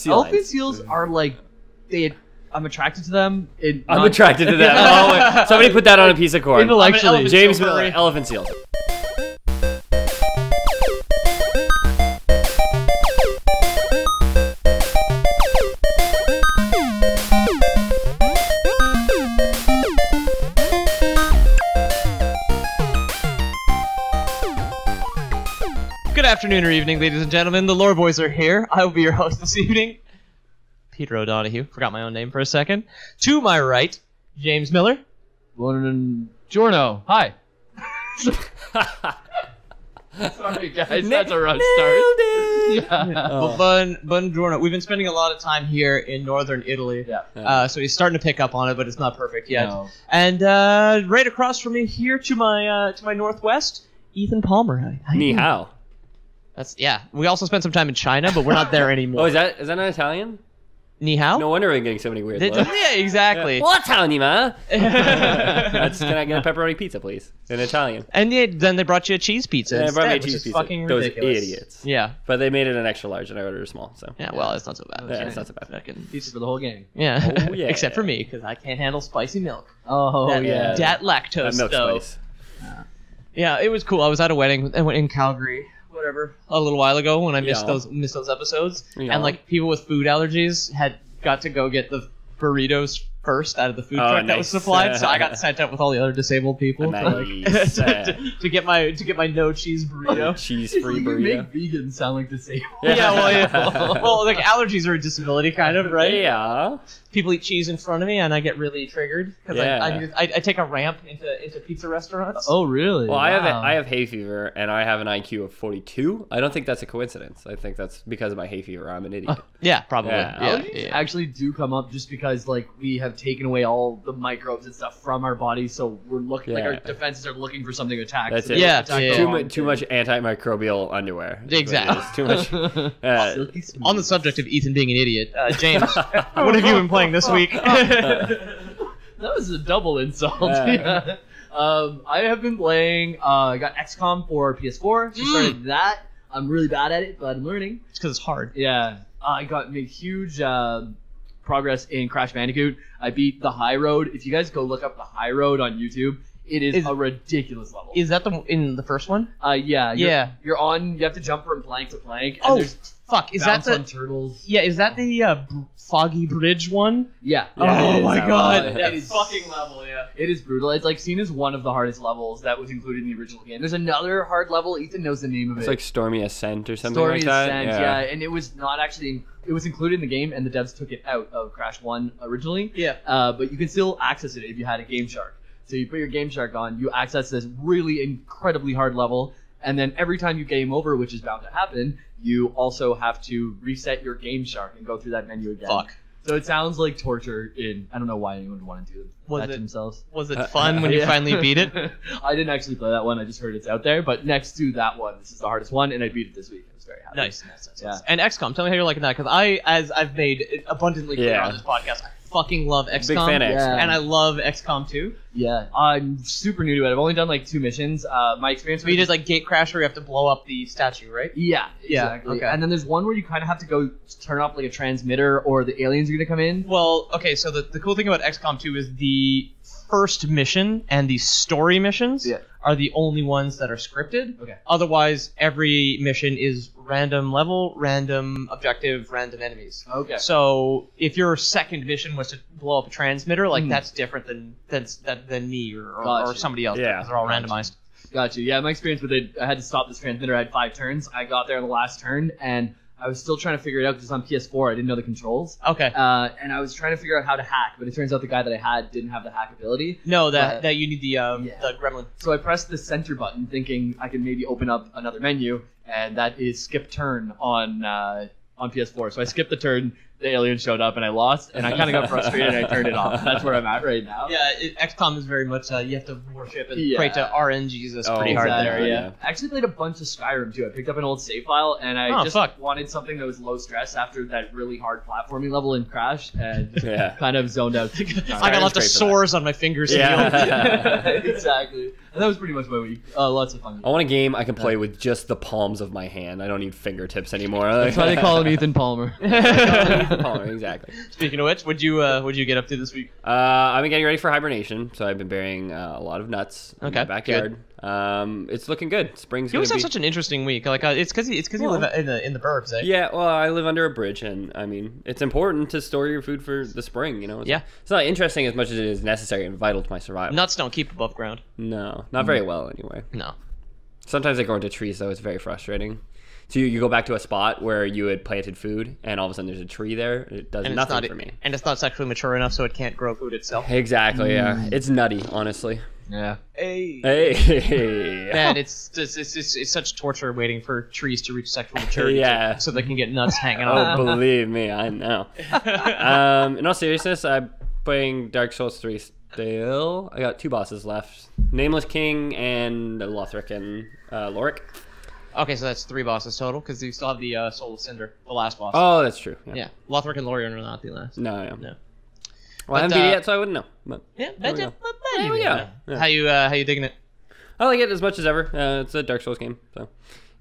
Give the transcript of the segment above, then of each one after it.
Elephant seals are like I'm attracted to them. I'm attracted to them. Oh, somebody put that on a piece of corn. Intellectually, James Miller, elephant seals. Good afternoon or evening, ladies and gentlemen. The Lore Boys are here. I will be your host this evening, Peter O'Donohue. Forgot my own name for a second. To my right, James Miller. Giorno. Hi. Sorry, guys. That's a rough start. Well, buongiorno. We've been spending a lot of time here in northern Italy. Yeah. So he's starting to pick up on it, but it's not perfect yet. No. And right across from me here to my northwest, Ethan Palmer. Hi. Ni hao. Yeah. We also spent some time in China, but we're not there anymore. Oh, is that not Italian? Ni hao? No wonder we're getting so many weird looks. Yeah, exactly. What's Italian, ma? Can I get a pepperoni pizza, please? In Italian. And then they brought you a cheese pizza. Yeah, they brought me a instead, cheese which is pizza. fucking Those ridiculous. idiots. Yeah. But they made it an extra large, and I ordered a small. So Yeah. Well, it's not so bad. yeah, it's not so bad. Fucking Pizza for the whole gang. yeah. Oh, yeah. Except for me, because I can't handle spicy milk. Oh, yeah. That lactose That milk though. spice. Yeah, it was cool. I was at a wedding in Calgary, whatever, a little while ago when I missed Yeah. those episodes, Yeah. and like people with food allergies had got to go get the burritos first out of the food truck that was nice. supplied. So I got sent up with all the other disabled people Nice. to get my no cheese burrito. Cheese-free You burrito. make vegans sound like disabled. Well, like allergies are a disability, kind of, right? Yeah. People eat cheese in front of me, and I get really triggered because Yeah. I take a ramp into pizza restaurants. Oh, really? Well, Wow. I have hay fever, and I have an IQ of 42. I don't think that's a coincidence. I think that's because of my hay fever. I'm an idiot. Yeah, probably. Yeah. Allergies actually do come up just because like we have taken away all the microbes and stuff from our bodies, so we're looking like our Yeah. defenses are looking for something to attack. That's so it. they Yeah, attack yeah. the Too, wrong too thing. much antimicrobial underwear. Exactly. It's too much. Silky smooth. On the subject of Ethan being an idiot, James, what have you been playing this week? That was a double insult. Yeah. I have been playing. I got XCOM for PS4. So started that. I'm really bad at it, but I'm learning. It's because it's hard. Yeah, I made huge progress in Crash Bandicoot. I beat the High Road. If you guys go look up the High Road on YouTube, it is a ridiculous level. Is that in the first one? Yeah. Yeah. You're on. You have to jump from plank to plank. And Oh, there's fuck! Is that bounce on the? turtles? Yeah, is that the Foggy Bridge one? Yeah. Yeah, Oh it is my that god, one. that It is- fucking level, yeah. It is brutal. It's like seen as one of the hardest levels that was included in the original game. There's another hard level. Ethan knows the name of It's it. like Stormy Ascent or something Story like that. Ascent, yeah, and it was not actually. It was included in the game, and the devs took it out of Crash 1 originally. Yeah. But you can still access it if you had a Game Shark. So you put your Game Shark on, you access this really incredibly hard level, and then every time you game over, which is bound to happen, you also have to reset your Game Shark and go through that menu again. Fuck. So it sounds like torture. I don't know why anyone would want to do Was that to it- themselves. Was it fun when you Yeah. finally beat it? I didn't actually play that one. I just heard it's out there. But next to that one, this is the hardest one, and I beat it this week. I was very happy. Nice. Yeah. And XCOM, tell me how you're liking that, because as I've made it abundantly clear Yeah. on this podcast, I fucking love XCOM. Big fan of Yeah. XCOM. And I love XCOM 2. Yeah, I'm super new to it. I've only done like 2 missions. My experience So with you did like Gate Crash where you have to blow up the statue, right? yeah, Yeah, exactly. okay. And then there's one where you kind of have to go turn off like a transmitter, or the aliens are gonna come in. Well, okay, so the cool thing about XCOM 2 is the first mission and the story missions Yeah. are the only ones that are scripted. Okay. Otherwise, every mission is random level, random objective, random enemies. Okay. So if your second mission was to blow up a transmitter, like Mhm. that's different than me or Gotcha. somebody else. Yeah. because they're all Gotcha. randomized. Gotcha. Yeah, my experience with it, I had to stop this transmitter. I had 5 turns. I got there on the last turn, and I was still trying to figure it out because it's on PS4. I didn't know the controls. Okay. And I was trying to figure out how to hack, but it turns out the guy that I had didn't have the hack ability. No, that but- that you need the gremlin. So I pressed the center button, thinking I could maybe open up another menu, and that is skip turn on PS4. So I skipped the turn, the alien showed up and I lost, and I kind of got frustrated and I turned it off. That's where I'm at right now. Yeah, XCOM is very much you have to worship and Yeah. pray to RN Jesus pretty hard Exactly, there. yeah. I actually played a bunch of Skyrim too. I picked up an old save file and I just wanted something that was low stress after that really hard platforming level in Crash, and kind of zoned out. I got lots of sores on my fingers. Yeah. Exactly. And that was pretty much my week. Lots of fun. I want a game I can play with just the palms of my hand. I don't need fingertips anymore. That's why they call him Ethan Palmer. Ethan Palmer, exactly. Speaking of which, what'd you get up to this week? I've been getting ready for hibernation, so I've been burying a lot of nuts in my backyard. It's looking good. Spring's You gonna always have such an interesting week. Like it's because you live in the burbs, eh? Yeah, well, I live under a bridge, and I mean, it's important to store your food for the spring. You know. It's not interesting as much as it is necessary and vital to my survival. Nuts don't keep above ground. No, not very well anyway. No. Sometimes they grow into trees, though. It's very frustrating. So you go back to a spot where you had planted food, and all of a sudden there's a tree there. It does nothing for me. And it's not sexually mature enough, so it can't grow food itself. Exactly. Yeah, it's nutty, honestly. Yeah. Hey. Man, it's such torture waiting for trees to reach sexual maturity, so they can get nuts hanging on. Oh, believe me, I know. In all seriousness, I'm playing Dark Souls 3 still. I got 2 bosses left: Nameless King and Lothric and Lorik. Okay, so that's 3 bosses total, because you still have the Soul of Cinder, the last boss. Oh, that's true. Yeah, Lothric and Lorien are not the last. No. Well, I But, haven't beat it yet, so I wouldn't know. But Yeah, there we go. Yeah. How you digging it? I like it as much as ever. It's a Dark Souls game, so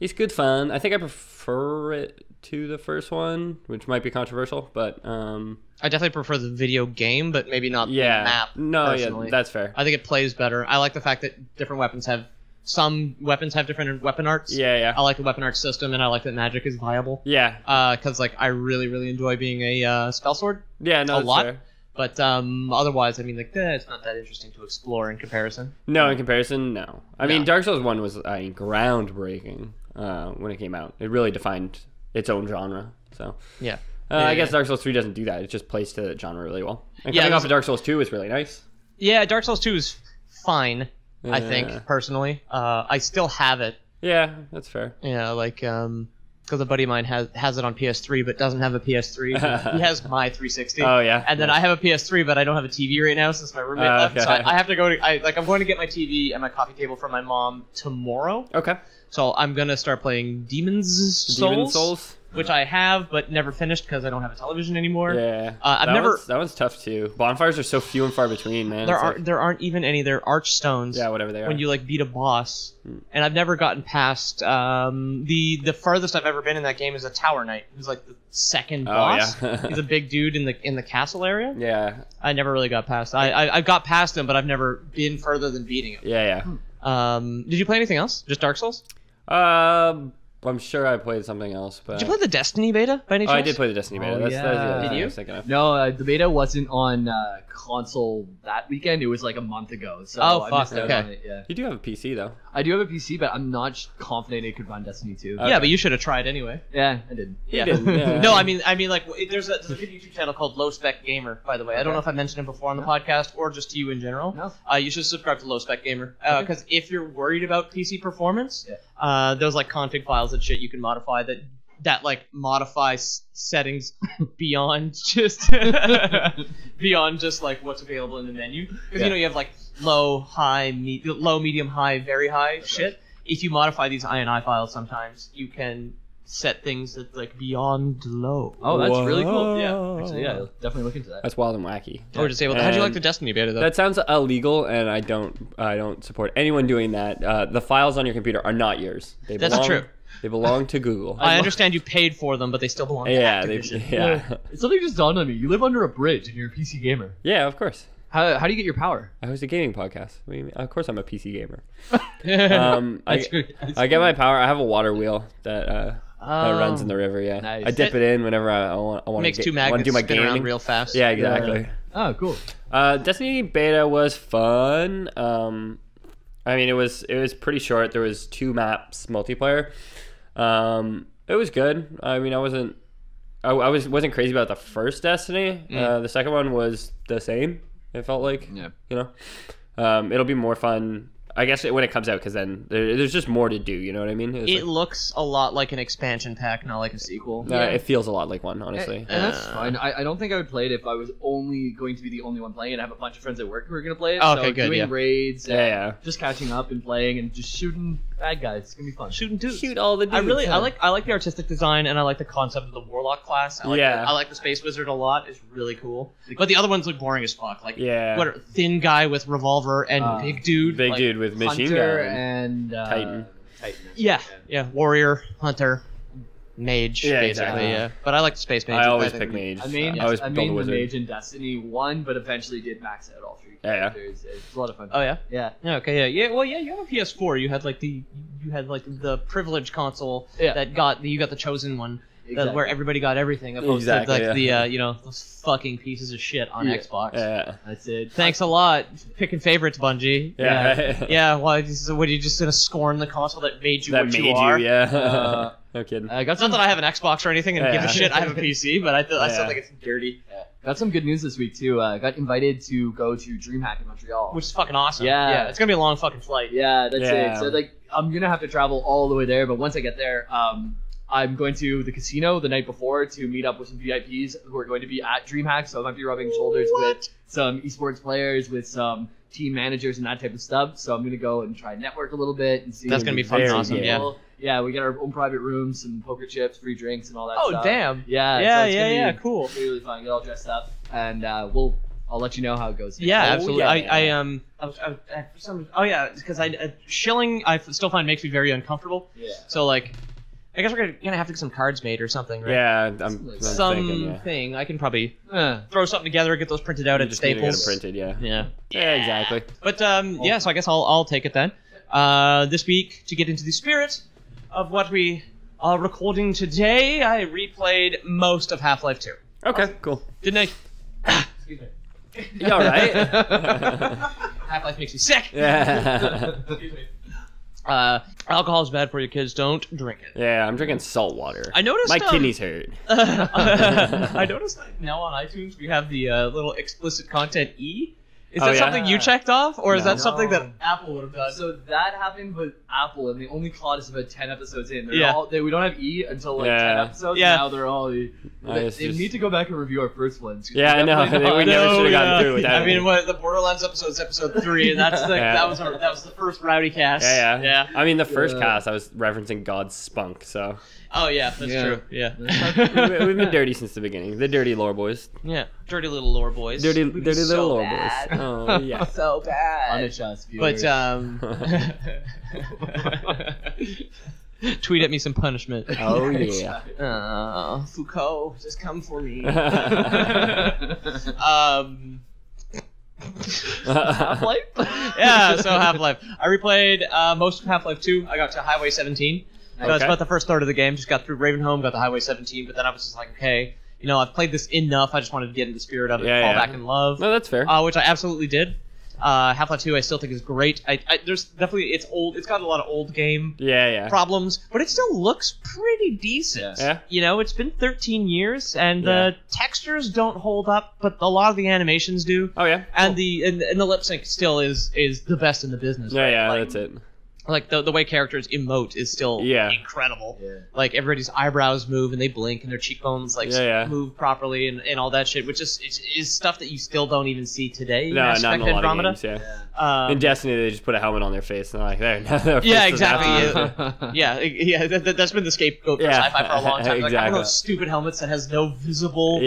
it's good fun. I think I prefer it to the first one, which might be controversial, but I definitely prefer the video game, but maybe not the map. No, personally. that's fair. I think it plays better. I like the fact that different weapons have different weapon arts. Yeah. I like the weapon art system, and I like that magic is viable. Yeah. Because I really enjoy being a spell sword. Yeah, no, a lot. Fair. But otherwise, I mean, it's not that interesting to explore in comparison. No, in comparison, no. I mean, Dark Souls 1 was groundbreaking when it came out. It really defined its own genre. So yeah. I guess Dark Souls 3 doesn't do that. It just plays to the genre really well. And coming off of Dark Souls 2 is really nice. Yeah, Dark Souls 2 is fine, I think, personally. I still have it. Yeah, that's fair. Yeah, because a buddy of mine has it on PS3 but doesn't have a PS3. He has my 360. Oh yeah. And then I have a PS3 but I don't have a TV right now since my roommate left. Okay. So I have to go to I'm going to get my TV and my coffee table from my mom tomorrow. Okay. So I'm gonna start playing Demon's Souls. Which I have, but never finished because I don't have a television anymore. Yeah, that one's tough too. Bonfires are so few and far between, man. There aren't even any. They're archstones. Yeah, whatever they are. When you beat a boss, and I've never gotten past the farthest I've ever been in that game is a Tower Knight, who's the second boss. Yeah. He's a big dude in the castle area. Yeah. I never really got past. I got past him, but I've never been further than beating him. Yeah. Did you play anything else? Just Dark Souls? I'm sure I played something else, but... Did you play the Destiny beta by any chance? I did play the Destiny beta. That's the other thing I was thinking of. No, the beta wasn't on console that weekend. It was a month ago, so I missed out on it. Yeah. You do have a PC, though. I do have a PC, but I'm not confident it could run Destiny 2. Okay. Yeah, but you should have tried anyway. Yeah, I did. You didn't. Yeah. No, I mean, there's a good YouTube channel called Low Spec Gamer, by the way. I don't know if I mentioned him before on the podcast or just to you in general. No. You should subscribe to Low Spec Gamer because if you're worried about PC performance, there's config files and shit you can modify that modify settings beyond just what's available in the menu. Because you have low, high, low, medium, high, very high shit. If you modify these INI files, sometimes you can set things that beyond low. Oh, that's really cool. Yeah, actually, I'll definitely look into that. That's wild and wacky. Or disabled. How'd you like the Destiny beta though? That sounds illegal, and I don't support anyone doing that. The files on your computer are not yours. That's true. They belong to Google. I understand you paid for them, but they still belong to Activision. Something just dawned on me. You live under a bridge and you're a PC gamer. Yeah, of course. How do you get your power? I host a gaming podcast. What do you mean? Of course I'm a PC gamer. I get my power. I have a water wheel that runs in the river, yeah. Nice. I dip it in whenever I want makes to two magnets do my spin gaming around real fast. Yeah, exactly. Oh, cool. Destiny beta was fun. I mean, it was pretty short. There was 2 maps multiplayer. It was good. I mean, I wasn't crazy about the first Destiny. The second one was the same. It felt like, it'll be more fun I guess when it comes out, because then there's just more to do. You know what I mean? It looks a lot like an expansion pack, not like a sequel. It feels a lot like one, honestly. And that's fine. I don't think I would play it if I was only going to be the only one playing it. I have a bunch of friends at work who are going to play it. Oh, so okay, good, doing raids, just catching up and playing and just shooting bad guys. It's gonna be fun. Shooting dudes. Shoot all the dudes. I like the artistic design, and I like the concept of the warlock class. I like the space wizard a lot. It's really cool. But the other ones look boring as fuck. Like what thin guy with revolver and big dude. Big dude with machine Hunter gun. And Titan. Yeah. Warrior, hunter, mage, basically. Exactly. Yeah. But I like the space mage. I always pick mage. I mean, I made the mage in Destiny 1, but eventually did max out all 3 characters. It's a lot of fun. Oh yeah. Yeah. Okay. Yeah. Well, yeah. You have a PS4. You had like the privileged console that you got the chosen one. Exactly. Where everybody got everything, opposed to like those fucking pieces of shit on Xbox. Yeah, that's it. Thanks a lot, picking favorites, Bungie. Yeah. What are you just gonna scorn the console that made you what you are? Yeah. No kidding. Not that I have an Xbox or anything and give a shit. I have a PC, but I still think it's dirty. Yeah. Got some good news this week too. Got invited to go to DreamHack in Montreal, which is fucking awesome. Yeah. It's gonna be a long fucking flight. Yeah, that's it. So like, I'm gonna have to travel all the way there, but once I get there, I'm going to the casino the night before to meet up with some VIPs who are going to be at DreamHack, so I might be rubbing shoulders with some esports players, with some team managers and that type of stuff. So I'm going to go and try and network a little bit and see. That's going to be fun and awesome, Yeah, we get our own private rooms, some poker chips, free drinks, and all that stuff. Oh, damn. Yeah, cool. It's really fun. Get all dressed up, and I'll let you know how it goes. Yeah, absolutely. Because shilling I still find makes me very uncomfortable. Yeah. So like, I guess we're gonna have to get some cards made or something, right? Yeah, I'm thinking, I can probably throw something together, get those printed out at Staples. Printed, yeah, exactly. But so I guess I'll take it then. This week, to get into the spirit of what we are recording today, I replayed most of Half-Life 2. Okay, cool. Didn't I? Excuse me. You all right? Half-Life makes you sick. Yeah. Excuse me. Alcohol is bad for you, kids. Don't drink it. Yeah, I'm drinking salt water. I noticed my kidneys hurt. I noticed that now on iTunes we have the little explicit content E. Is that something you checked off, or is that something that Apple would have done? So that happened with Apple, and they only caught us about 10 episodes in. We don't have E until like 10 episodes. Yeah. Now they're all. They need to go back and review our first ones. Yeah, I know. We never should have gotten through with that. I mean, the Borderlands episode's episode 3, and that's that was the first rowdy cast. Yeah. I mean, the first cast I was referencing God's spunk, so. Oh yeah, that's true. Yeah. We've been dirty since the beginning. The dirty lore boys. Yeah, dirty little lore boys. Dirty little lore boys. Oh yeah, so bad. Punish us, viewers. But tweet at me some punishment. Oh yeah. Foucault, just come for me. Half-Life? Yeah, so Half-Life. I replayed most of Half-Life 2. I got to Highway 17. So that's about the first third of the game. Just got through Ravenholm, got to Highway 17, but then I was just like, okay, I've played this enough. I just wanted to get into the spirit of it, fall back in love. No, that's fair. Which I absolutely did. Half-Life 2 I still think is great. There's definitely, it's old. It's got a lot of old game problems, but it still looks pretty decent. Yeah. It's been 13 years, and the textures don't hold up, but a lot of the animations do. Oh yeah. And the lip sync still is the best in the business. Yeah, right? yeah, Like, that's it. Like the way characters emote is still incredible. Yeah. Like everybody's eyebrows move and they blink and their cheekbones move properly and all that shit, which is stuff that you still don't even see today. No, Mass not in Effect a lot Andromeda. of games. Yeah. In Destiny, they just put a helmet on their face and they're like, there. Yeah, exactly. That's been the scapegoat for sci-fi for a long time. Like, one of those stupid helmets that has no visible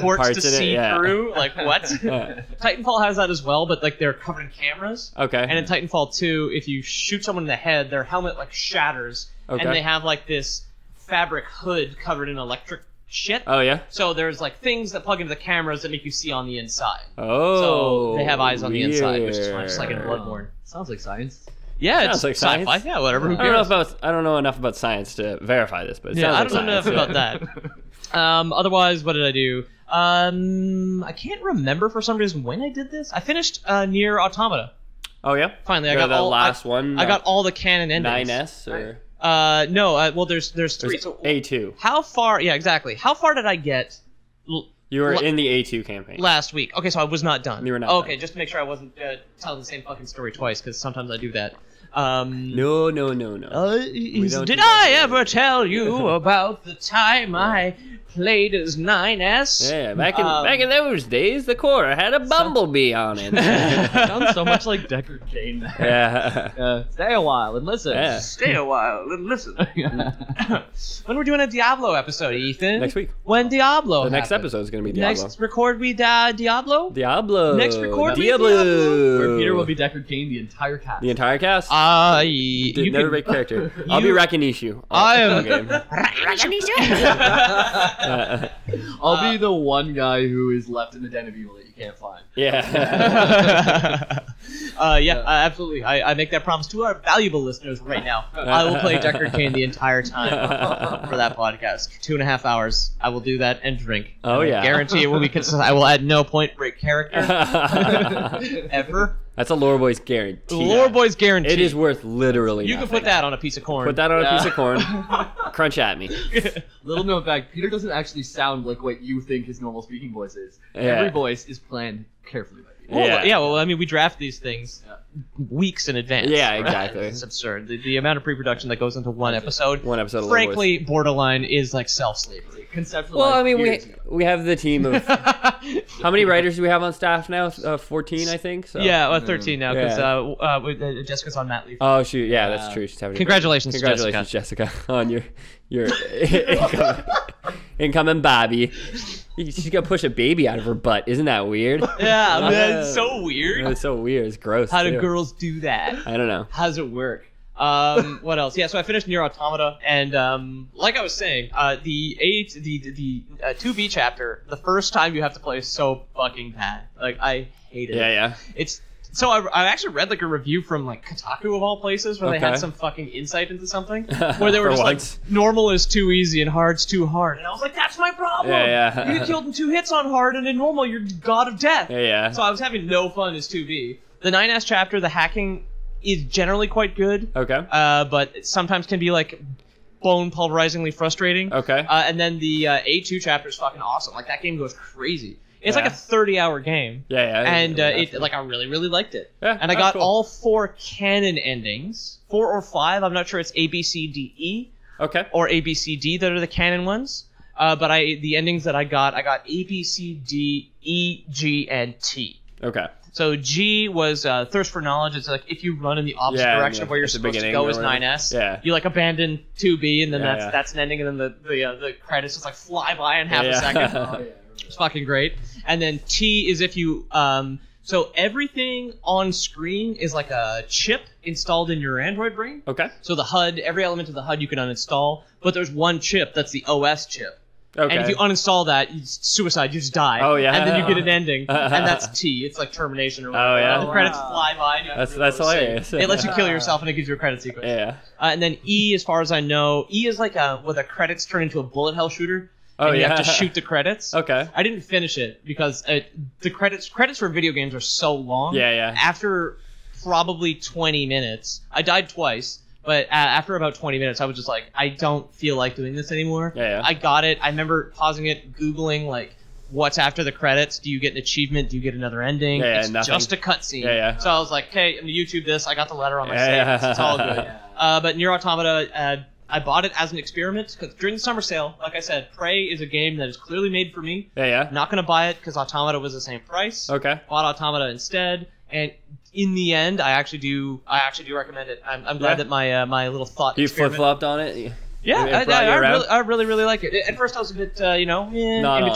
ports to see through. Like what? Titanfall has that as well, but like they're covered in cameras. Okay. And in Titanfall 2, if you shoot someone in the head, their helmet like shatters, and they have like this fabric hood covered in electric shit. Oh yeah. So there's like things that plug into the cameras that make you see on the inside. Oh. So they have eyes on the inside, which is fun, just like in Bloodborne. Sounds like science. Yeah, sounds it's like sci-fi. science. Yeah, whatever. I don't know enough about science to verify this, but it I sounds don't know like enough science. about that. Otherwise, what did I do? I can't remember for some reason when I did this. I finished Nier Automata. Oh yeah. Finally, I got the all last one. I got all the canon endings. 9S or no. Well, there's three. So A2. how far? Yeah, exactly. How far did I get? You were in the A2 campaign. last week. Okay, so I was not done. You were not okay, done. just to make sure I wasn't telling the same fucking story twice, because sometimes I do that. No. don't did do I that. ever tell you about the time I played as 9S? Yeah, back in those days, the core had a bumblebee on it. Sounds so much like Deckard Cain there. Yeah. Stay a while and listen. Yeah. Stay a while and listen. When we're doing a Diablo episode, Ethan? Next week. When Diablo The next happens. episode is going to be Diablo. Next record we Diablo? Diablo. Next record we Diablo. Diablo. Where Peter will be Deckard Cain, the entire cast. The entire cast? You Never can, make character. I'll be Rakinishu. I am- I'll be the one guy who is left in the den of evil that you can't find. Yeah. Absolutely. I make that promise to our valuable listeners right now. I will play Deckard Cain the entire time for that podcast. 2.5 hours. I will do that and drink. Oh, I yeah. guarantee it will be consistent. I will at no point break character ever. That's a Lore Boys guarantee. Lore Boys guarantee. It is worth literally You can nothing. put that on a piece of corn. Put that on a piece of corn. Crunch at me. Little known fact, Peter doesn't actually sound like what you think his normal speaking voice is. Yeah. Every voice is planned carefully by Peter. Well, well, I mean, we draft these things weeks in advance. Yeah, exactly. It's absurd. The amount of pre-production that goes into one episode. One episode of Lore Boys. Frankly, borderline is like self-slavery. Conceptualized Well, I mean, years ago. we have the team of... How many writers do we have on staff now? 14, I think? So. Yeah, well, 13 now because Yeah. Jessica's on mat leave. Oh, shoot. Yeah, that's true. She's having Congratulations, Jessica, on your incoming Bobby. She's gonna push a baby out of her butt. Isn't that weird? Yeah, man, it's so weird. It's so weird. It's gross. How do too. girls do that? I don't know. How does it work? What else? Yeah, so I finished Nier Automata, and like I was saying, the 2B chapter, the first time you have to play is so fucking bad. Like, I hate it. Yeah. It's so I actually read like a review from like Kotaku of all places where they had Okay. some fucking insight into something where they were For just once. like normal is too easy and hard's too hard, and I was like, that's my problem. Yeah. You get killed in 2 hits on hard, and in normal you're god of death. Yeah. So I was having no fun as 2B. The 9S chapter, the hacking is generally quite good, Okay. but it sometimes can be like bone pulverizingly frustrating. Okay. And then the A2 chapter is fucking awesome. Like that game goes crazy. It's like a Yeah. 30-hour game. Yeah. And Yeah, it like I really liked it. Yeah, And I that's got cool. all 4 canon endings, 4 or 5. I'm not sure it's A, B, C, D, E, Okay. or A, B, C, D that are the canon ones. But the endings that I got A, B, C, D, E, G, and T. Okay. So G was Thirst for Knowledge. It's like if you run in the opposite Yeah, direction of where you're at the supposed to beginning go or as whatever. 9S. Yeah. You like abandon 2B, and then Yeah. that's an ending, and then the credits just like fly by in half a Yeah. second. Oh, yeah. It's fucking great. And then T is if you so everything on screen is like a chip installed in your Android brain. Okay. So the HUD, every element of the HUD you can uninstall, but there's one chip that's the OS chip. Okay. And if you uninstall that, it's suicide. You just die. Oh, yeah. And then you get an ending, and that's T. It's like termination or whatever. Oh, yeah. And the credits Wow. fly by. And you have to That's reload the hilarious. save. It lets you kill yourself, and it gives you a credit sequence. Yeah. And then E, as far as I know, E is like where the credits turn into a bullet hell shooter. Oh, and you yeah. have to shoot the credits. Okay. I didn't finish it because the credits for video games are so long. Yeah. After probably 20 minutes, I died twice. But after about 20 minutes, I was just like, I don't feel like doing this anymore. Yeah. I got it. I remember pausing it, Googling, like, what's after the credits? Do you get an achievement? Do you get another ending? Yeah, it's nothing. just a cutscene. Yeah. So I was like, hey, I'm going to YouTube this. I got the letter on my Yeah. save. It's all good. But Nier Automata, I bought it as an experiment because during the summer sale, like I said, Prey is a game that is clearly made for me. Yeah. Not going to buy it because Automata was the same price. Okay. Bought Automata instead, and in the end, I actually do recommend it. I'm glad Yeah. that my little thought You experiment. flip-flopped on it? Yeah, It brought you around? I really like it. At first, I was a bit in between, not on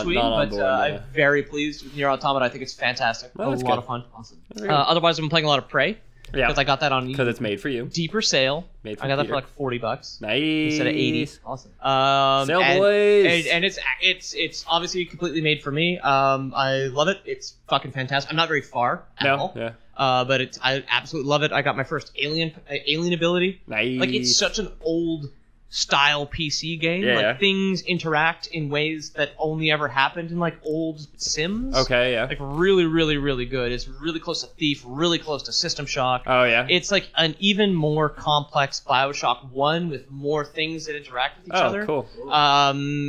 but board, I'm yeah. very pleased with Nier Automata. I think it's fantastic. Well, a that's lot good. of fun. Awesome. Otherwise, I've been playing a lot of Prey Yeah. because I got that on Because it's made for you. deeper sale. Made for I got that Peter. for like $40 Nice. instead of 80. Awesome. Sale and, boys. and it's obviously completely made for me. I love it. It's fucking fantastic. I'm not very far at all. Yeah. But I absolutely love it. I got my first alien ability. Nice. Like it's such an old style PC game. Yeah, like yeah. things interact in ways that only ever happened in like old Sims. Okay, yeah. Like really good. It's really close to Thief, really close to System Shock. Oh, yeah. It's like an even more complex BioShock 1 with more things that interact with each other. Cool.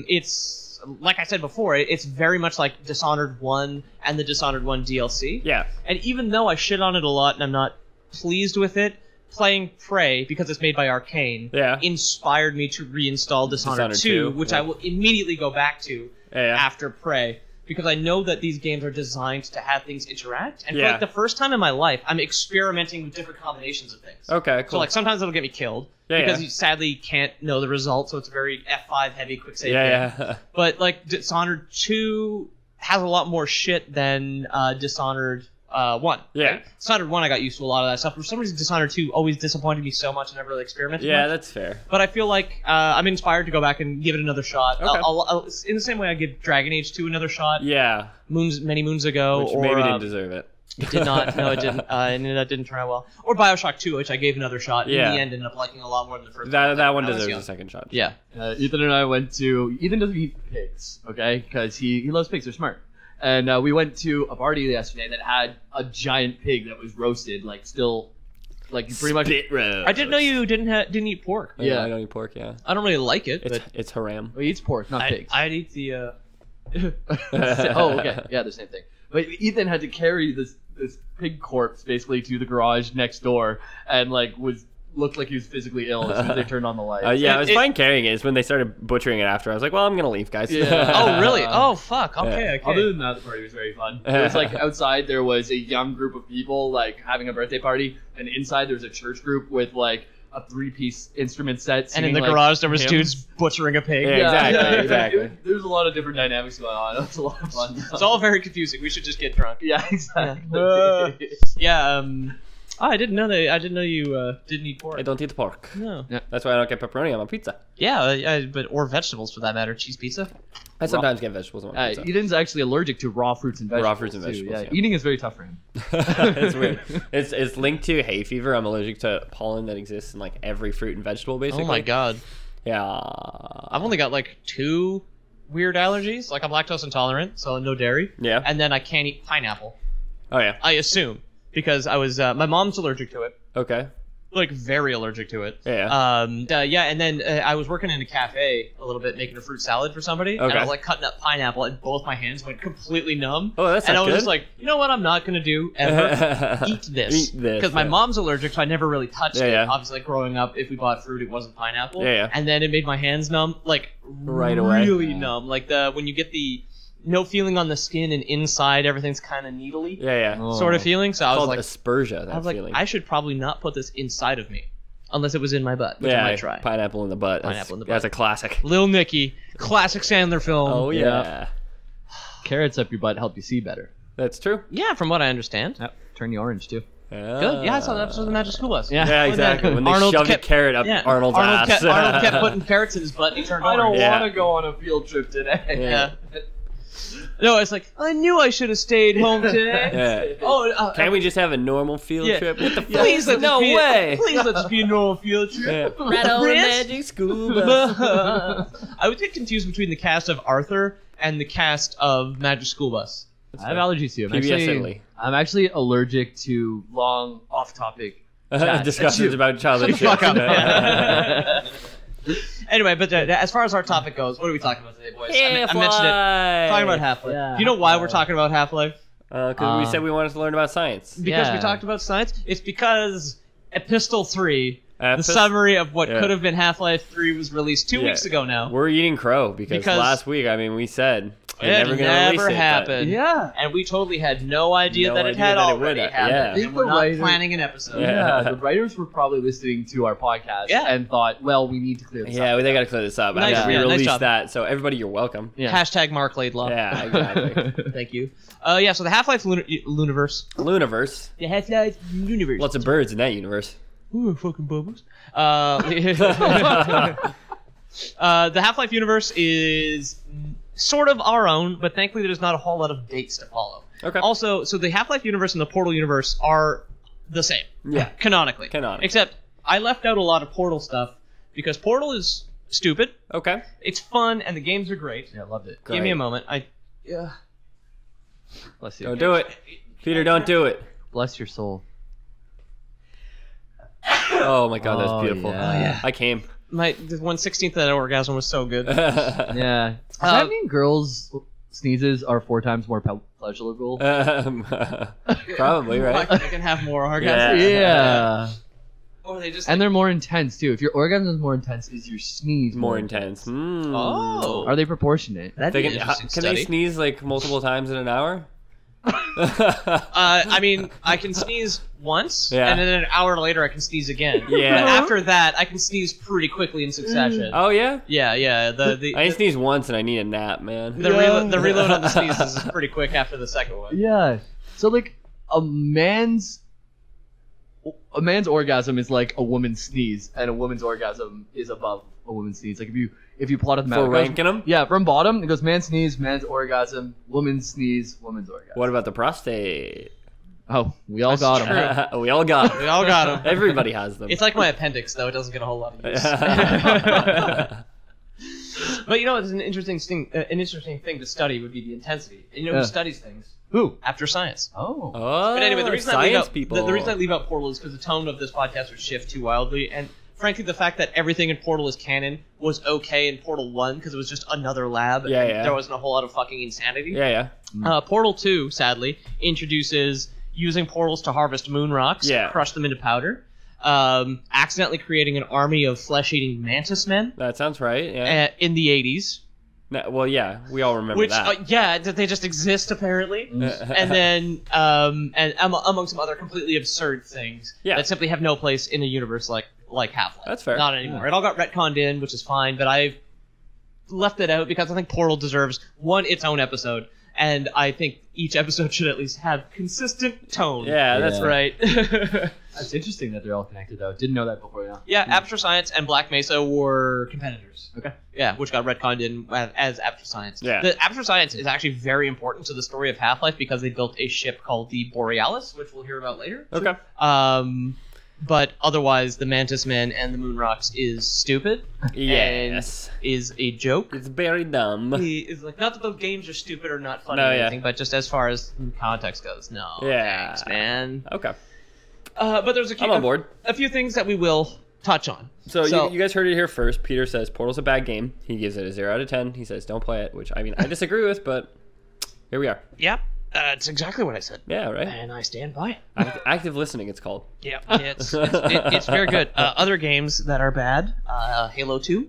It's like I said before, it's very much like Dishonored 1 and the Dishonored 1 DLC. Yeah. And even though I shit on it a lot and I'm not pleased with it, playing Prey, because it's made by Arcane, inspired me to reinstall Dishonored 2, which I will immediately go back to after Prey. Because I know that these games are designed to have things interact, and for like the first time in my life, I'm experimenting with different combinations of things. Okay, cool. So like sometimes it'll get me killed because you sadly can't know the result, so it's a very F5 heavy quick save game. But like Dishonored 2 has a lot more shit than Dishonored 1. Yeah. Right? Dishonored 1 I got used to a lot of that stuff. For some reason Dishonored 2 always disappointed me so much and never really experimented much. That's fair. But I feel like I'm inspired to go back and give it another shot. Okay. I'll, in the same way I give Dragon Age 2 another shot. Yeah. Many moons ago. Which maybe didn't deserve it. It did not. No, it didn't. That didn't turn out well. Or Bioshock 2, which I gave another shot. In the end, ended up liking a lot more than the first one. That one deserves a second shot. Yeah. Ethan and I went to... Ethan doesn't eat pigs, okay? Because he loves pigs. They're smart. And we went to a party yesterday that had a giant pig that was roasted, like still, like pretty much. Spit roast. I didn't know you didn't eat pork. Yeah, I don't eat pork. Yeah, I don't really like it. It's haram. He eats pork, not pigs. I'd eat the. Oh, okay, yeah, the same thing. But Ethan had to carry this pig corpse basically to the garage next door, and like looked like he was physically ill as soon as they turned on the lights. I was fine carrying it. It's when they started butchering it after. I was like, well, I'm going to leave, guys. Yeah. Oh, really? Oh, fuck. Okay. Other than that, the party was very fun. It was like outside there was a young group of people like having a birthday party, and inside there was a church group with like a 3-piece instrument set. And in the garage there was dudes butchering a pig. Yeah, exactly. There's a lot of different dynamics going on. It was a lot of fun. It's all very confusing. We should just get drunk. Yeah, exactly. I didn't know that. I didn't know you didn't eat pork. I don't eat pork. No. Yeah. That's why I don't get pepperoni on my pizza. Yeah, or vegetables for that matter. Cheese pizza. I sometimes get vegetables on my pizza. Eden's actually allergic to raw fruits and vegetables. Raw fruits and vegetables. Yeah. Eating is very tough for him. It's weird. It's linked to hay fever. I'm allergic to pollen that exists in like every fruit and vegetable, basically. Oh my god. Yeah. I've only got like 2 weird allergies. Like I'm lactose intolerant, so no dairy. Yeah. And then I can't eat pineapple. Oh yeah. I assume. Because I was, my mom's allergic to it. Okay. Like, very allergic to it. Yeah. And then I was working in a cafe a little bit, making a fruit salad for somebody. Okay. And I was, like, cutting up pineapple, and both my hands went completely numb. Oh, that's not good. And I was just like, you know what I'm not going to do, ever? Eat this. Because my mom's allergic, so I never really touched it. Yeah. Obviously, like, growing up, if we bought fruit, it wasn't pineapple. Yeah. And then it made my hands numb, like, right away. Really numb. Like, when you get the... no feeling on the skin, and inside everything's kind of needly. Sort of feeling. So I was like, aspersia. I was like, I should probably not put this inside of me, unless it was in my butt, which I might try. Pineapple in the butt. That's a classic. Lil Nicky, classic Sandler film. Oh yeah. Carrots up your butt help you see better. That's true. Yeah, from what I understand. Yep. Turn you orange too. Good. Yeah, I saw that episode of the Magic School Bus. Yeah, exactly. When they shoved a carrot up Arnold's ass. Arnold kept putting carrots in his butt, and he turned orange. I don't want to go on a field trip today. Yeah. No, it's like, I knew I should have stayed home today. Can't we just have a normal field trip? What the fuck? Please let this be a normal field trip. Right on the Magic School Bus. I would get confused between the cast of Arthur and the cast of Magic School Bus. I have allergies to. I'm actually allergic to long off-topic discussions about childhood shit. Fuck up. Anyway, but as far as our topic goes, what are we talking about today, boys? I mentioned it. Talking about Half-Life. Yeah. Do you know why we're talking about Half-Life? Because we said we wanted to learn about science. Because we talked about science? It's because Epistle 3, the summary of what could have been Half-Life 3, was released 2 weeks ago now. We're eating crow because last week, we said... It never happened. Yeah. And we totally had no idea that it had already happened. Yeah. And we're not planning an episode. Yeah, the writers were probably listening to our podcast and thought, well, we need to clear this up. Yeah, they got to clear this up. Nice, we released that, so everybody, you're welcome. Yeah. Hashtag Mark Laidlaw. Yeah, exactly. Thank you. So the Half-Life Luniverse. Luniverse. The Half-Life Universe. Lots of birds in that universe. Ooh, fucking bubbles. The Half-Life universe is sort of our own, but thankfully there's not a whole lot of dates to follow. Okay. Also, so the Half-Life universe and the Portal universe are the same. Yeah. Canonically. Except I left out a lot of Portal stuff because Portal is stupid. Okay. It's fun and the games are great. Yeah, loved it. Give me a moment. Bless you. Don't do it. Peter, don't do it. Bless your soul. Oh my god, that's beautiful. Yeah. I came. the 1/16th of that orgasm was so good. Yeah. Does that mean girls' sneezes are 4 times more pleasurable? Probably, right? They can have more orgasms. Yeah. Or they just. And they're more intense too. If your orgasm is more intense, is your sneeze More intense. Mm. Oh. Are they proportionate? That'd They be can, an interesting can study. they sneeze like multiple times in an hour? I mean, I can sneeze once, Yeah. and then an hour later I can sneeze again. Yeah. But after that, I can sneeze pretty quickly in succession. Oh yeah. Yeah. I sneeze once and I need a nap, man. The reload on the sneezes is pretty quick after the second one. Yeah. So like a man's orgasm is like a woman's sneeze, and a woman's orgasm is above a woman's sneeze. Like if you plotted them out, For it goes- ranking them? Yeah, from bottom it goes man sneeze, man's orgasm, woman's sneeze, woman's orgasm. What about the prostate? Oh, we all got them. We all got We them. all got them. Everybody has them. It's like my appendix, though. It doesn't get a whole lot of use. But you know, it's an interesting thing to study would be the intensity. And you know who Yeah. studies things? Who? After Science. Oh. Oh, But anyway, the reason I leave science out people. the reason I leave out Portal is because the tone of this podcast would shift too wildly, and frankly, the fact that everything in Portal is canon was okay in Portal 1 because it was just another lab. Yeah, and yeah. There wasn't a whole lot of fucking insanity. Yeah. Portal 2, sadly, introduces using portals to harvest moon rocks, Yeah. crush them into powder, accidentally creating an army of flesh-eating mantis men That sounds right. Yeah. in the 80s. Well, yeah, we all remember Which, that. they just exist apparently, and then among some other completely absurd things Yeah. that simply have no place in a universe like Half-Life. That's fair. Not anymore. It all got retconned in, which is fine, but I've left it out because I think Portal deserves its own episode, and I think each episode should at least have consistent tone. Yeah, that's Yeah. right. That's interesting that they're all connected though. Didn't know that before. Yeah. Yeah, After Science and Black Mesa were competitors. Okay. Yeah, which got retconned in as After Science. Yeah. The After Science is actually very important to the story of Half-Life because they built a ship called the Borealis, which we'll hear about later. Okay. But otherwise, the Mantis Men and the Moon Rocks is stupid. Yes. And is a joke. It's very dumb. It's like, not that the games are stupid or not funny No, or yeah. anything, but just as far as context goes, no. Yeah. Thanks, man. Okay. But there's I'm on board. a few things that we will touch on. So you guys heard it here first. Peter says Portal's a bad game. He gives it a 0 out of 10. He says don't play it, which I mean I disagree with, but here we are. Yep, it's exactly what I said. Yeah, right. And I stand by it. Active listening, it's called. Yeah, it's very good. Other games that are bad: Halo 2,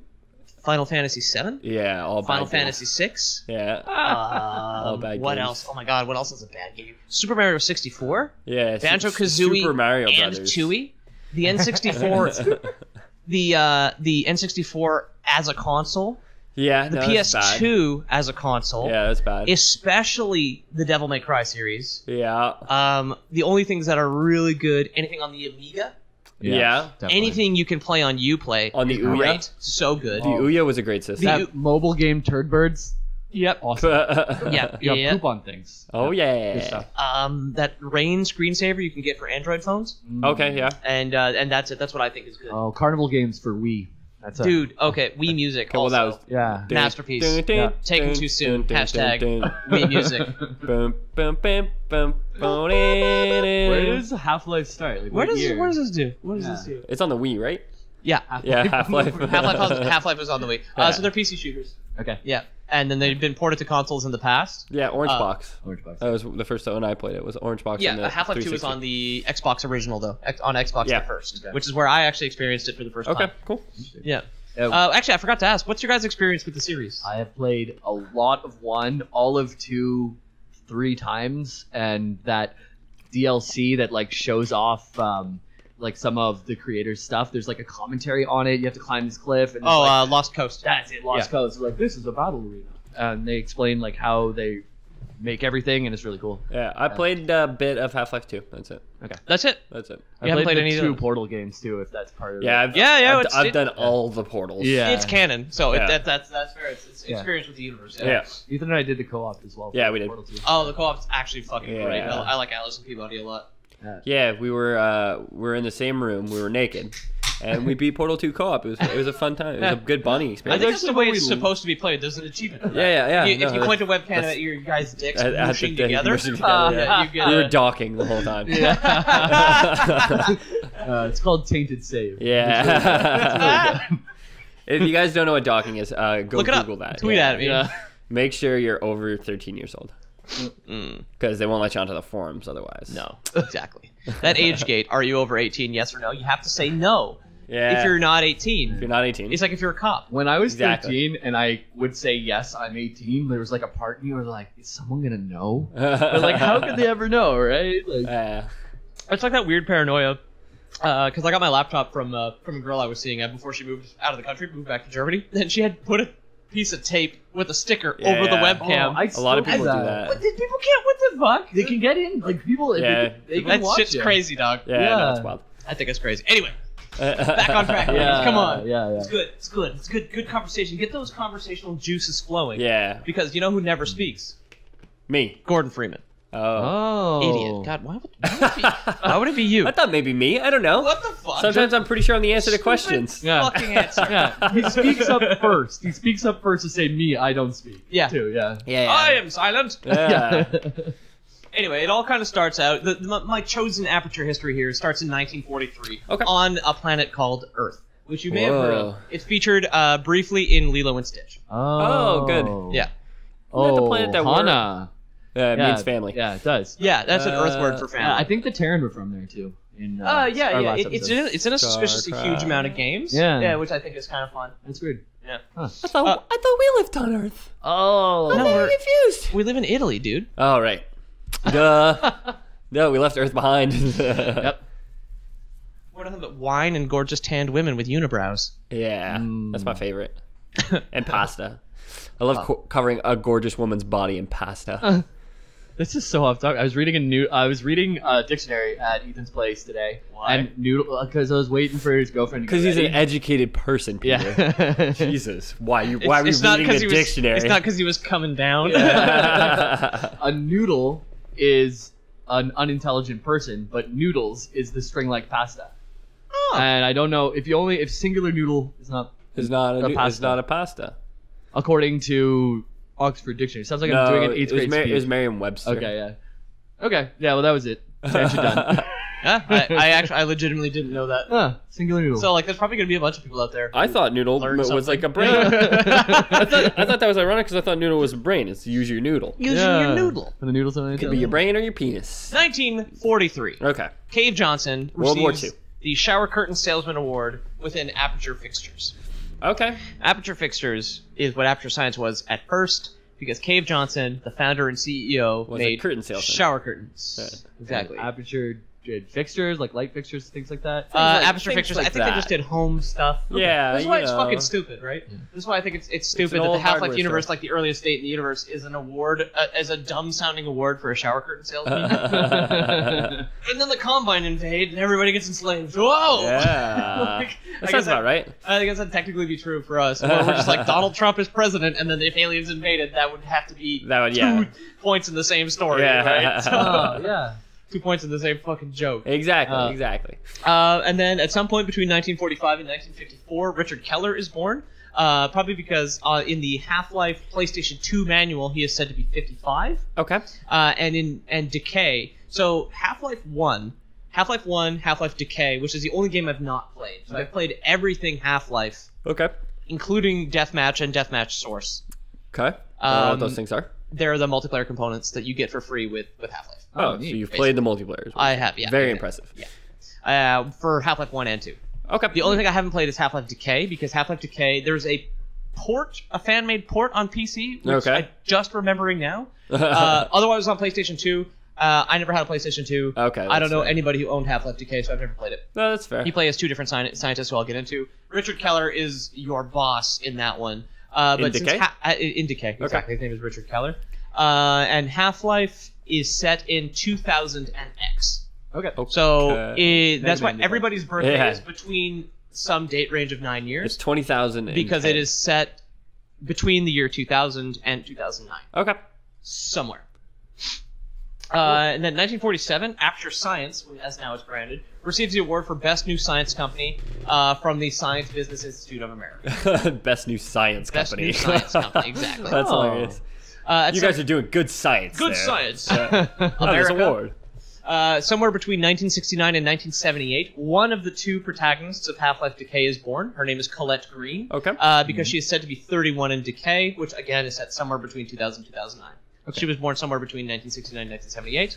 Final Fantasy 7, Yeah, all bad Final games. Fantasy 6. Yeah. What games. else? Oh my God, what else is a bad game? Super Mario 64, Yeah. Banjo-Kazooie, Super Mario and Brothers. Tooie. The N64, the N64 as a console, Yeah. the no, that's bad. PS2 as a console, Yeah, that's bad. especially the Devil May Cry series. Yeah. The only things that are really good, anything on the Amiga, Yeah. Definitely. anything you can play on Uplay, On the Ouya? great, so good. The Ouya was a great system. That mobile game Turd Birds. Yep. Awesome. Yeah. You Yeah. poop on things. Oh Good yeah. stuff. That Rain screensaver you can get for Android phones, Okay. Yeah. and that's it. That's what I think is good. Oh, Carnival games for Wii. That's a Dude, okay, Wii Music Okay, well, also. that was yeah. Masterpiece. Yeah. Taken too soon. Hashtag Wii Music. Boom, boom, boom, boom, boom. Where does Half-Life start? Like, What what does year? this do? What does Yeah. this do? It's on the Wii, right? Yeah. Yeah, Half-Life. Half-Life was on the Wii. Yeah. So they're PC shooters. Okay. Yeah. And then they've been ported to consoles in the past. Yeah, Orange Box. Orange Box. That was the first one I played. It was Orange Box. and Yeah, the Half-Life 2 was 360. on the Xbox original, though. On Xbox Yeah. the first. Okay. Which is where I actually experienced it for the first Okay, time. cool. Yeah. Yeah. Actually, I forgot to ask, what's your guys' experience with the series? I have played a lot of 1, all of 2, 3 times, and that DLC that like shows off like some of the creators' stuff. There's like a commentary on it. You have to climb this cliff. And it's like, Lost Coast. that's it, Lost Coast. Like this is a battle arena, and they explain like how they make everything, and it's really cool. Yeah, I played a bit of Half-Life 2. That's it. That's it. That's it. I You haven't played the any of 2 those? Portal games too, if that's part of Yeah, it. I've done all the portals. Yeah. It's canon, so Yeah. that's fair. It's Yeah. experience with the universe. Yeah. Ethan and I did the co-op as well. Yeah, for we did. Portal 2. Oh, the co-op's actually fucking great. Yeah. I like Allison Peabody a lot. Yeah, we were in the same room. We were naked, and we beat Portal 2 co-op. It was a fun time. It was a good bonding I experience. think that's the way actually it's supposed to be played. There's an achievement. for that. Yeah. If you no, point a webcam that's- at your guys' dicks at the mushing dick, together, mushing together, yeah, you get we were a- docking the whole time. It's called Tainted Save. Yeah. If you guys don't know what docking is, go Look it Google up. that. Tweet at me. Yeah. Make sure you're over 13 years old. Because they won't let you onto the forums otherwise. No, exactly. That age gate, are you over 18, yes or no? You have to say no Yeah. if you're not 18. If you're not 18. It's like if you're a cop. When I was Exactly. 13 and I would say yes, I'm 18, there was like a part of me where like, is someone gonna know? But like, how could they ever know, right? Like, It's like that weird paranoia. Because I got my laptop from a girl I was seeing before she moved out of the country, moved back to Germany. And she had put a piece of tape with a sticker over the Yeah. webcam. I A lot of still people do that. But people can't. What the fuck? They can get in, like people. Yeah. They can That watch shit's it. crazy, dog. Yeah, Yeah. no, it's wild. I think it's crazy. Anyway, back on track. Yeah, Come on. Yeah, yeah. It's good. It's good. It's good. Good conversation. Get those conversational juices flowing. Yeah. Because you know who never speaks? Me. Gordon Freeman. Oh. Oh, Idiot. God, why would it be you? I thought maybe me. I don't know. What the fuck? Sometimes I'm pretty sure I'm the answer to Stupid questions. Yeah. Fucking answer. Yeah, he speaks up first. He speaks up first to say me. I don't speak. Yeah. Too. Yeah. Yeah. I am silent. Yeah. Anyway, it all kind of starts out. My chosen aperture history here starts in 1943 Okay. on a planet called Earth, which you may have heard of. Whoa. It's featured briefly in Lilo and Stitch. Oh, good. Yeah. Oh, the planet that we're- Hana. It means family. Yeah, it does. Yeah, that's an Earth word for family. Yeah, I think the Terran were from there too. In Yeah, our yeah. last It's episode. in a suspiciously Star huge Trek. amount of games. Yeah. which I think is kind of fun. That's weird. Yeah. Huh. I thought we lived on Earth. Oh. No, we're- confused. We live in Italy, dude. Oh, right. Duh. No, we left Earth behind. Yep. We're nothing but wine and gorgeous tanned women with unibrows. Yeah, that's my favorite. And pasta. I love covering a gorgeous woman's body in pasta. This is so off topic. I was reading a dictionary at Ethan's place today. Why? And noodle because I was waiting for his girlfriend to Because get he's an ready. educated person, Peter. Yeah. Jesus. Why are we It's not reading 'cause a he was- dictionary? It's not because he was coming down. A noodle is an unintelligent person, but noodles is the string-like pasta. Oh. And I don't know if singular noodle is not It's not A it's pasta. not a pasta. according to Oxford Dictionary. Sounds like I'm doing an 8th grade it was speech. Merriam-Webster. Okay, yeah. Okay, yeah. Well, that was it. Tangent done. Yeah, I legitimately didn't know that. Singular noodle. So like, there's probably gonna be a bunch of people out there. I thought noodle Learn was something. like a brain. I thought that was ironic because I thought noodle was a brain. It's use your noodle. Using Yeah. your noodle. And the noodles on Could be your brain or your penis. 1943. Okay. Cave Johnson World War receives II. the Shower Curtain Salesman Award within Aperture Fixtures. Okay. Aperture Fixtures is what Aperture Science was at first, because Cave Johnson, the founder and CEO, Was a made curtain salesman. shower curtains. Yeah. Exactly. Aperture did fixtures, like light fixtures, things like that. Aperture things Fixtures, like I think they that. just did home stuff. Yeah, That's why you it's know. fucking stupid, right? This is why I think it's stupid an that the old Half-Life hardware universe, store. like the earliest date in the universe, is an award, as a dumb-sounding award for a shower curtain salesman. And then the Combine invade, and everybody gets enslaved. Whoa! Yeah. Like, That I sounds guess about right. I guess that'd technically be true for us. Where we're just like, Donald Trump is president, and then if aliens invaded, that would have to be That would, two yeah. points in the same story, Yeah. right? So, Oh, yeah. 2 points in the same fucking joke. Exactly. Exactly. And then at some point between 1945 and 1954, Richard Keller is born. Probably because in the Half-Life PlayStation 2 manual, he is said to be 55. Okay. And Decay. So Half-Life 1, Half-Life Decay, which is the only game I've not played. So I've played everything Half-Life, Okay. including Deathmatch and Deathmatch Source. Okay. I don't know what those things are. They're the multiplayer components that you get for free with Half-Life. Oh, so neat. you've played the multiplayer. as well. I have, yeah. Very Okay. impressive. Yeah. For Half-Life 1 and 2. Okay. The only thing I haven't played is Half-Life Decay, because Half-Life Decay, there's a fan-made port on PC, which Okay. I'm just remembering now. Otherwise, it was on PlayStation 2. I never had a PlayStation 2. Okay, I don't that's know fair. anybody who owned Half-Life Decay, so I've never played it. No, that's fair. You play as two different scientists who I'll get into. Richard Keller is your boss in that one. But In since Decay? in Decay, exactly. His name is Richard Keller. And Half-Life is set in 2000 and X. Okay. So that's why Maybe. everybody's birthday Yeah. is between some date range of 9 years. It's 20,000. Because it is set between the year 2000 and 2009. Okay. Somewhere. And then 1947, Aperture Science, as now it's branded, receives the award for Best New Science Company from the Science Business Institute of America. Best new science Best company. New Science Company, exactly. That's Oh. hilarious. At You some- guys are doing good science. Good there. science. Oh, this America. award. Somewhere between 1969 and 1978, one of the two protagonists of Half-Life Decay is born. Her name is Colette Green. Okay. Because she is said to be 31 in Decay, which again is set somewhere between 2000 and 2009. Okay. She was born somewhere between 1969 and 1978.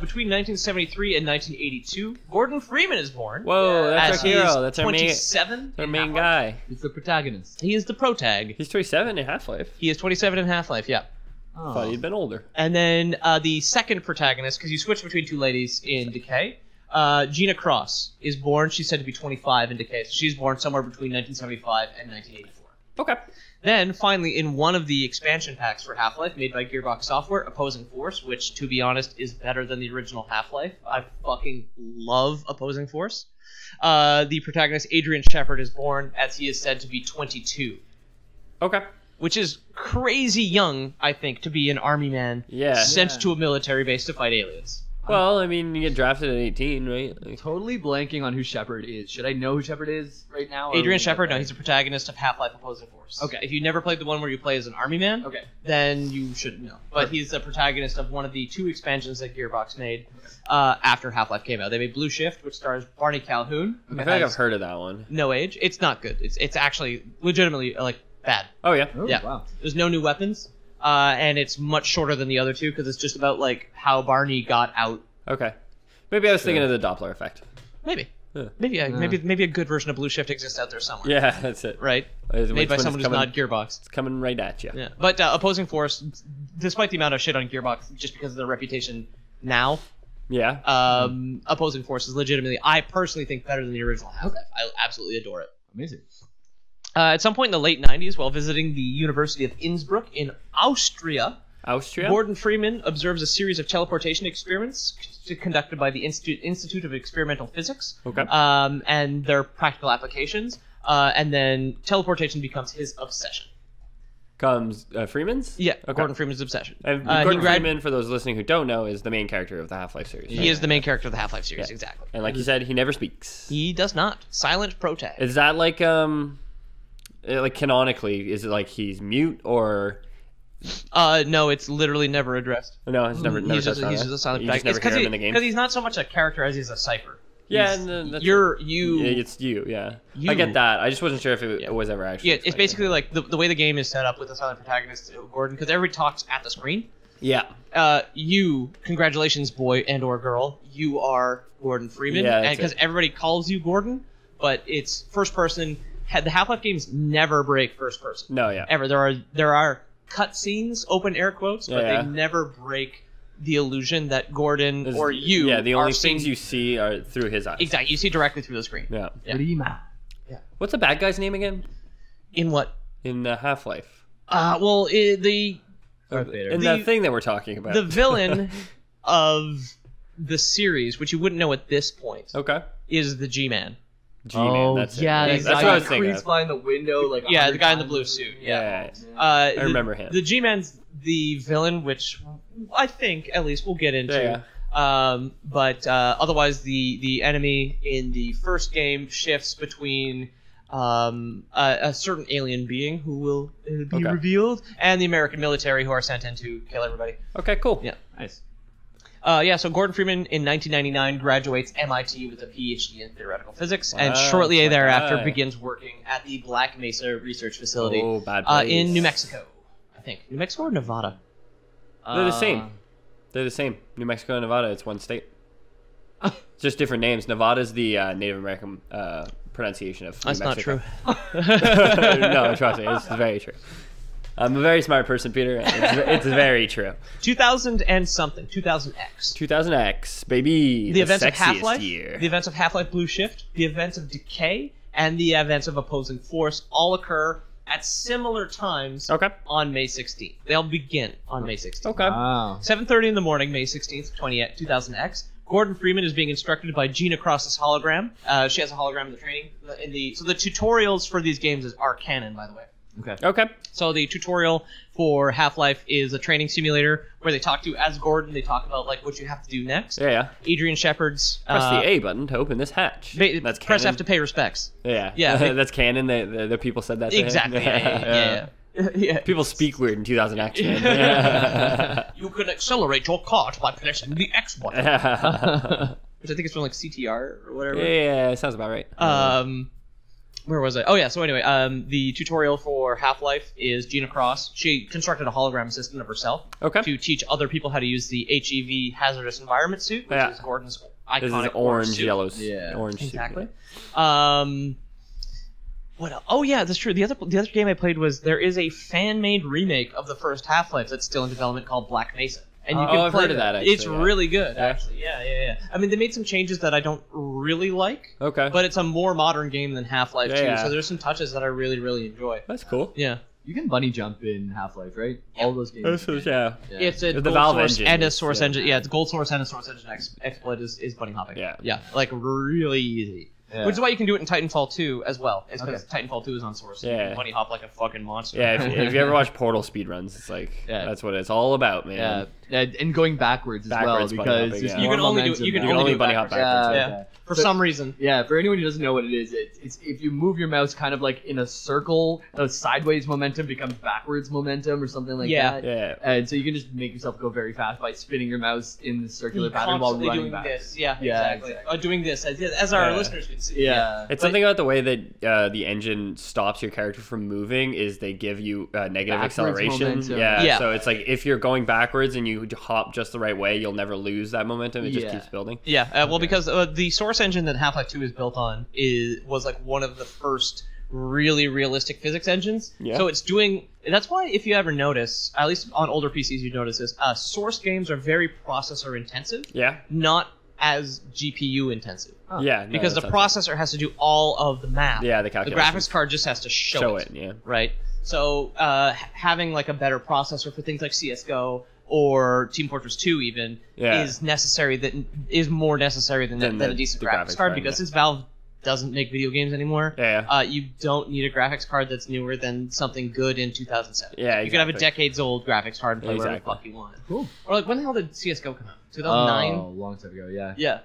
Between 1973 and 1982, Gordon Freeman is born. Whoa, that's as our he is hero. That's our main, 27 our in main Half-Life. guy. It's the protagonist. He is the protag. He's 27 in Half-Life. He is 27 in Half-Life, yeah. Oh. Thought he'd been older. And then the second protagonist, because you switch between two ladies in Decay, Gina Cross is born. She's said to be 25 in Decay. So she's born somewhere between 1975 and 1984. Okay. Then, finally, in one of the expansion packs for Half-Life made by Gearbox Software, Opposing Force, which, to be honest, is better than the original Half-Life. I fucking love Opposing Force. The protagonist, Adrian Shepard, is born, as he is said to be 22. Okay. Which is crazy young, I think, to be an army man sent to a military base to fight aliens. Well, I mean, you get drafted at 18, right? Like, Totally blanking on who Shepard is. Should I know who Shepard is right now? or Adrian leave Shepard, that no, he's a protagonist of Half-Life Opposing Force. Okay. If you never played the one where you play as an army man, Okay. then you should know. But he's the protagonist of one of the two expansions that Gearbox made after Half-Life came out. They made Blue Shift, which stars Barney Calhoun. I feel like I've heard of that one. No age. It's not good. It's actually legitimately like bad. Oh, yeah. Oh, Yeah. wow. There's no new weapons, and it's much shorter than the other two because it's just about like how Barney got out. Okay. Maybe I was thinking of the Doppler effect. Maybe. Yeah. Maybe a good version of Blue Shift exists out there somewhere. Yeah, that's it. Right? Wait Made by when someone it's who's coming, not Gearbox. It's coming right at you. Yeah. But Opposing Force, despite the amount of shit on Gearbox, just because of their reputation now, Yeah. Opposing Force is legitimately, I personally think, better than the original Half-Life. I absolutely adore it. Amazing. At some point in the late 90s, while visiting the University of Innsbruck in Austria, Austria? Gordon Freeman observes a series of teleportation experiments conducted by the Institute of Experimental Physics, Okay. and their practical applications, and then teleportation becomes his obsession. Comes Freeman's? Yeah, Okay. Gordon Freeman's obsession. And He Gordon grad- Freeman, for those listening who don't know, is the main character of the Half-Life series. He is the main character of the Half-Life series, Yeah. exactly. And like you said, he never speaks. He does not. Silent protag. Is that like canonically, is it like he's mute or... No, it's literally never addressed. No, it's never He's just touched on a it? silent You just protag. never hear him in the game? Because he's not so much a character as he's a cipher. Yeah, He's- and that's you're Yeah, you. it's you, yeah. You. I get that. I just wasn't sure if it Yeah. was ever actually. Yeah, it's explained. basically like the way the game is set up with the silent protagonist, Gordon, because everybody talks at the screen. Yeah. You, congratulations, boy and or girl, you are Gordon Freeman, Yeah, and that's because it. everybody calls you Gordon, but it's first person. The Half-Life games never break first person. No, yeah. Ever. There are cutscenes, open air quotes, but Yeah. they never break the illusion that Gordon There's- or you. Yeah, the are only seeing- things you see are through his eyes. Exactly. You see directly through the screen. Yeah. Yeah. Prima. What's the bad guy's name again? In what? In Half-Life. Well, the Darth Vader. In that thing that we're talking about. the villain of the series, which you wouldn't know at this point, Okay. is the G-Man. G-Man, that's it. yeah, That's the what guy I was who thinking creeps of. behind the window, like Yeah, 100 the guy in the times. blue suit. Yeah. I remember him. The G-Man's the villain, which I think at least we'll get into. Yeah. But otherwise, the enemy in the first game shifts between a certain alien being who will be Okay. revealed, and the American military who are sent in to kill everybody. Okay, cool. Yeah. Nice. So Gordon Freeman in 1999 graduates MIT with a PhD in theoretical physics, and Wow, shortly that's my thereafter guy. begins working at the Black Mesa Research Facility Oh, bad place. in New Mexico. I think New Mexico or Nevada. They're the same. They're the same. New Mexico and Nevada, it's one state. Just different names. Nevada's the Native American pronunciation of New That's not Mexico. true. No, trust me, it's very true. I'm a very smart person, Peter. It's very true. 2000 and something. 2000X. 2000X, baby. The events of sexiest Half-Life, year. the events of Half-Life Blue Shift, the events of Decay, and the events of Opposing Force all occur at similar times Okay. on May 16th. They all begin on May 16th. Okay. Wow. 7:30 in the morning, May 16th, 2000X. Gordon Freeman is being instructed by Gina Cross's hologram. She has a hologram in the training. So the tutorials for these games are canon, by the way. Okay. Okay. So the tutorial for Half-Life is a training simulator where they talk to you as Gordon. They talk about like what you have to do next. Yeah, yeah. Adrian Shepard's Press the A button to open this hatch. That's press canon. F to pay respects. Yeah. Yeah. That's canon. The people said that to him. Exactly. Yeah. Yeah. People speak weird in 2000 actually. You can accelerate your cart by pressing the X button. Which I think is from like CTR or whatever. Yeah, sounds about right. Where was I? Oh yeah. So anyway, the tutorial for Half-Life is Gina Cross. She constructed a hologram assistant of herself to teach other people how to use the HEV hazardous environment suit, which is Gordon's iconic this is orange, suit. yellow, orange Exactly. suit. What else? Oh yeah, that's true. The other game I played was there is a fan-made remake of the first Half-Life that's still in development called Black Mesa. And you can I've play heard of that, actually, It's really good, actually. Yeah. I mean, they made some changes that I don't really like. Okay. But it's a more modern game than Half-Life 2, Yeah. so there's some touches that I really, really enjoy. That's cool. Yeah. You can bunny jump in Half-Life, right? All those games. Yeah. It's a The gold Valve source engine and a is- source engine. Yeah, it's gold source and a source engine exploit is bunny hopping. Yeah. Like really easy. Yeah. Which is why you can do it in Titanfall 2 as well. It's because Titanfall 2 is on source. Yeah. You can bunny hop like a fucking monster. Yeah, if you ever watch Portal speedruns, it's like that's what it's all about, man. And going backwards as well, Backwards bunny because hopping, there's yeah. more You can only do momentum you can now. You can only only do bunny hop backwards. backwards. Yeah. For some reason. Yeah, for anyone who doesn't know what it is, it's if you move your mouse kind of like in a circle, the sideways momentum becomes backwards momentum or something like that. Yeah. And so you can just make yourself go very fast by spinning your mouse in the circular pattern while Constantly running doing back. this. Yeah, Yeah, exactly. Doing this as our Yeah. listeners can see. Yeah. It's something about the way that the engine stops your character from moving is they give you negative Backwards acceleration. momentum. Yeah. So it's like if you're going backwards and you hop just the right way, you'll never lose that momentum. It just keeps building. Yeah, well, because the source engine that Half-Life 2 is built on was like one of the first really realistic physics engines. Yeah. So it's doing. That's why, if you ever notice, at least on older PCs, you notice this. Source games are very processor intensive. Yeah. Not as GPU intensive. Yeah. Because the processor has to do all of the math. Yeah, the The calculations. graphics card just has to show it. Yeah. Right. So having like a better processor for things like CS:GO or Team Fortress 2 even is necessary. That is more necessary than a decent the graphics card because since Valve doesn't make video games anymore, you don't need a graphics card that's newer than something good in 2007. Yeah, You could have a decades-old graphics card and play whatever the fuck you want. Cool. Or like, when the hell did CS:GO come out? 2009? Oh, a long time ago, yeah. Yeah.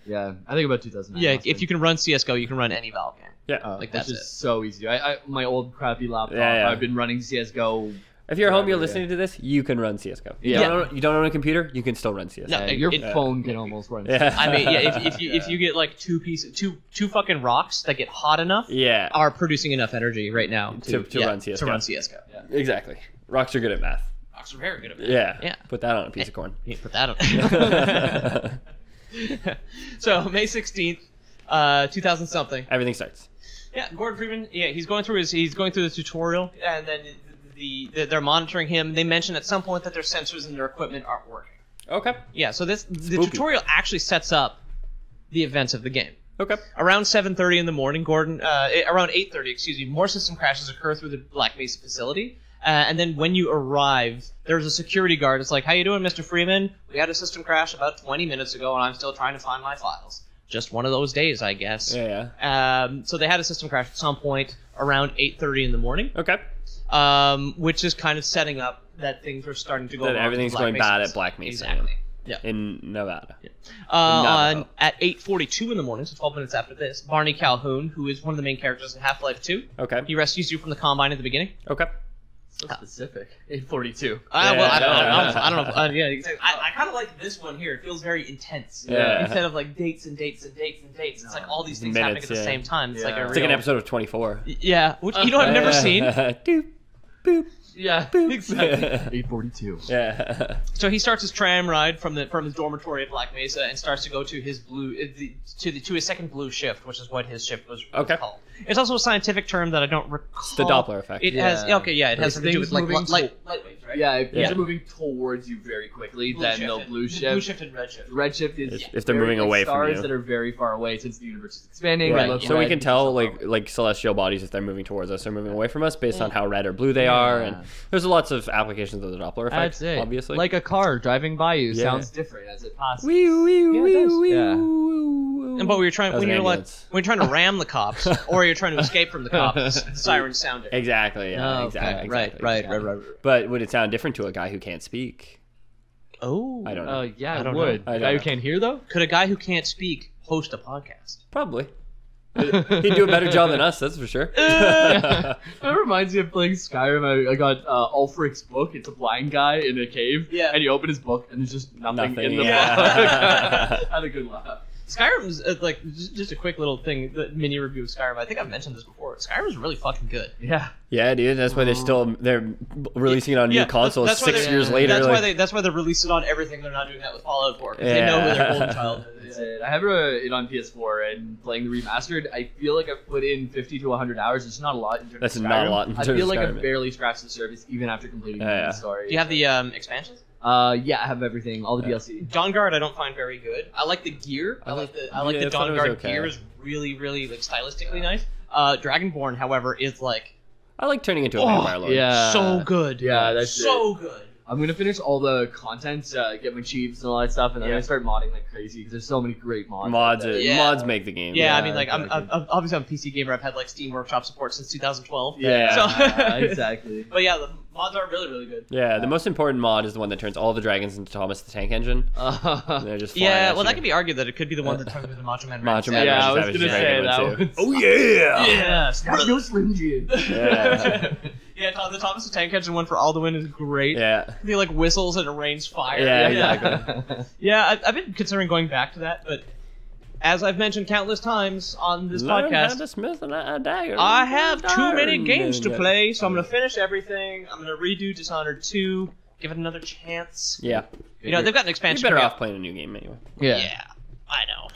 Yeah, I think about 2009. Yeah, if you can run CS:GO, you can run any Valve game. Yeah. Like that's which it. is so easy. My old crappy laptop, Yeah. I've been running CS:GO. If you're at home, you're listening to this, you can run CS:GO. Yeah. You don't own a computer, you can still run CS:GO. No, Your phone can almost run. Yeah. I mean, yeah, if you get like two fucking rocks that get hot enough, Yeah. are producing enough energy right now To run CS:GO. To run CS:GO. Yeah. Exactly. Rocks are good at math. Rocks are very good at that. Yeah. Yeah. Put that on a piece of corn. You put that on. So May 16th, 2000 something. Everything starts. Yeah, Gordon Freeman. Yeah, he's going through the tutorial, and then they're monitoring him. They mention at some point that their sensors and their equipment aren't working. Okay. Yeah, so the Spooky. tutorial actually sets up the events of the game. Okay. Around 7:30 in the morning, around 8:30, excuse me, more system crashes occur through the Black Mesa facility. And then when you arrive, there's a security guard. It's like, how you doing, Mr. Freeman? We had a system crash about 20 minutes ago, and I'm still trying to find my files. Just one of those days, I guess. Yeah. So they had a system crash at some point around 8:30 in the morning. Okay. Which is kind of setting up that things are starting to go wrong. That everything's with Black going bad Mesa. at Black Mesa. Exactly. Yeah. In Nevada. At 8:42 in the morning, so 12 minutes after this, Barney Calhoun, who is one of the main characters in Half-Life 2, Okay. he rescues you from the Combine at the beginning. Okay. So specific. 8:42. I don't know. Yeah. Yeah, exactly. I kind of like this one here. It feels very intense. Yeah. Instead of like dates and dates and dates and dates, it's like all these things happening at the same time. It's like a It's like an real... episode of 24. Yeah, which you know I've never seen. Doop, boop. Yeah, exactly. 8:42. Yeah. So he starts his tram ride from his dormitory at Black Mesa and starts to go to his to his second blue shift, which is what his shift was called. It's also a scientific term that I don't recall. It's the Doppler effect. It has it has something to do with like light waves, right? Yeah, if they're moving towards you very quickly, then they'll blue shift. Blue shift and red shift. Red shift is If they're very, moving away from stars you. that are very far away since the universe is expanding. Right. They look So we red can because tell they're far away. like celestial bodies if they're moving towards us or moving away from us based on how red or blue they are, and there's lots of applications of the Doppler effect. That's it. Obviously. Like a car driving by you Yeah. sounds different as it passes. Wee, wee, Yeah, it wee, does. wee, Yeah. wee. But when you're trying That was when an you're like ambulance. when you're trying to ram the cops or you're trying to escape from the cops, the siren's sounding. Exactly. Yeah. Oh, exactly. okay. exactly, Right. exactly. But would it sound different to a guy who can't speak? Oh, I don't know. Yeah, I it don't would. know. I A don't guy who know. can't hear though. Could a guy who can't speak host a podcast? Probably. He'd do a better job than us, that's for sure. That reminds me of playing Skyrim. I got Ulfric's book. It's a blind guy in a cave. Yeah. And you open his book, and there's just nothing in the book. yeah. Had a good laugh. Skyrim's like just a quick little thing, the mini review of Skyrim. I think I've mentioned this before. Skyrim's really fucking good. Yeah. Yeah, dude. That's why they're releasing it on new consoles that's why 6 years later. That's why they're releasing it on everything. They're not doing that with Fallout 4 because they know who their golden child is. I have it on PS4 and playing the remastered. I feel like I've put in 50 to 100 hours. It's not a lot in terms That's of not a Skyrim. lot in I terms feel of like I've Skyrim. barely scratched the surface even after completing the story. Do you have the expansions? Yeah, I have everything, all the DLC. Dawnguard I don't find very good. I like the gear. I like the Dawnguard gear is really like stylistically nice. Dragonborn, however, is like I like turning into a vampire lord. Yeah. so good. Yeah, that's so good. I'm gonna finish all the content, get my chiefs and all that stuff, and then I start modding like crazy because there's so many great mods. Mods make the game. Yeah, I mean, like I'm obviously I'm a PC gamer. I've had like Steam Workshop support since 2012. Yeah, so, exactly. But yeah, the mods are really good. Yeah, the most important mod is the one that turns all the dragons into Thomas the Tank Engine. They're just well, that could be argued that it could be the one that turns into Macho Man. Macho Man. Yeah, I was Savage gonna is a say very that good one. Oh yeah! Yes, no Slim Jim. Yeah. Yeah, the Thomas the Tank Engine one for Alduin is great. Yeah. He like whistles and it rains fire. Yeah, exactly. Yeah, I've been considering going back to that, but as I've mentioned countless times on this podcast, I have too many games to play, so I'm going to finish everything. I'm going to redo Dishonored 2, give it another chance. Yeah. You know, they've got an expansion. You're better off playing a new game anyway. Yeah, I know.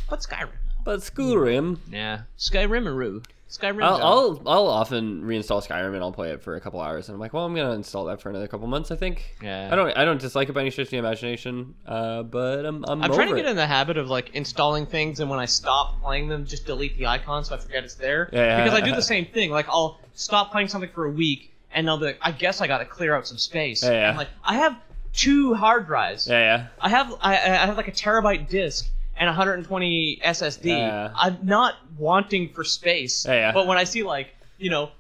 But Skyrim. But Skyrim. Yeah. Skyrimaroo. Skyrim. I'll often reinstall Skyrim and I'll play it for a couple hours and I'm like, well, I'm gonna install that for another couple months. I think. Yeah. I don't dislike it by any stretch of the imagination. But I'm trying to get in the habit of like installing things and when I stop playing them, just delete the icon so I forget it's there. Yeah. Because I do the same thing. Like I'll stop playing something for a week and I'll be like, I guess I got to clear out some space. Yeah. I'm like, I have 2 hard drives. Yeah. I have like a terabyte disk and 120 SSD. Yeah. I'm not wanting for space. Yeah. But when I see like,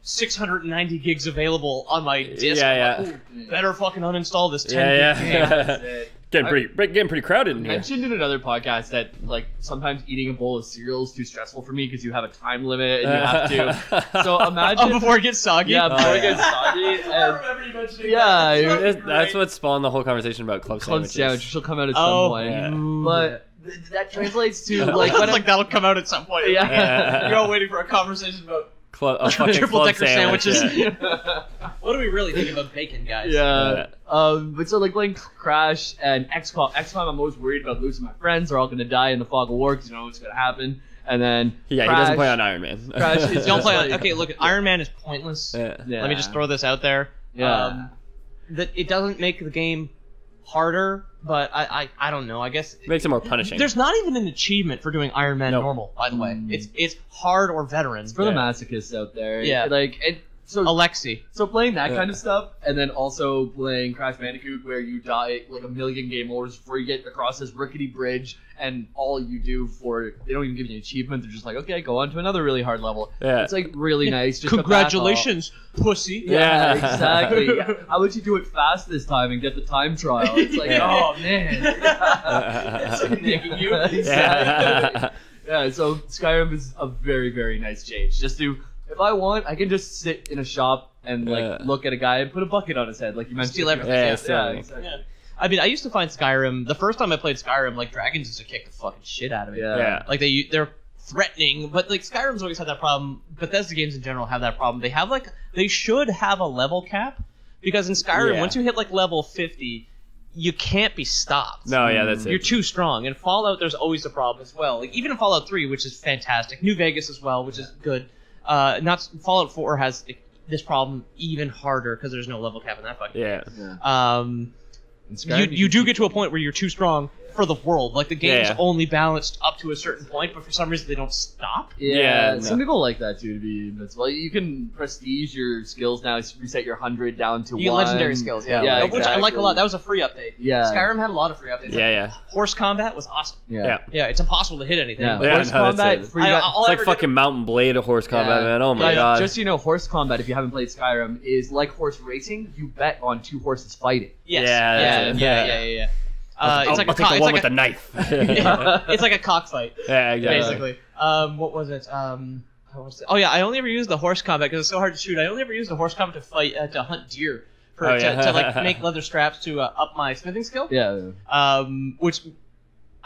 690 gigs available on my disk, Yeah. I'm like, ooh, better fucking uninstall this 10 gig Yeah. game. Getting pretty crowded in I here. mentioned in another podcast that like sometimes eating a bowl of cereal is too stressful for me because you have a time limit and you have to. So imagine before it gets soggy. Yeah, before it gets soggy. I remember you mentioning Yeah, that. That's what spawned the whole conversation about club Club sandwiches. sandwich, which will come out at some point. yeah. But that translates to Like, like like that'll come out at some point. Yeah. You're all waiting for a conversation about A fucking triple club decker sandwich, sandwiches. yeah. What do we really think about bacon, guys? Yeah. But so like playing Crash and XCOM. XCOM, I'm always worried about losing my friends. They're all gonna die in the fog of war because you know what's gonna happen. And then Yeah, Crash, he doesn't play on Iron Man. Crash is Don't play on. like- Okay, look, Iron Man is pointless. Yeah. Yeah. Let me just throw this out there. Yeah. That it doesn't make the game harder, but I don't know. I guess Makes it more punishing. there's not even an achievement for doing Iron Man Nope. normal. By the way, it's hard or veteran. for the masochists out there. Yeah. Like it. So Alexi. So playing that kind of stuff, and then also playing Crash Bandicoot, where you die like a million game overs before you get across this rickety bridge, and all you do they don't even give you an achievement. They're just like, okay, go on to another really hard level. Yeah. It's like really nice. Just to back Congratulations, pussy. off. Yeah, Yeah. exactly. How about you do it fast this time and get the time trial? It's like, oh man, It's nicking you. Exactly. Yeah. So Skyrim is a very very nice change. Just to. If I want, I can just sit in a shop and like look at a guy and put a bucket on his head, like you mentioned. Steal everything. Yeah, Yeah, steal exactly. Yeah. I mean, I used to find Skyrim. The first time I played Skyrim, like dragons used to kick the fucking shit out of me. Yeah. Like they're threatening, but like Skyrim's always had that problem. Bethesda games in general have that problem. They should have a level cap because in Skyrim, Yeah. once you hit like level 50, you can't be stopped. No, yeah, that's You're it. too strong. In Fallout, there's always a problem as well. Like even in Fallout 3, which is fantastic, New Vegas as well, which is good. Fallout 4 has this problem even harder because there's no level cap in that fucking game. Yeah. You do get to a point where you're too strong for the world. Like the game's Yeah. only balanced up to a certain point, but for some reason they don't stop. Yeah, Yeah, some no. people like that too. To be invincible, you can prestige your skills now. Reset your 100 down to You get 1. legendary skills, yeah, Yeah, which I like a exactly. lot. That was a free update. Yeah. Skyrim had a lot of free updates. Yeah, yeah. Horse combat was awesome. Yeah. Yeah, it's impossible to hit anything. Yeah. but Yeah, Horse no, that's combat. it. Free all It's I like ever fucking Mountain Blade of horse combat, Yeah. man. Oh my Guys, god. just so you know, horse combat, if you haven't played Skyrim, is like horse racing. You bet on 2 horses fighting. Yes. Yeah, Yeah. that's it. Yeah. I'll It's like take the one with the a knife. it's like a cockfight, Yeah, exactly. basically. What was it? Oh yeah, I only ever used the horse combat because it's so hard to shoot. I only ever used the horse combat to hunt deer to like make leather straps to up my smithing skill. Yeah. Which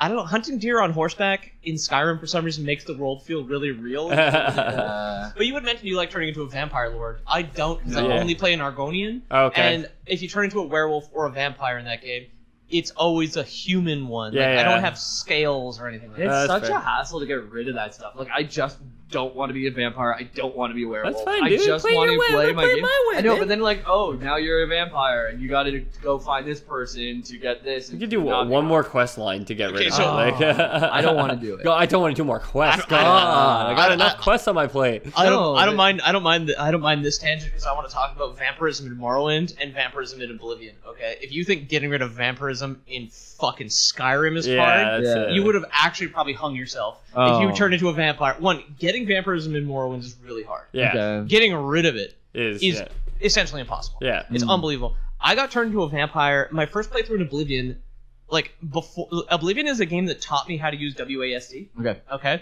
I don't know. Hunting deer on horseback in Skyrim for some reason makes the world feel really real. But you would mention you like turning into a vampire lord. I don't because I only play an Argonian. Okay. And if you turn into a werewolf or a vampire in that game, it's always a human one. Yeah, like, I don't have scales or anything like that. It's That's such fair. a hassle to get rid of that stuff. Like, I just don't want to be a vampire. I don't want to be a werewolf. That's fine, I dude. just Play want your to way. play my Play game. my way, I know, man. but then like, oh, now you're a vampire, and you got to go find this person to get this. You could do one more quest line to get rid of it. so- Like, I don't want to do it. I don't want to do more quests. I don't- I got enough quests on my plate. I No, don't mind this tangent because I want to talk about vampirism in Morrowind and vampirism in Oblivion. Okay, if you think getting rid of vampirism in fucking Skyrim is hard, That's Yeah. it. you would have actually probably hung yourself if Oh. you turned into a vampire. One, getting vampirism in Morrowind is really hard. Yeah. Okay. Getting rid of it Is is yeah. essentially impossible. Yeah. It's unbelievable. I got turned into a vampire. My first playthrough in Oblivion, like before, Oblivion is a game that taught me how to use WASD. Okay. Okay.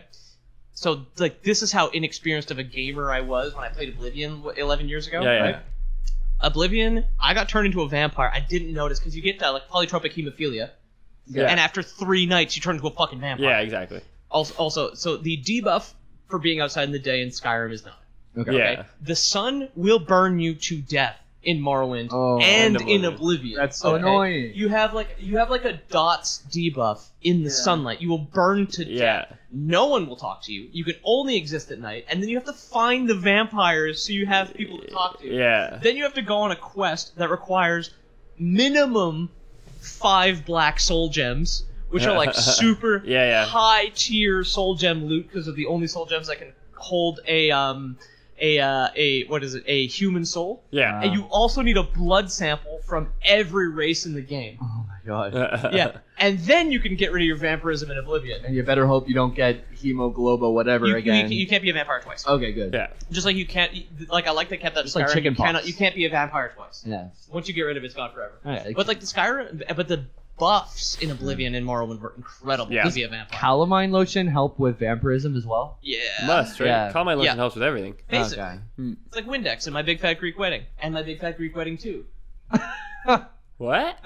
So like this is how inexperienced of a gamer I was when I played Oblivion 11 years ago. Yeah, right? yeah. Oblivion, I got turned into a vampire. I didn't notice because you get that like polytropic hemophilia, Yeah. and after 3 nights you turn into a fucking vampire. Yeah, exactly. Also, so the debuff for being outside in the day in Skyrim is not. Okay. Yeah. The sun will burn you to death in Morrowind Oh, and and in Oblivion. That's so annoying. You have like a dots debuff in the sunlight. You will burn to Yeah. death. No one will talk to you. You can only exist at night, and then you have to find the vampires so you have people to talk to. Yeah. Then you have to go on a quest that requires minimum 5 black soul gems, which are like super Yeah. high tier soul gem loot because of the only soul gems that can hold a human soul. Yeah. And you also need a blood sample from every race in the game. Oh my god. Yeah, and then you can get rid of your vampirism in Oblivion. And you better hope you don't get hemoglobo whatever You again. can't be a vampire twice. Okay, good. Yeah. Just like you can't, like I like they kept that. Just in like Skyrim, chickenpox. you can't be a vampire twice. Yeah. Once you get rid of it, it's gone forever. Alright. But like the Skyrim, but the buffs in Oblivion and Morrowind were incredible Yeah. to be a vampire. Calamine lotion help with vampirism as well? Yeah, Must, right? Yeah. Call my lotion Yeah. helps with everything. basically. Okay. It's like Windex in My Big Fat Greek Wedding and My Big Fat Greek Wedding 2. What?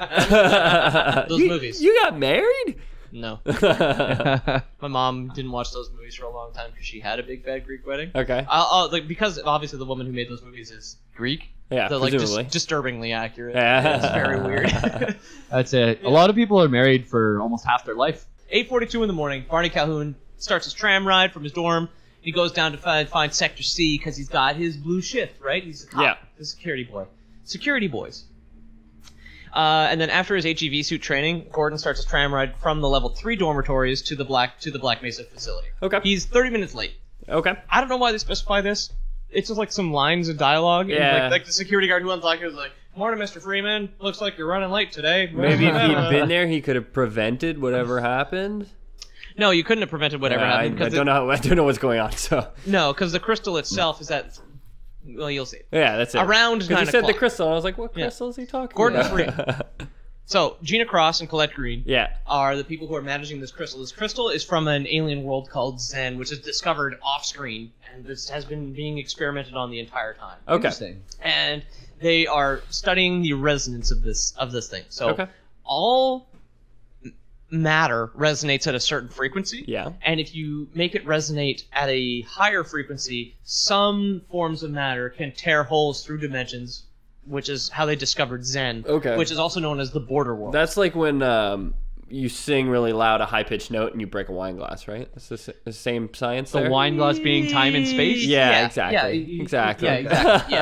Those movies. You got married? No, Okay. my mom didn't watch those movies for a long time because she had a Big Fat Greek Wedding. Like because obviously the woman who made those movies is Greek. Yeah, They're like presumably. disturbingly accurate. Yeah. It's very weird. That's it. A lot of people are married for almost half their life. 8:42 in the morning, Barney Calhoun starts his tram ride from his dorm. He goes down to find Sector C because he's got his blue shift, right? He's a cop. Yeah. He's a security boy. Security boys. And then after his HEV suit training, Gordon starts his tram ride from the level 3 dormitories to the Black Mesa facility. Okay. He's 30 minutes late. Okay. I don't know why they specify this. It's just like some lines of dialogue. Yeah. And like the security guard who unlocked it was like, "Morning, Mr. Freeman. Looks like you're running late today." Maybe if he'd been there, he could have prevented whatever happened. No, you couldn't have prevented whatever happened. I don't know. I don't know what's going on. So No, because the crystal itself is at. Well, you'll see. yeah, that's it. Around 9 because he said the o'clock. crystal, and I was like, "What Yeah. crystal is he talking Gordon's about?" So, Gina Cross and Colette Green Yeah. are the people who are managing this crystal. This crystal is from an alien world called Zen, which is discovered off-screen, and this has been being experimented on the entire time. Okay. Interesting. And they are studying the resonance of this thing. So, Okay. all matter resonates at a certain frequency. Yeah. And if you make it resonate at a higher frequency, some forms of matter can tear holes through dimensions, which is how they discovered Zen, Okay. which is also known as the border world. That's like when you sing really loud a high-pitched note and you break a wine glass, right? It's the same science The there? wine glass being time and space? Yeah, exactly. Yeah, Exactly. Yeah, exactly.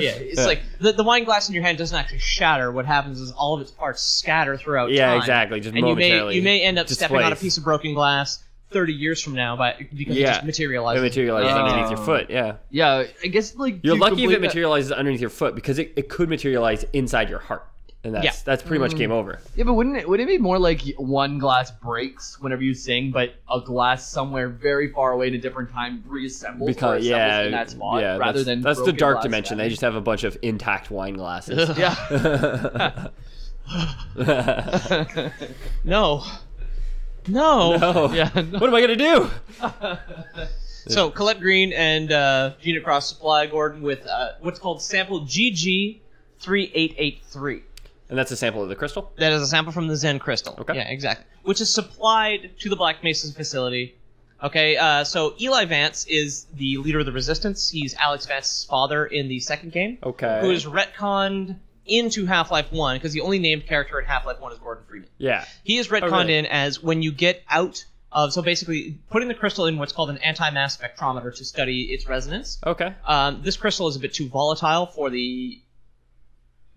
Yeah. It's like the wine glass in your hand doesn't actually shatter. What happens is all of its parts scatter throughout Yeah, time. exactly. Just And momentarily you may end up stepping on a displaced. piece of broken glass 30 years from now because it Yeah. just materializes. It materializes Oh. underneath your foot, yeah. Yeah, I guess like You're to lucky if complete it materializes underneath your foot because it could materialize inside your heart. And that's pretty much game over. Yeah, but wouldn't it be more like one glass breaks whenever you sing, but a glass somewhere very far away in a different time reassembles Because in that spot rather than that's the broken dark glass dimension. They shattered? just have a bunch of intact wine glasses. Yeah. No. No. No. Yeah. What am I gonna do? So Colette Green and Gina Cross supply Gordon with what's called sample GG3883. And that's a sample of the crystal. That is a sample from the Zen crystal. Okay. Yeah, exactly. Which is supplied to the Black Mesa facility. Okay, so Eli Vance is the leader of the Resistance. He's Alex Vance's father in the second game. Okay. Who is retconned into Half-Life 1, because the only named character in Half-Life 1 is Gordon Freeman. Yeah. He is retconned really? in as when you get out of... So basically, putting the crystal in what's called an anti-mass spectrometer to study its resonance. Okay. This crystal is a bit too volatile for the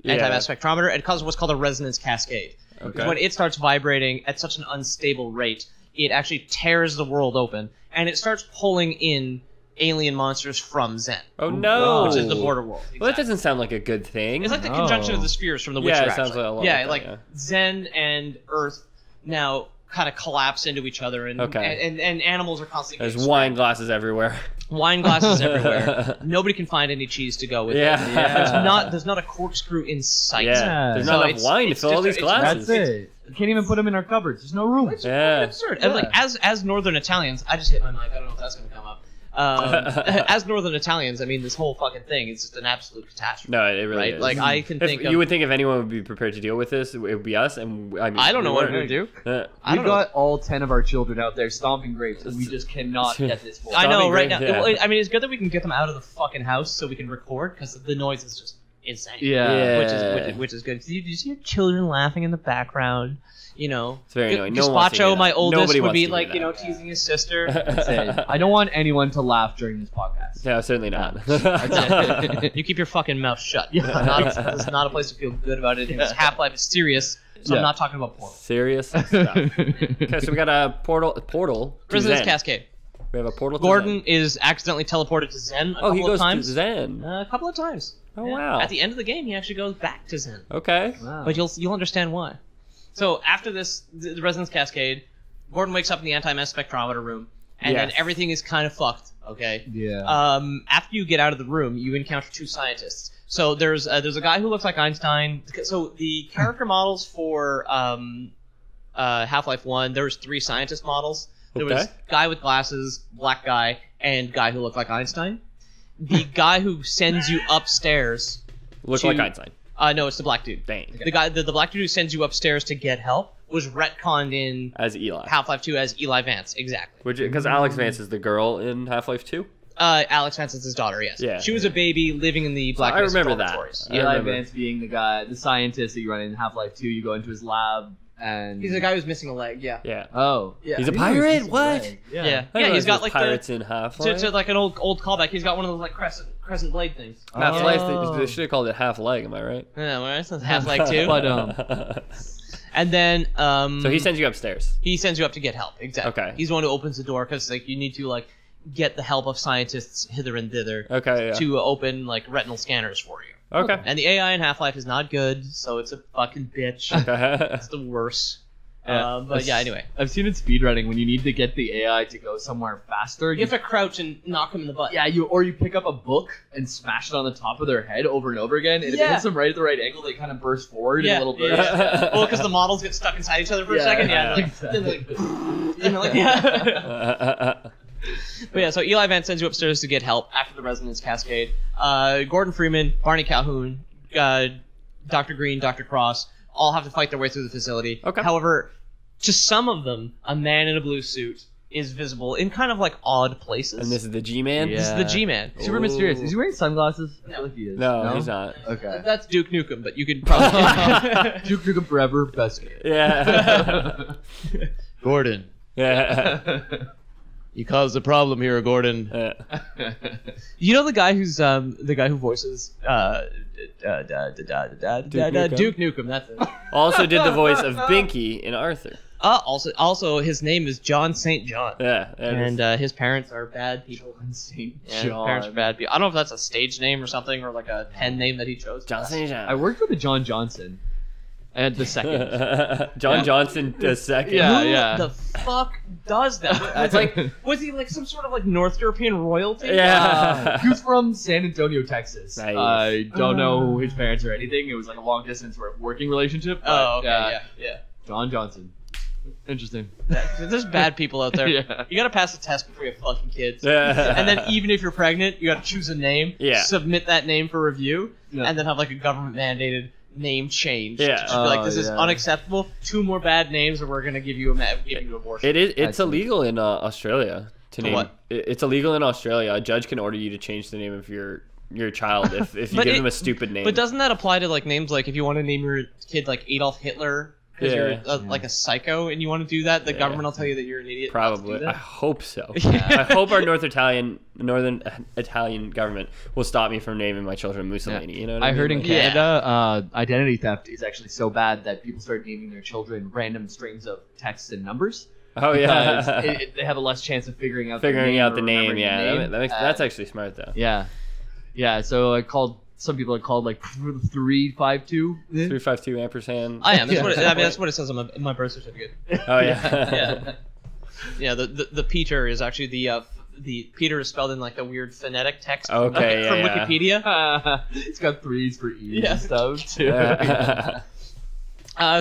anti-mass spectrometer, and causes what's called a resonance cascade. Okay. Because when it starts vibrating at such an unstable rate, it actually tears the world open, and it starts pulling in alien monsters from Zen. Oh no! Which is the border world. Exactly. Well, that doesn't sound like a good thing. It's like the conjunction of the spheres from The Witcher. Yeah, it sounds like a lot yeah, like that, like yeah. Zen and Earth now kind of collapse into each other, and and animals are constantly. There's wine glasses everywhere. Wine glasses everywhere. Nobody can find any cheese to go with it. Yeah. There's not a corkscrew in sight. Yeah. There's So not enough wine to fill all these glasses. That's it. You can't even put them in our cupboards. There's no room. It's Yeah. absurd. And like as Northern Italians, I just hit my mic. I don't know if that's going to come up. As Northern Italians, I mean, this whole fucking thing is just an absolute catastrophe. No, it really right? is. Like I can think. You would think if anyone would be prepared to deal with this, it would be us. And I mean, I don't know we what weren't. we're gonna do. I We've got all 10 of our children out there stomping grapes, and we just cannot get this full. I know Stomping right now. grapes, yeah. Well, I mean, it's good that we can get them out of the fucking house so we can record because the noise is just insane. Yeah. Which is good. Do you see your children laughing in the background? You know, It's very annoying. No one wants to Gazpacho, hear my that. oldest, Nobody would wants be to like, hear you know, that. teasing his sister. That's it. I don't want anyone to laugh during this podcast. No, certainly not. You keep your fucking mouth shut. This is not a place to feel good about it. Because Half-Life is serious, so I'm not talking about portal. Serious stuff. Okay, so we got a portal to Resonance Zen. Cascade. We have a portal to Gordon Zen. is accidentally teleported to Zen a Oh, he couple goes of times. to Zen. A couple of times. Oh, wow. At the end of the game, he actually goes back to Zen. Okay. Wow. But you'll understand why. So after this, the Resonance Cascade, Gordon wakes up in the anti-mass spectrometer room, and then everything is kind of fucked. Okay. Yeah. After you get out of the room, you encounter two scientists. So there's a guy who looks like Einstein. So the character models for Half-Life 1, there was 3 scientist models. There was guy with glasses, black guy, and guy who looked like Einstein. The guy who sends you upstairs Look like Einstein. No, it's the black dude. Dang. The black dude who sends you upstairs to get help was retconned in As Eli. Half-Life 2 as Eli Vance. Exactly. Because Alex Vance is the girl in Half-Life 2? Alex Vance is his daughter, yes. Yeah. She was a baby living in the Black I Mesa remember that. dormitories. I Eli remember. Vance being the scientist that you run in Half-Life 2. You go into his lab, and He's the guy who's missing a leg, yeah. Yeah. Oh, Yeah. He's a I didn't know he was pirate? missing a What? leg. Yeah. I Yeah, didn't he's realize got like pirates in to Half-Life. like an old callback. He's got one of those like crescent blade things. Half-Life, Oh. they should have called it Half-Leg, am I right? Yeah, well, that's Half-Life 2. But And then So he sends you upstairs. he sends you up to get help. Exactly. Okay. He's the one who opens the door because like you need to like get the help of scientists hither and thither Okay, yeah. to open like retinal scanners for you. Okay. And the AI in Half-Life is not good, so it's a fucking bitch. It's the worst. Yeah. But yeah, anyway. I've seen it speedrunning when you need to get the AI to go somewhere faster. You have to crouch and knock him in the butt. Yeah, you pick up a book and smash it on the top of their head over and over again, and if it Yeah. hits them right at the right angle, they kind of burst forward in Yeah. a little burst. Yeah. Well, because the models get stuck inside each other for a second. Yeah. Like, exactly. then, like, you know, like, yeah. But yeah, so Eli Vance sends you upstairs to get help after the Resonance Cascade. Gordon Freeman, Barney Calhoun, Dr. Green, Dr. Cross all have to fight their way through the facility. Okay. However, to some of them, a man in a blue suit is visible in kind of like odd places. And this is the G-Man? This is the G-Man. Super mysterious. Is he wearing sunglasses? I feel like he is. No, he's not. Okay. That's Duke Nukem, but you could probably... Duke Nukem Forever, best game. Yeah. Gordon. Yeah. You caused a problem here, Gordon. You know the guy who's the guy who voices Duke Nukem. That's it. Also did the voice of Binky in Arthur. Also his name is John St. John. Yeah. And his parents are bad people. St. Yeah, his parents are bad people. I don't know if that's a stage name or something, or like a pen name that he chose. John St. John. I worked with a John Johnson. And the second. John Johnson the second. Yeah, Who yeah. the fuck does that? It's like, was he like some sort of like North European royalty? Yeah. He was from San Antonio, Texas. Nice. I don't know his parents or anything. It was like a long distance working relationship. But, Oh, okay, yeah. John Johnson. Interesting. There's bad people out there. Yeah. You gotta pass the test before you have fucking kids. Yeah. And then even if you're pregnant, you gotta choose a name, Yeah. submit that name for review, Yeah. and then have like a government mandated name change. Yeah. Just be like, this is yeah. unacceptable. 2 more bad names, or we're gonna give you an abortion. It's illegal in Australia to name. what? It's illegal in Australia. A judge can order you to change the name of your child if you But give it- them a stupid name. But doesn't that apply to like names like if you want to name your kid like Adolf Hitler because Yeah. you're like a psycho and you want to do that, the Yeah. government will tell you that you're an idiot. not to do Probably. that. I hope so. Yeah. I hope our Northern Italian government will stop me from naming my children Mussolini. You know what I I mean? heard in Like, Canada, identity theft is actually so bad that people start naming their children random strings of text and numbers. Oh yeah. Because they have a less chance of figuring out Figuring out the or name. remembering Yeah. the name. That's actually smart though. Yeah. So some people are called like 352. 352 ampersand. I am. That's Yeah. what I mean. That's what it says on my birth certificate. Oh yeah. Yeah. Yeah. The Peter is actually the Peter is spelled in like the weird phonetic text Okay, from yeah. Wikipedia. It's got 3s for E's Yeah. and stuff too.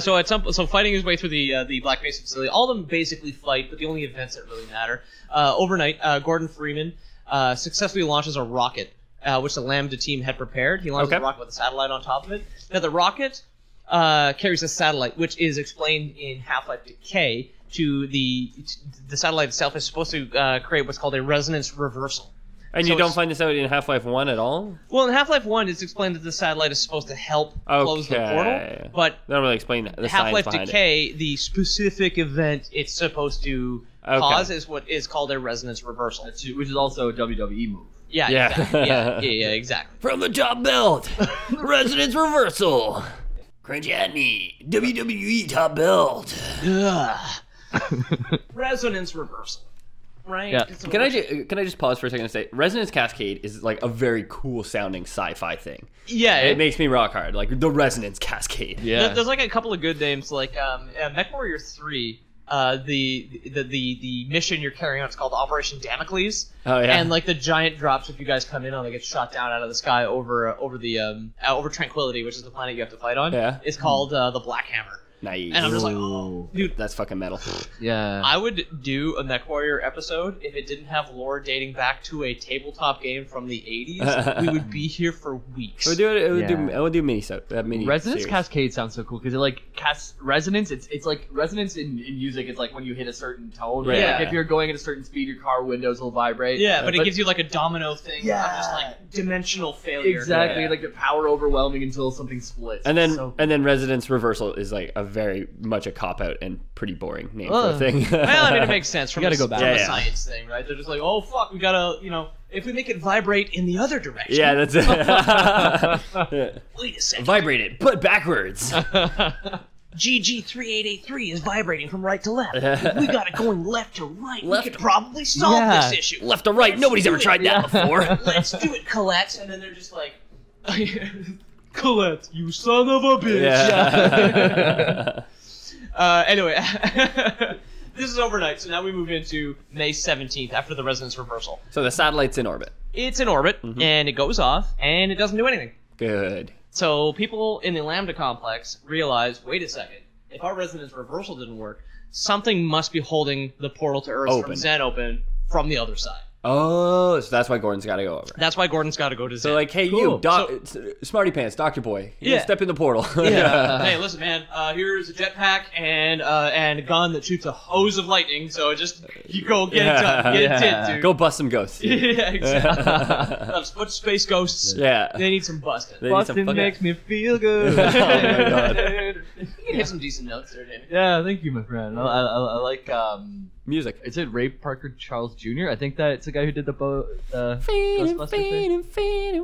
So fighting his way through the Black Mesa facility, all of them basically fight, but the only events that really matter. Overnight, Gordon Freeman successfully launches a rocket, which the Lambda team had prepared. He launches Okay. a rocket with a satellite on top of it. Now the rocket carries a satellite, which is explained in Half-Life Decay. The satellite itself is supposed to create what's called a resonance reversal. And So you don't it's- find this out in Half-Life 1 at all? Well, in Half-Life 1, it's explained that the satellite is supposed to help close the portal, Okay. but They don't really explain the science Half-Life behind Decay, the specific event it's supposed to Okay. cause is what is called a resonance reversal. Which is also a WWE move. Yeah, Yeah. exactly. Yeah, exactly. it. From the top belt, resonance reversal. Cringe at me, WWE top belt. Resonance reversal. Right? Yeah. It's a Can I just pause for a second and say resonance cascade is like a very cool sounding sci-fi thing. Yeah, It makes me rock hard, like the resonance cascade. There's like a couple of good names, like MechWarrior 3. The mission you're carrying out is called Operation Damocles. Oh yeah. And like the giant drops, if you guys come in on, they get shot down out of the sky over Tranquility, which is the planet you have to fight on. Yeah. It's called the Black Hammer. Nice. And I'm just like, oh, dude, That's fucking metal. Yeah. I would do a MechWarrior episode if it didn't have lore dating back to a tabletop game from the 80s. We would be here for weeks. We'll do it. Yeah. We'll do mini Resonance series. Cascade sounds so cool because it like casts resonance. It's like resonance in music. It's like when you hit a certain tone, right? Yeah. Like if you're going at a certain speed, your car windows will vibrate. Yeah, but it gives you like a domino thing. Yeah. Of just like dimensional failure. exactly Yeah. like the power overwhelming until something splits. And then So- resonance reversal is like a very much a cop out and pretty boring name for a Ugh. thing. Well, I mean, it makes sense from, You gotta a, go back. from Yeah, a yeah. science thing, right? They're just like, oh, fuck, we gotta, if we make it vibrate in the other direction. yeah, that's it. Wait a second. Vibrate it, but backwards. GG3883 is vibrating from right to left. If we got it going left to right, Left- we could probably solve Yeah. this issue. Left to right. Nobody's do ever it. tried that before. Let's do it, Colette. And then they're just like, Colette, you son of a bitch. Yeah. Anyway, this is overnight, so now we move into May 17th after the resonance reversal. So the satellite's in orbit. It's in orbit, and it goes off, and it doesn't do anything. Good. So people in the Lambda complex realize, wait a second, if our resonance reversal didn't work, something must be holding the portal to Earth Open. from Zen open from the other side. Oh, so that's why Gordon's got to go over. That's why Gordon's got to go to Zen. So like, hey, Cool. you, Smarty Pants, Doctor Boy, Yeah. step in the portal. Yeah. Hey, listen, man. Here's a jetpack and a gun that shoots a hose of lightning. So just you go get it done. Get it did, dude. Go bust some ghosts. Yeah, exactly. Let's put space ghosts. Yeah. They need some busting. They need some fucking- me feel good. Oh my God. You can hit some decent notes there, Danny. Yeah, thank you, my friend. I like Music. is it Ray Parker Charles Jr.? I think that it's the guy who did the Ghostbusters thing.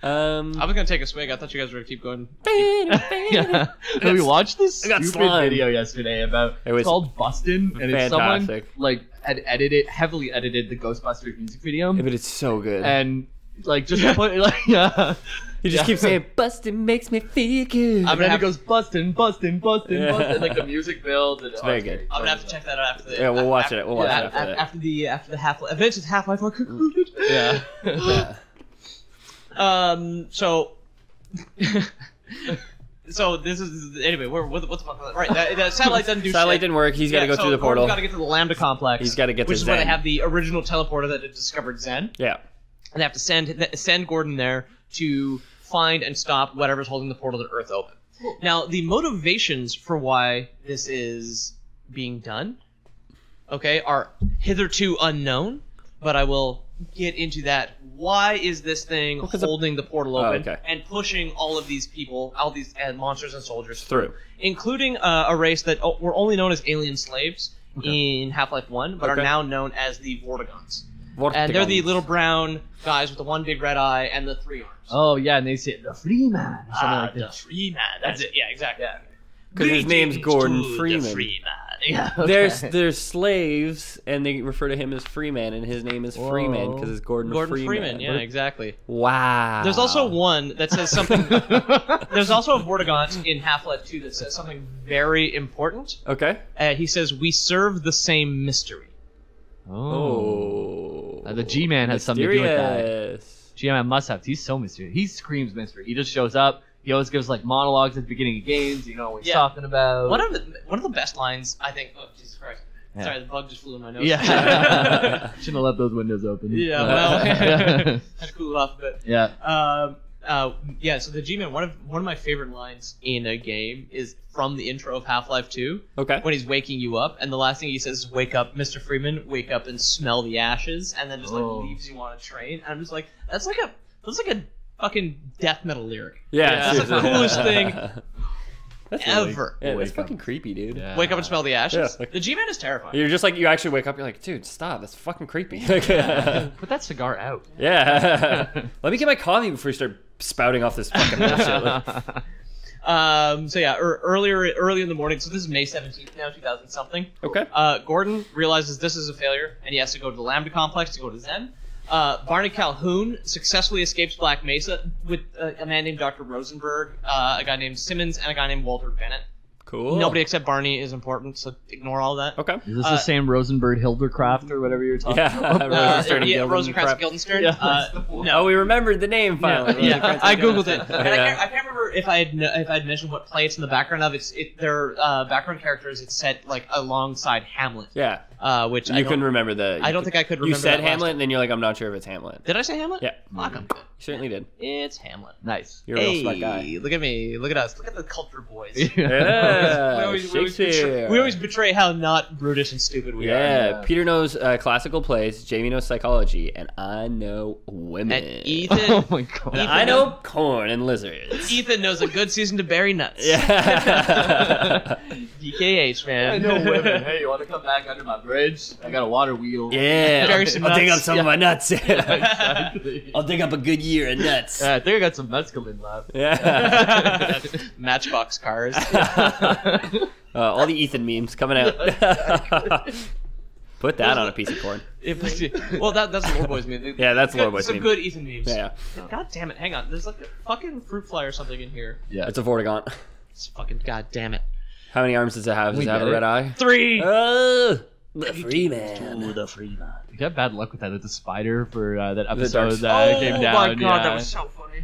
I was gonna take a swig. I thought you guys were gonna keep going. Yeah. No, we watched this I got stupid slime. video yesterday about It was it's called Bustin', and it's someone fantastic. like had heavily edited the Ghostbusters music video, Yeah, but it's so good. and like just put like yeah. You just keep saying, "Bustin' makes me feel good." And then it goes bustin', bustin', bustin', Yeah. bustin'. Like the music builds. And, It's very good. I'm gonna have to check that out after the. Yeah, we'll watch after, it. We'll watch it after that. After the Half-Life events with Half-Life are concluded. Yeah. Yeah. So So this is anyway. What the fuck? Right, the satellite doesn't do Satellite shit. didn't work. He's got to go through the portal. He's got to get to the Lambda complex. He's got to get to which is where they Zen. have the original teleporter that had discovered Zen. Yeah. And they have to send Gordon there to find and stop whatever's holding the portal to Earth open. Now, the motivations for why this is being done, okay, are hitherto unknown, but I will get into that. Why is this thing holding the portal open and pushing all of these people, all these monsters and soldiers Through? Including a race that were only known as alien slaves in Half-Life 1, but are now known as the Vortigons. And they're the little brown guys with the one big red eye and the 3 arms. Oh, yeah, and they say, the free man. The free man. That's it. Yeah, exactly. Because his name's Gordon Freeman. The free man. Yeah. There's slaves, and they refer to him as Freeman, and his name is Freeman because it's Gordon Freeman. Yeah, exactly. Wow. There's also one that says something. There's also a Vortigaunt in Half-Life 2 that says something very important. Okay. He says, "We serve the same mystery." Oh. The G-Man has something to do with that. G-Man must have. He's so mysterious. He screams mystery. He just shows up. He always gives like monologues at the beginning of games. You know what he's talking about. One of the best lines, I think. Oh, Jesus Christ! Yeah. Sorry, the bug just flew in my nose. Yeah. Shouldn't have left those windows open. Yeah, well, had to cool it off a bit. Yeah. Yeah. So the G-Man, one of my favorite lines in a game is from the intro of Half-Life 2. Okay. When he's waking you up, and the last thing he says is, "Wake up, Mr. Freeman. Wake up and smell the ashes," and then just like leaves you on a train. And I'm just like, that's like a fucking death metal lyric. Yeah. That's the coolest thing ever. Yeah, that's fucking creepy, dude. Yeah. Wake up and smell the ashes. Yeah. The G-Man is terrifying. You're just like, you actually wake up, you're like, dude, stop. That's fucking creepy. Put that cigar out. Yeah. Let me get my coffee before you start spouting off this fucking bullshit. So yeah, early in the morning. So this is May 17th now, 2000 something. Okay. Gordon realizes this is a failure, and he has to go to the Lambda complex to go to Zen. Barney Calhoun successfully escapes Black Mesa with a man named Dr. Rosenberg, a guy named Simmons, and a guy named Walter Bennett. Cool. Nobody except Barney is important, so ignore all that. Okay. Is this the same Rosenberg Hildecraft or whatever you're talking about? Yeah, Rosencrantz Guildenstern. Yeah. No, we remembered the name finally. Yeah, I googled it. And I can't remember if I had mentioned what play it's in the background of. Their background characters. It's set like alongside Hamlet. Yeah. Which you couldn't remember the. I don't think I could remember. You said that Hamlet, and then you're like, I'm not sure if it's Hamlet. Did I say Hamlet? Yeah. Fuck, I'm good. You certainly did. It's Hamlet. Nice. You're a real smart guy. Look at me. Look at us. Look at the culture boys. Yeah. We always betray how not brutish and stupid we are. Yeah. Peter knows classical plays, Jamie knows psychology, and I know women. And Ethan. Oh my god. And I know corn and lizards. Ethan knows a good season to bury nuts. Yeah. DKH, man. I know women. Hey, you want to come back under my bridge? I got a water wheel. Yeah. Bury some I'll dig up nuts. some of my nuts. Exactly. I'll dig up a good year of nuts. I think I got some mescaline left. Yeah. Matchbox cars. All the Ethan memes coming out. Put that on a piece of corn. Well, that's Lore Boys meme. Yeah, that's Lore Boys Some meme. good Ethan memes. Yeah. God damn it! Hang on. There's like a fucking fruit fly or something in here. Yeah. It's a Vortigaunt. It's fucking god damn it. How many arms does it have? Does it have a red eye? 3. Oh, the Freeman. The Freeman. You had bad luck with that. The spider for that episode dark that came down. Oh my god, yeah. that was so funny.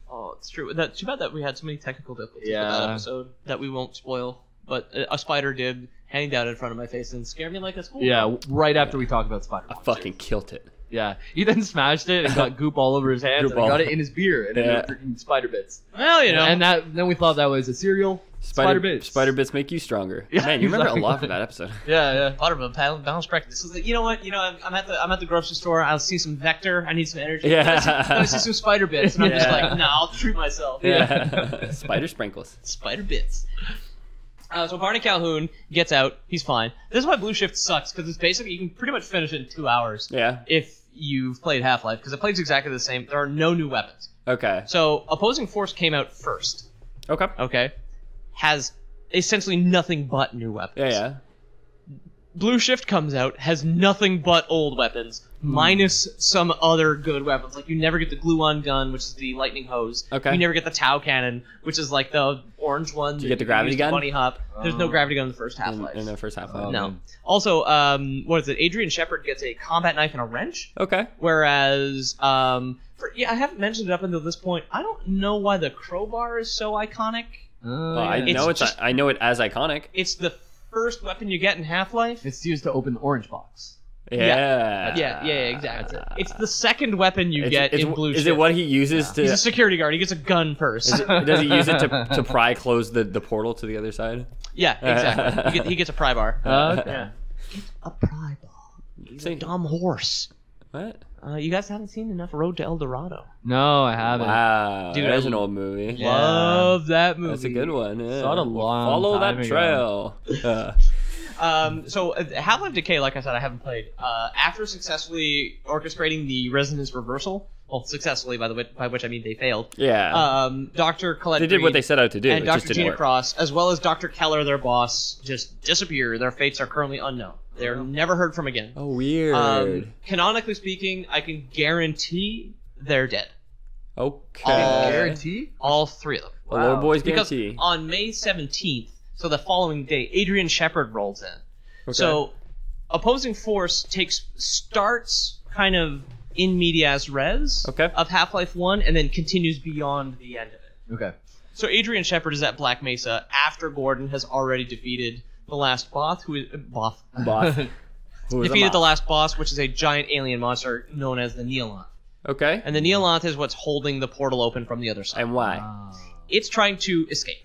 Oh, it's true. Too bad that we had so many technical difficulties with that episode that we won't spoil. But a spider did hang down in front of my face and scare me like a school. Yeah, right after we talked about spider. I fucking killed it. Yeah, he then smashed it and got goop all over his hands Goop and all. got it in his beer and it was freaking spider bits. Well, you know. And then we thought that was a cereal. Spider bits. Spider bits make you stronger. Yeah, Man, you remember exactly. a lot from that episode. Yeah. Part of a balance practice. This is you know what? You know, I'm at the grocery store. I'll see some Vector. I need some energy. Yeah. Then I see some spider bits, and I'm just Yeah. like, nah, I'll treat myself. Yeah. Spider sprinkles. Spider bits. So Barney Calhoun gets out. He's fine. This is why Blue Shift sucks, because it's basically you can pretty much finish it in 2 hours. Yeah. If you've played Half-Life, because it plays exactly the same. There are no new weapons. Okay. So Opposing Force came out first. Okay. Okay. Has essentially nothing but new weapons. Yeah. Blue Shift comes out, has nothing but old weapons, minus some other good weapons. Like, you never get the glue-on gun, which is the lightning hose. Okay. You never get the Tau cannon, which is like the orange one. Do you get the gravity gun? Bunny hop. There's no gravity gun in the first Half-Life. In the first Half-Life. No. Also, what is it? Adrian Shepard gets a combat knife and a wrench. Okay. Whereas, I haven't mentioned it up until this point. I don't know why the crowbar is so iconic I know it as iconic. It's the first weapon you get in Half-Life. It's used to open the orange box. Yeah, Exactly. It's the second weapon you get in Blue Is Shift. it what he uses to... He's a security guard. He gets a gun first. Does he use it to pry close the portal to the other side? Yeah, exactly. He gets a pry bar. Okay. A pry bar. He's a dumb horse. What? You guys haven't seen enough Road to El Dorado. No, I haven't. Wow, Dude, that's an old movie. Yeah. Love that movie. That's a good one. Yeah. Saw it a long Follow time that ago. trail. So Half-Life Decay, like I said, I haven't played. After successfully orchestrating the resonance reversal, well, successfully by which I mean they failed. Yeah. Dr. Colette They did Green what they set out to do. and It just Dr. didn't Gina work. Cross, as well as Dr. Keller, their boss, just disappear. Their fates are currently unknown. They're never heard from again. Oh, weird. Canonically speaking, I can guarantee they're dead. Okay. Guarantee? All three of them. A little boy's Because guarantee. on May 17th, so the following day, Adrian Shepard rolls in. Okay. So opposing force starts kind of in medias res of Half-Life 1 and then continues beyond the end of it. Okay. So Adrian Shepard is at Black Mesa after Gordon has already defeated the last boss, who is Both. Who was defeated a the moth. last boss, which is a giant alien monster known as the Neolanth. Okay. And the Neolanth is what's holding the portal open from the other side. And why? It's trying to escape.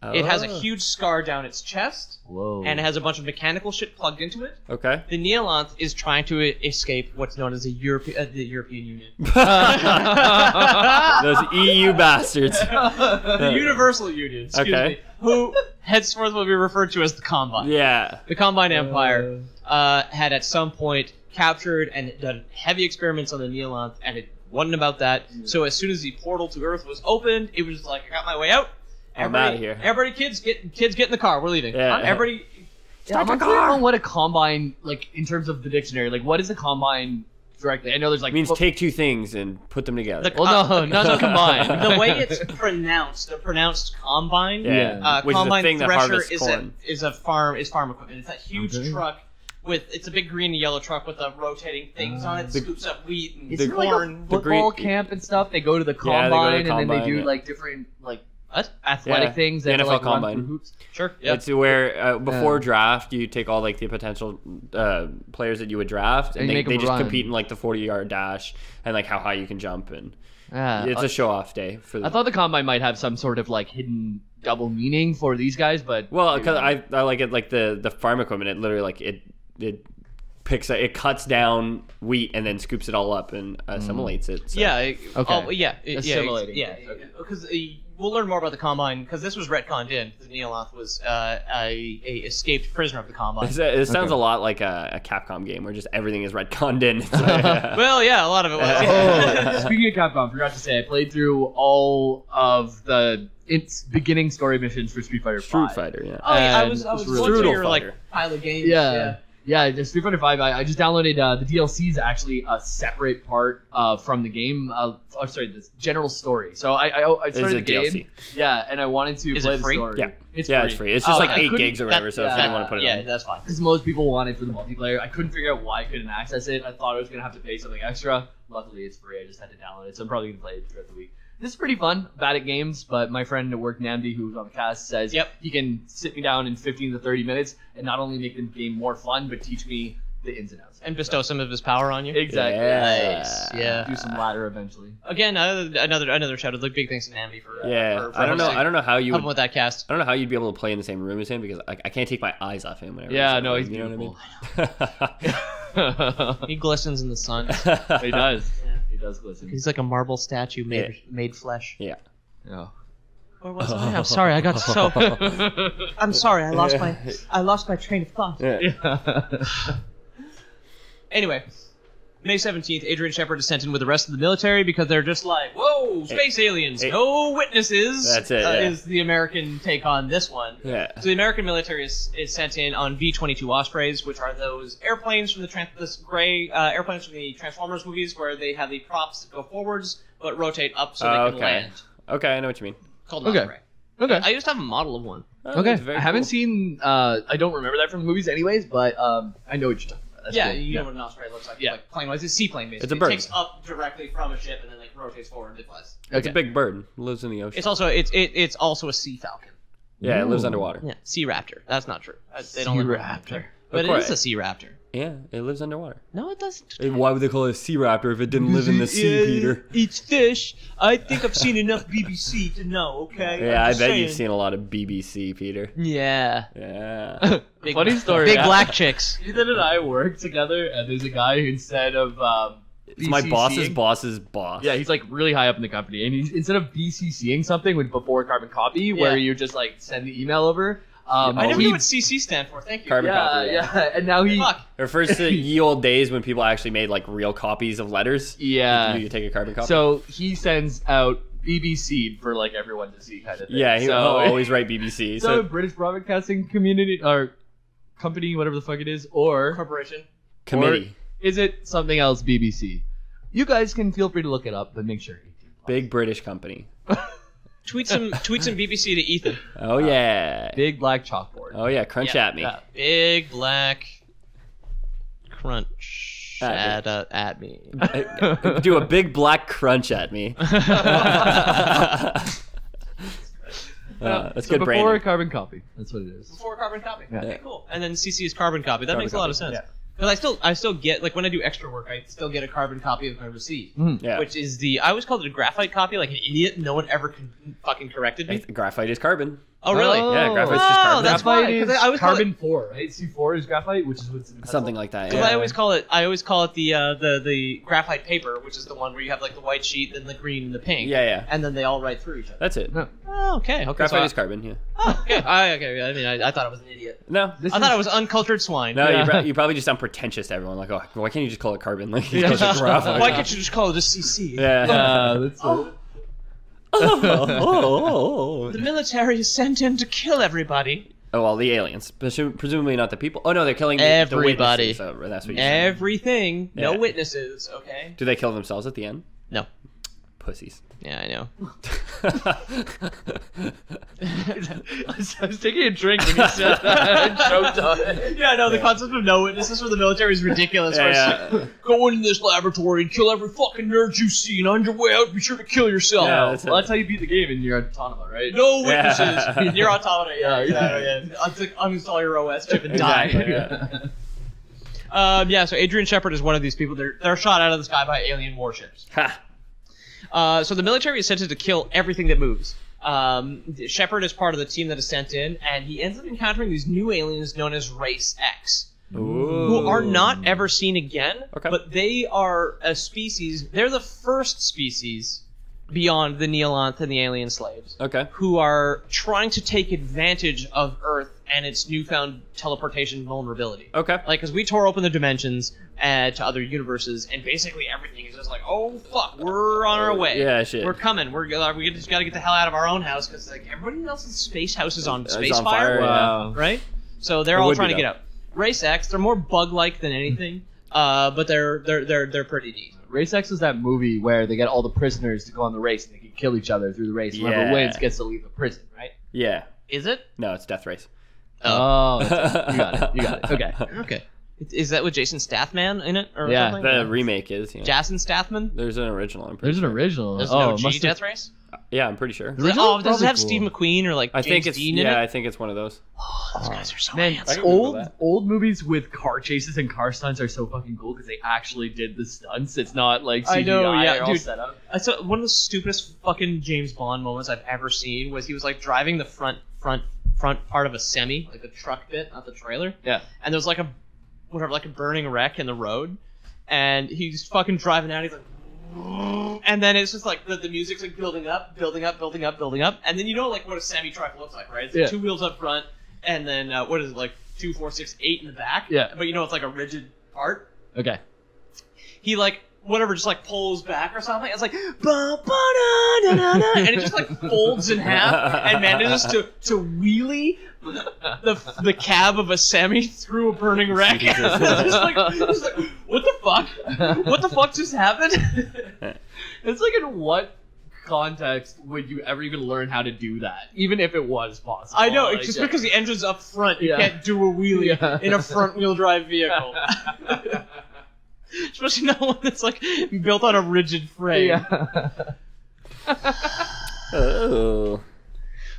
It has a Oh. huge scar down its chest, Whoa. and it has a bunch of mechanical shit plugged into it. Okay. The Neolanth is trying to escape what's known as the European Union. Those EU bastards. The Universal Union, excuse me, who henceforth will be referred to as the Combine. Yeah. The Combine Empire had at some point captured and done heavy experiments on the Neolanth, and it wasn't about that. So as soon as the portal to Earth was opened, it was like, I got my way out. I'm out of here. Everybody, kids, get in the car. We're leaving. Yeah. Everybody. Yeah, I'm unclear on what a combine, like, in terms of the dictionary. Like, what is a combine directly? I know there's, like... It means take two things and put them together. Well, no, not combine. The way it's pronounced, the pronounced combine, Yeah. Which is the combine thing that thresher harvests corn. is farm equipment. It's that huge truck it's a big green and yellow truck with the rotating things on it, scoops up wheat and Is it corn. like a football camp and stuff? They go to the combine, and then they do, yeah. like, different, like, What? athletic things. The They have to, NFL like, run combine. through hoops. Sure. Yeah. It's where before draft you take all like the potential players that you would draft, and And you they, make them they just run. compete in like the 40-yard dash and like how high you can jump, and Yeah. it's a show-off day for them. I thought the combine might have some sort of, like, hidden double meaning for these guys, but... Well, because I like it, like the farm equipment. It literally like it cuts down wheat and then scoops it all up and assimilates it. So. Yeah. Okay. Assimilating. Yeah. Because we'll learn more about the Combine, because this was retconned in. The Neolanth was a escaped prisoner of the Combine. It sounds a lot like a Capcom game where just everything is retconned in. It's like, Well, yeah, a lot of it was. Oh, speaking of Capcom, forgot to say I played through all of its beginning story missions for Street Fighter V. Street Fighter, yeah. Oh, yeah, I And was it's going really- through your Strudel like Fighter. pile of games. Yeah, the Street Fighter V. I just downloaded the DLC is actually a separate part from the game. The general story. So I started the a game. DLC. Yeah, and I wanted to Is play it the free? story. Yeah. It's Yeah, free. it's free. It's just Oh, like I 8 couldn't- gigs or whatever. So if you didn't want to put it yeah, on. that's fine. Because most people want it for the multiplayer. I couldn't figure out why I couldn't access it. I thought I was gonna have to pay something extra. Luckily, it's free. I just had to download it, so I'm probably gonna play it throughout the week. This is pretty fun. Bad at games, but my friend at work, Namdi, who's on the cast, says he can sit me down in 15 to 30 minutes and not only make the game more fun, but teach me the ins and outs. And bestow some of his power on you. Exactly. Yeah. Nice. Yeah. Do some ladder eventually. Again, another shout out. Like, big thanks to Nambi for Yeah, for I don't know. hosting. I don't know how you helping would. with that cast. I don't know how you'd be able to play in the same room as him because I can't take my eyes off him. Whenever Yeah, he's no, in he's the room, beautiful. you know what I mean? He glistens in the sun. He does. Yeah. He does glisten. He's like a marble statue made flesh. Yeah. Yeah. Or was I? I'm sorry. I got so. I'm sorry. I lost my train of thought. Yeah. Anyway, May 17th, Adrian Shepard is sent in with the rest of the military because they're just like, whoa, space aliens, no witnesses. That's it, yeah. Is the American take on this one. Yeah. So the American military is sent in on V-22 Ospreys, which are those airplanes from this gray airplanes from the Transformers movies where they have the props that go forwards but rotate up so they can land. Okay, I know what you mean. Called an Osprey. Okay. I used to have a model of one. Oh, Okay. that's very I haven't cool. seen. I don't remember that from the movies, anyways. But I know what you're talking about. That's Yeah, cool. you know what an osprey looks like. Yeah. Like plane wise, it's a seaplane basically. It's a bird. It takes up directly from a ship and then like rotates forward and it flies. It's a big bird. It lives in the ocean. It's also it's also a sea falcon. Yeah, it lives Ooh. underwater. Yeah, sea raptor. That's not true. They don't live Raptor. but it course. is a sea raptor. Yeah, it lives underwater. No, it doesn't. Why would they call it a sea raptor if it didn't live in the sea, Peter? Eats fish. I think I've seen enough BBC to know. Okay. Yeah, I bet you've seen a lot of BBC, Peter. Yeah. Yeah. Big, Funny story. Big yeah. black chicks. Ethan and I work together, and there's a guy who instead of It's my boss's BCCing boss's boss. Yeah, he's like really high up in the company, and he's instead of BCCing something with before carbon copy, where you just like send the email over. I never he- knew what CC stand for. Thank you. Carbon Yeah, copy. yeah, and now he. Fuck. It refers to ye old days when people actually made like real copies of letters. Yeah. You could take a carbon copy. So he sends out BBC for like everyone to see, kind of thing. yeah, he'll so, always write BBC. So British Broadcasting Community or company, whatever the fuck it is, or Corporation. committee. is it something else? BBC. You guys can feel free to look it up, but make sure. Big British company. Tweet some BBC to Ethan. Oh yeah. Big black chalkboard. Oh yeah, crunch Yeah, at me. yeah. Big black crunch at me. Do a big black crunch at me. That's so good before branding. carbon copy. That's what it is. Before carbon copy. Yeah. Okay, cool. And then CC is carbon copy. That Carbon makes a lot of copy, sense. yeah. Because I still get like when I do extra work, I still get a carbon copy of my receipt, Yeah. which is I always called it a graphite copy, like an idiot. No one ever fucking corrected me. Graphite is carbon. Oh really? Yeah, graphite's just carbon. that's Graphite why. 'Cause is I always call carbon 4, right? C4 is graphite, which is what's in the Something like that. Because Yeah. I always call it the graphite paper, which is the one where you have like the white sheet, then the green and the pink. Yeah. And then they all write through each other. That's it. No. Oh, okay. Okay. Graphite so is carbon. Yeah. okay. Okay. I mean, I thought I was an idiot. No. This I thought is- I was uncultured swine. No, Yeah. you probably just sound pretentious to everyone. Like, oh, why can't you just call it carbon? Like, you call it graphite. Why can't you just call it a CC? Yeah. that's The military is sent in to kill everybody. Oh, well, the aliens. Presumably not the people. Oh, no, they're killing Everybody. the witnesses. So that's what you're saying. Everything. No Yeah. witnesses. Okay. Do they kill themselves at the end? No. Pussies. Yeah, I know. I was taking a drink when you said that. and choked on it. Yeah, no. The concept of no witnesses for the military is ridiculous. Yeah. Go into this laboratory and kill every fucking nerd you see, and on your way out, be sure to kill yourself. Yeah, Well, that's how you beat the game in your Autonoma, right? No witnesses. Yeah. You're automata. Yeah, Yeah, exactly. Uninstall your OS chip and die. Exactly, yeah. So Adrian Shepard is one of these people. They're shot out of the sky by alien warships. Ha. So the military is sent in to kill everything that moves. Shepard is part of the team that is sent in, and he ends up encountering these new aliens known as Race X, who are not ever seen again. Okay. But they are a species. They're the first species beyond the Neolanth and the alien slaves, Okay. who are trying to take advantage of Earth and its newfound teleportation vulnerability. Okay. Like, because we tore open the dimensions to other universes, and basically everything is just like, oh fuck, we're on our way. Yeah, shit. We're coming. We just got to get the hell out of our own house because like everybody else's space house is on space on fire. fire, yeah. Right? So they're It all would trying be, to get out. Race X, they're more bug-like than anything, but they're pretty neat. Race X is that movie where they get all the prisoners to go on the race and they can kill each other through the race. Whoever Yeah. wins gets to leave the prison, right? Yeah. Is it? No, it's Death Race. Oh, that's it. You got it. You got it. Okay. Okay. Is that with Jason Statham in it or Yeah. something? The remake is. Yeah. Jason Statham? There's an original. I'm pretty There's an sure. original. There's oh, no it G must have- Death Race? Yeah, I'm pretty sure. The original Oh, does it probably have cool. Steve McQueen or like I James think it's Dean in yeah. it? I think it's one of those. Those guys are so Man, handsome. can remember old that. old movies with car chases and car stunts are so fucking cool because they actually did the stunts. It's not like CGI I know, yeah, or all dude. set up. I saw one of the stupidest fucking James Bond moments I've ever seen was he was like driving the front part of a semi, like the truck bit, not the trailer. Yeah. And there was like a burning wreck in the road, and he's fucking driving out. He's like, and then it's just like the music's like building up, and then you know like what a semi truck looks like, right? It's like Yeah. 2 wheels up front, and then what is it like 2, 4, 6, 8 in the back? Yeah. But you know it's like a rigid part. Okay. He like whatever just like pulls back or something. It's like ba-ba-da-da-da-da, and it just like folds in half and manages to wheelie the cab of a semi through a burning wreck. Jesus. It's like, what the fuck? What the fuck just happened? It's like in what context would you ever even learn how to do that? Even if it was possible. I know, Like, just because the engine's up front, you Yeah. can't do a wheelie Yeah. in a front-wheel drive vehicle. Especially not one that's like built on a rigid frame. Yeah. Oh.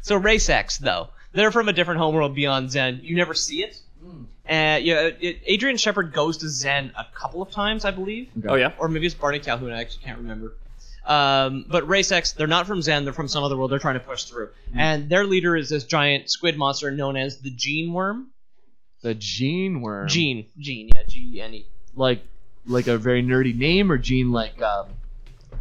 So Race X, though, they're from a different homeworld beyond Zen. You never see it. Adrian Shepard goes to Zen a couple of times, I believe. Oh, yeah? Or maybe it's Barney Calhoun, I actually can't remember. But Race X, they're not from Zen, they're from some other world, they're trying to push through. And their leader is this giant squid monster known as the Gene Worm. The Gene Worm. Gene, yeah, G-E-N-E. Like a very nerdy name, or Gene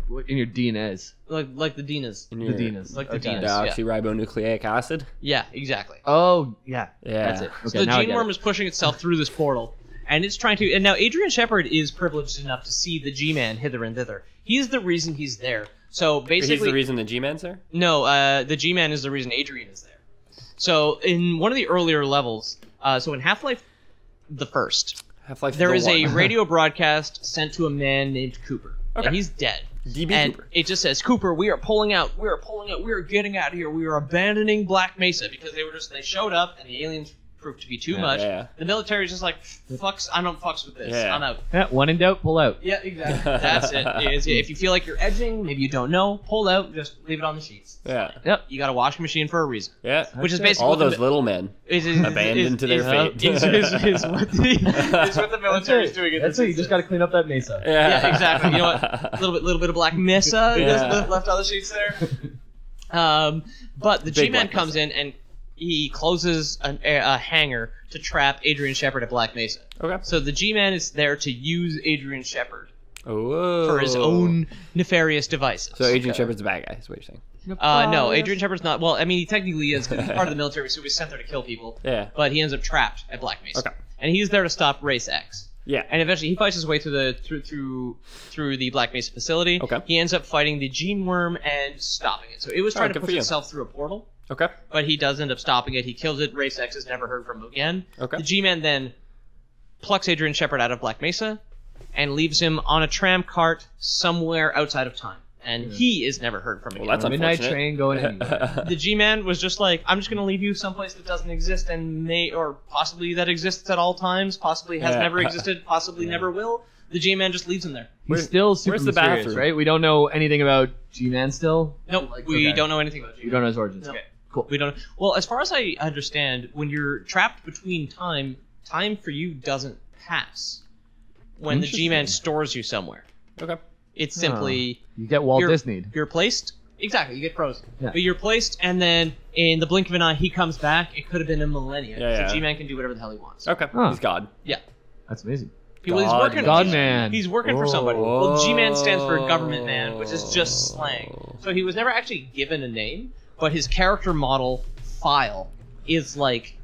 what in your DNAs? Like the Dinas. In The your Dinas. Like the Okay. Dinas. Yeah. Deoxyribonucleic acid? Yeah, exactly. Oh, yeah. Yeah. That's it. Okay, So the now I Gene get Worm it. is pushing itself through this portal, and it's trying to. And now Adrian Shepard is privileged enough to see the G-Man hither and thither. He's the reason he's there. So basically, He's the reason the G-Man's there? no, the G-Man is the reason Adrian is there. So in one of the earlier levels, so in Half-Life, the first, Half-Life there the is a one. radio broadcast sent to a man named Cooper, Okay. and he's dead. DB And Cooper. it just says, Cooper, we are pulling out, we are getting out of here, we are abandoning Black Mesa, because they showed up, and the aliens proved to be too much. yeah. The military's just like, fucks, I don't fucks with this, Yeah. I'm out. Yeah, when in doubt, pull out. Yeah, exactly. That's it. If you feel like you're edging, maybe you don't know, pull out, just leave it on the sheets. Yeah. Yep. You got a washing machine for a reason. Yeah. Which is it. basically All what the those little men. is abandoned to their fate. Is what the military's doing. In That's this it. You just got to clean up that mesa. Yeah, exactly. You know what? A little bit of Black Mesa Yeah. just left on the sheets there. But the Big G-Man Black comes in and he closes a hangar to trap Adrian Shepard at Black Mesa. Okay. So the G-Man is there to use Adrian Shepard Oh. for his own nefarious devices. So Adrian Shepard's a bad guy, is what you're saying. No, Adrian Shepard's not. Well, I mean, he technically is because he's part of the military, so he's sent there to kill people. Yeah. But he ends up trapped at Black Mesa. Okay. And he's there to stop Race X. Yeah. And eventually, he fights his way through the Black Mesa facility. Okay. He ends up fighting the Gene Worm and stopping it. So it was trying to good push for you. itself through a portal, Okay. but he does end up stopping it. He kills it. Race X is never heard from again. Okay. The G-Man then plucks Adrian Shepard out of Black Mesa and leaves him on a tram cart somewhere outside of time. And he is never heard from again. Well, that's Midnight unfortunate. train going anywhere. The G-Man was just like, I'm just going to leave you someplace that doesn't exist and or possibly that exists at all times, possibly has Yeah. never existed, possibly never will. The G-Man just leaves him there. He's still super where's the mysterious, bathroom? right? We don't know anything about G-Man still? Nope, Like, we okay. don't know anything about G-Man. We don't know his origins. No. Okay, cool. We don't. Well, as far as I understand, when you're trapped between time for you doesn't pass. When the G-Man Interesting. stores you somewhere, Okay. it's simply You get Walt you're, Disney'd. You're placed. Exactly, you get frozen. Yeah. But you're placed, and then in the blink of an eye, he comes back. It could have been a millennia. Yeah, yeah. So G-Man can do whatever the hell he wants. Okay. Huh. He's God. Yeah. That's amazing. He's working. God-man. He's working for somebody. Whoa. Well, G-Man stands for Government Man, which is just slang. So he was never actually given a name, but his character model file is like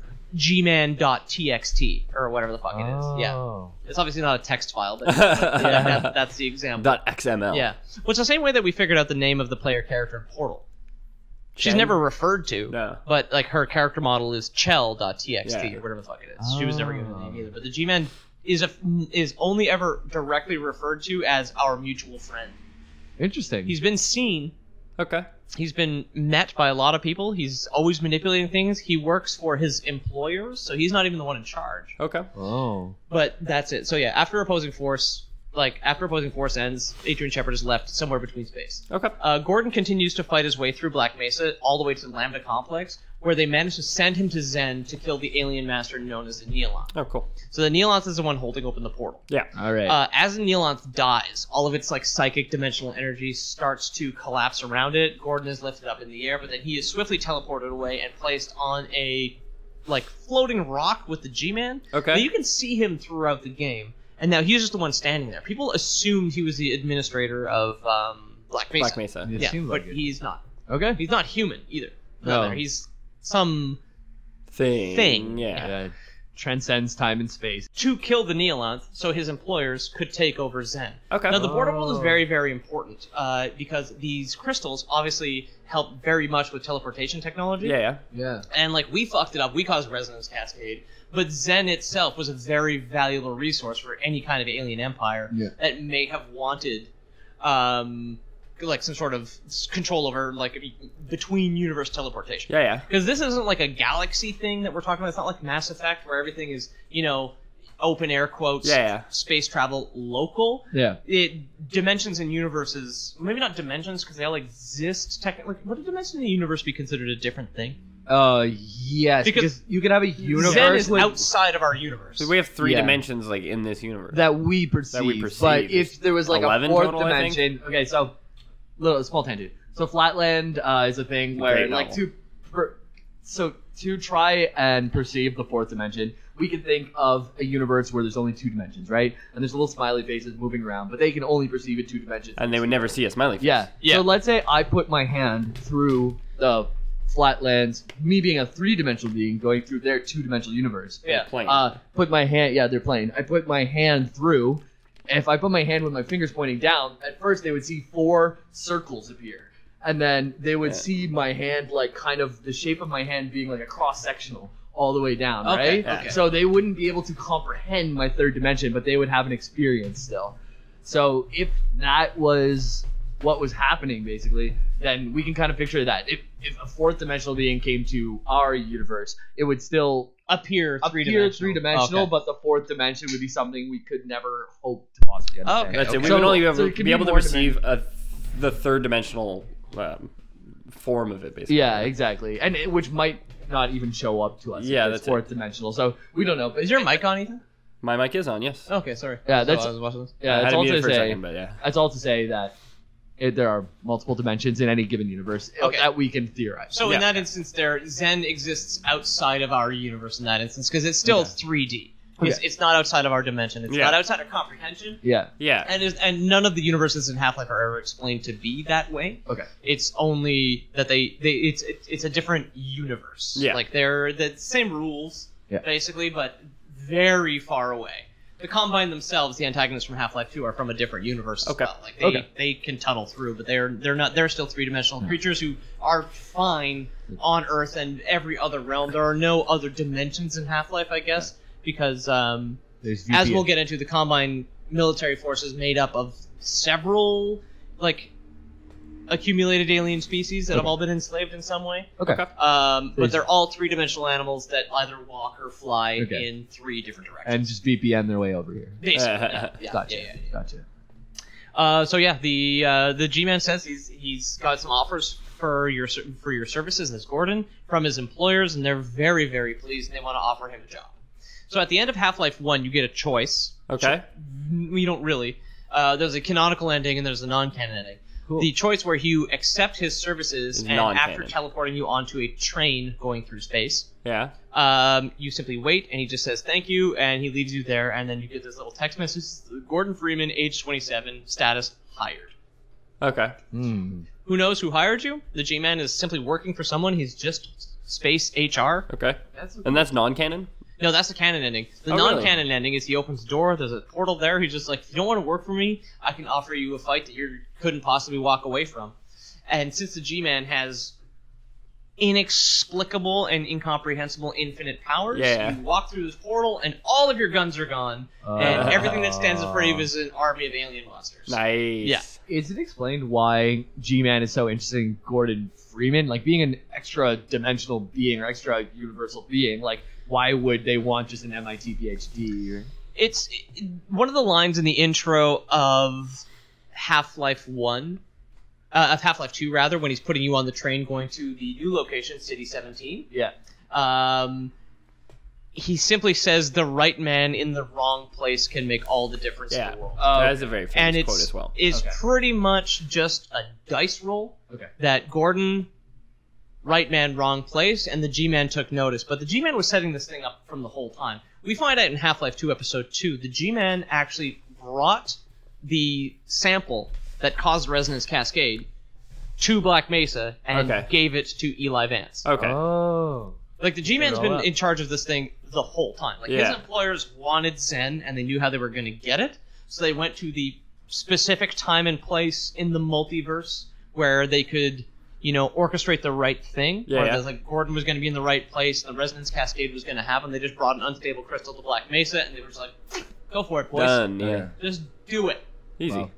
gman.txt or whatever the fuck it is. Yeah. Oh. It's obviously not a text file, but that's the example. .xml. Yeah. Well, it's the same way that we figured out the name of the player character in Portal. She's Chen? never referred to, No. but like her character model is Chell.txt Yeah. or whatever the fuck it is. She was never given a name Oh. either. But the G-Man is only ever directly referred to as our mutual friend. Interesting. He's been seen. Okay. He's been met by a lot of people. He's always manipulating things. He works for his employers, so he's not even the one in charge. Okay. Oh. But that's it. So yeah, after Opposing Force ends, Adrian Shepard is left somewhere between space. Okay. Gordon continues to fight his way through Black Mesa all the way to the Lambda Complex, where they manage to send him to Zen to kill the alien master known as the Neolon. Oh, cool. So the Neolon is the one holding open the portal. Yeah. All right. As the Neolon dies, all of its like psychic dimensional energy starts to collapse around it. Gordon is lifted up in the air, but then he is swiftly teleported away and placed on a like floating rock with the G-Man. Okay. Now, you can see him throughout the game, and now he's just the one standing there. People assumed he was the administrator of Black Mesa. Black Mesa. It Yeah, seems but like it. he's not. Okay. He's not human either. No. He's some Thing. Yeah. Yeah. Transcends time and space. to kill the Neolonth so his employers could take over Zen. Okay. Now, the border world is Oh. very, very important because these crystals obviously help very much with teleportation technology. Yeah. Yeah. And, like, we fucked it up. We caused resonance cascade. But Zen itself was a very valuable resource for any kind of alien empire Yeah. that may have wanted... like some sort of control over like between universe teleportation. Yeah. Because this isn't like a galaxy thing that we're talking about. It's not like Mass Effect where everything is, open air quotes, space travel local. Yeah. Dimensions and universes, maybe not dimensions because they all exist technically. Would a dimension in the universe be considered a different thing? Yes, because you can have a universe Zen is outside of our universe. So we have 3 dimensions like in this universe that we perceive. But if there was like a 4th total, dimension, okay, so small tangent. So Flatland is a thing where to try and perceive the 4th dimension, we can think of a universe where there's only 2 dimensions, right? And there's little smiley faces moving around, but they can only perceive in 2 dimensions. And they would never see a smiley face. Yeah. So let's say I put my hand through the Flatlands, me being a 3-dimensional being going through their 2-dimensional universe. Yeah. Plane. Put my hand. Yeah, they're playing. I put my hand through. If I put my hand with my fingers pointing down, at first they would see 4 circles appear, and then they would see my hand like kind of the shape of my hand being like a cross sectional all the way down, right? Okay. So they wouldn't be able to comprehend my 3rd dimension, but they would have an experience still. So if that was what was happening, basically, then we can kind of picture that. If a 4th dimensional being came to our universe, it would still appear three-dimensional, okay. But the 4th dimension would be something we could never hope to possibly understand. Okay. That's it. We would only be able to receive the 3rd dimensional form of it, basically. Yeah, exactly. And which might not even show up to us. Yeah, if it's 4th dimensional. So we don't know. But is your mic on, Ethan? My mic is on, yes. Okay, sorry. Yeah, that's. I was watching this. Yeah, I that's had all to mute to it for a say. second, but yeah. That's all to say that there are multiple dimensions in any given universe that we can theorize. So in that instance, Zen exists outside of our universe in that instance because it's still 3D. It's not outside of our dimension. It's not outside of comprehension. Yeah. And none of the universes in Half-Life are ever explained to be that way. Okay. It's only that it's a different universe. Yeah. Like they're the same rules basically, but very far away. The Combine themselves, the antagonists from Half-Life 2, are from a different universe as well. Like they can tunnel through, but they're still 3-dimensional creatures who are fine on Earth and every other realm. There are no other dimensions in Half-Life, I guess, because as we'll get into, the Combine military force is made up of several accumulated alien species that have all been enslaved in some way. Okay. But they're all 3-dimensional animals that either walk or fly in 3 different directions. And just VPN their way over here. Basically, Gotcha. The G-Man says he's got some offers for your services as Gordon from his employers, and they're very, very pleased, and they want to offer him a job. So at the end of Half-Life 1, you get a choice. Okay. We don't really. There's a canonical ending and there's a non-canon ending. Cool. The choice where you accept his services and after teleporting you onto a train going through space, you simply wait and he just says thank you and he leaves you there, and then you get this little text message: Gordon Freeman, age 27, status hired. Okay. Who knows who hired you? The G-Man is simply working for someone. He's just space HR. Okay. And that's non-canon? No, that's the canon ending. The non-canon ending is he opens the door, there's a portal there, he's just like, if you don't want to work for me, I can offer you a fight that you couldn't possibly walk away from. And since the G-Man has inexplicable and incomprehensible infinite powers, you walk through this portal and all of your guns are gone, and everything that stands in front of you is an army of alien monsters. Nice. Yeah. Is it explained why G-Man is so interested in Gordon Freeman? Like, being an extra-dimensional being or extra-universal being, like, why would they want just an MIT PhD? It's one of the lines in the intro of Half-Life 1, of Half-Life 2, rather, when he's putting you on the train going to the new location, City 17. Yeah. He simply says, the right man in the wrong place can make all the difference in the world. That is a very famous quote as well. It's pretty much just a dice roll that Gordon... right man, wrong place, and the G-Man took notice. But the G-Man was setting this thing up from the whole time. We find out in Half-Life 2 Episode 2, the G-Man actually brought the sample that caused resonance cascade to Black Mesa and gave it to Eli Vance. Okay. Oh. Like, the G-Man's been in charge of this thing the whole time. Like, his employers wanted Zen, and they knew how they were going to get it, so they went to the specific time and place in the multiverse where they could... orchestrate the right thing. Like Gordon was going to be in the right place, and the resonance cascade was going to happen. They just brought an unstable crystal to Black Mesa, and they were just like, go for it, boys. Done, Just do it. Easy. Wow.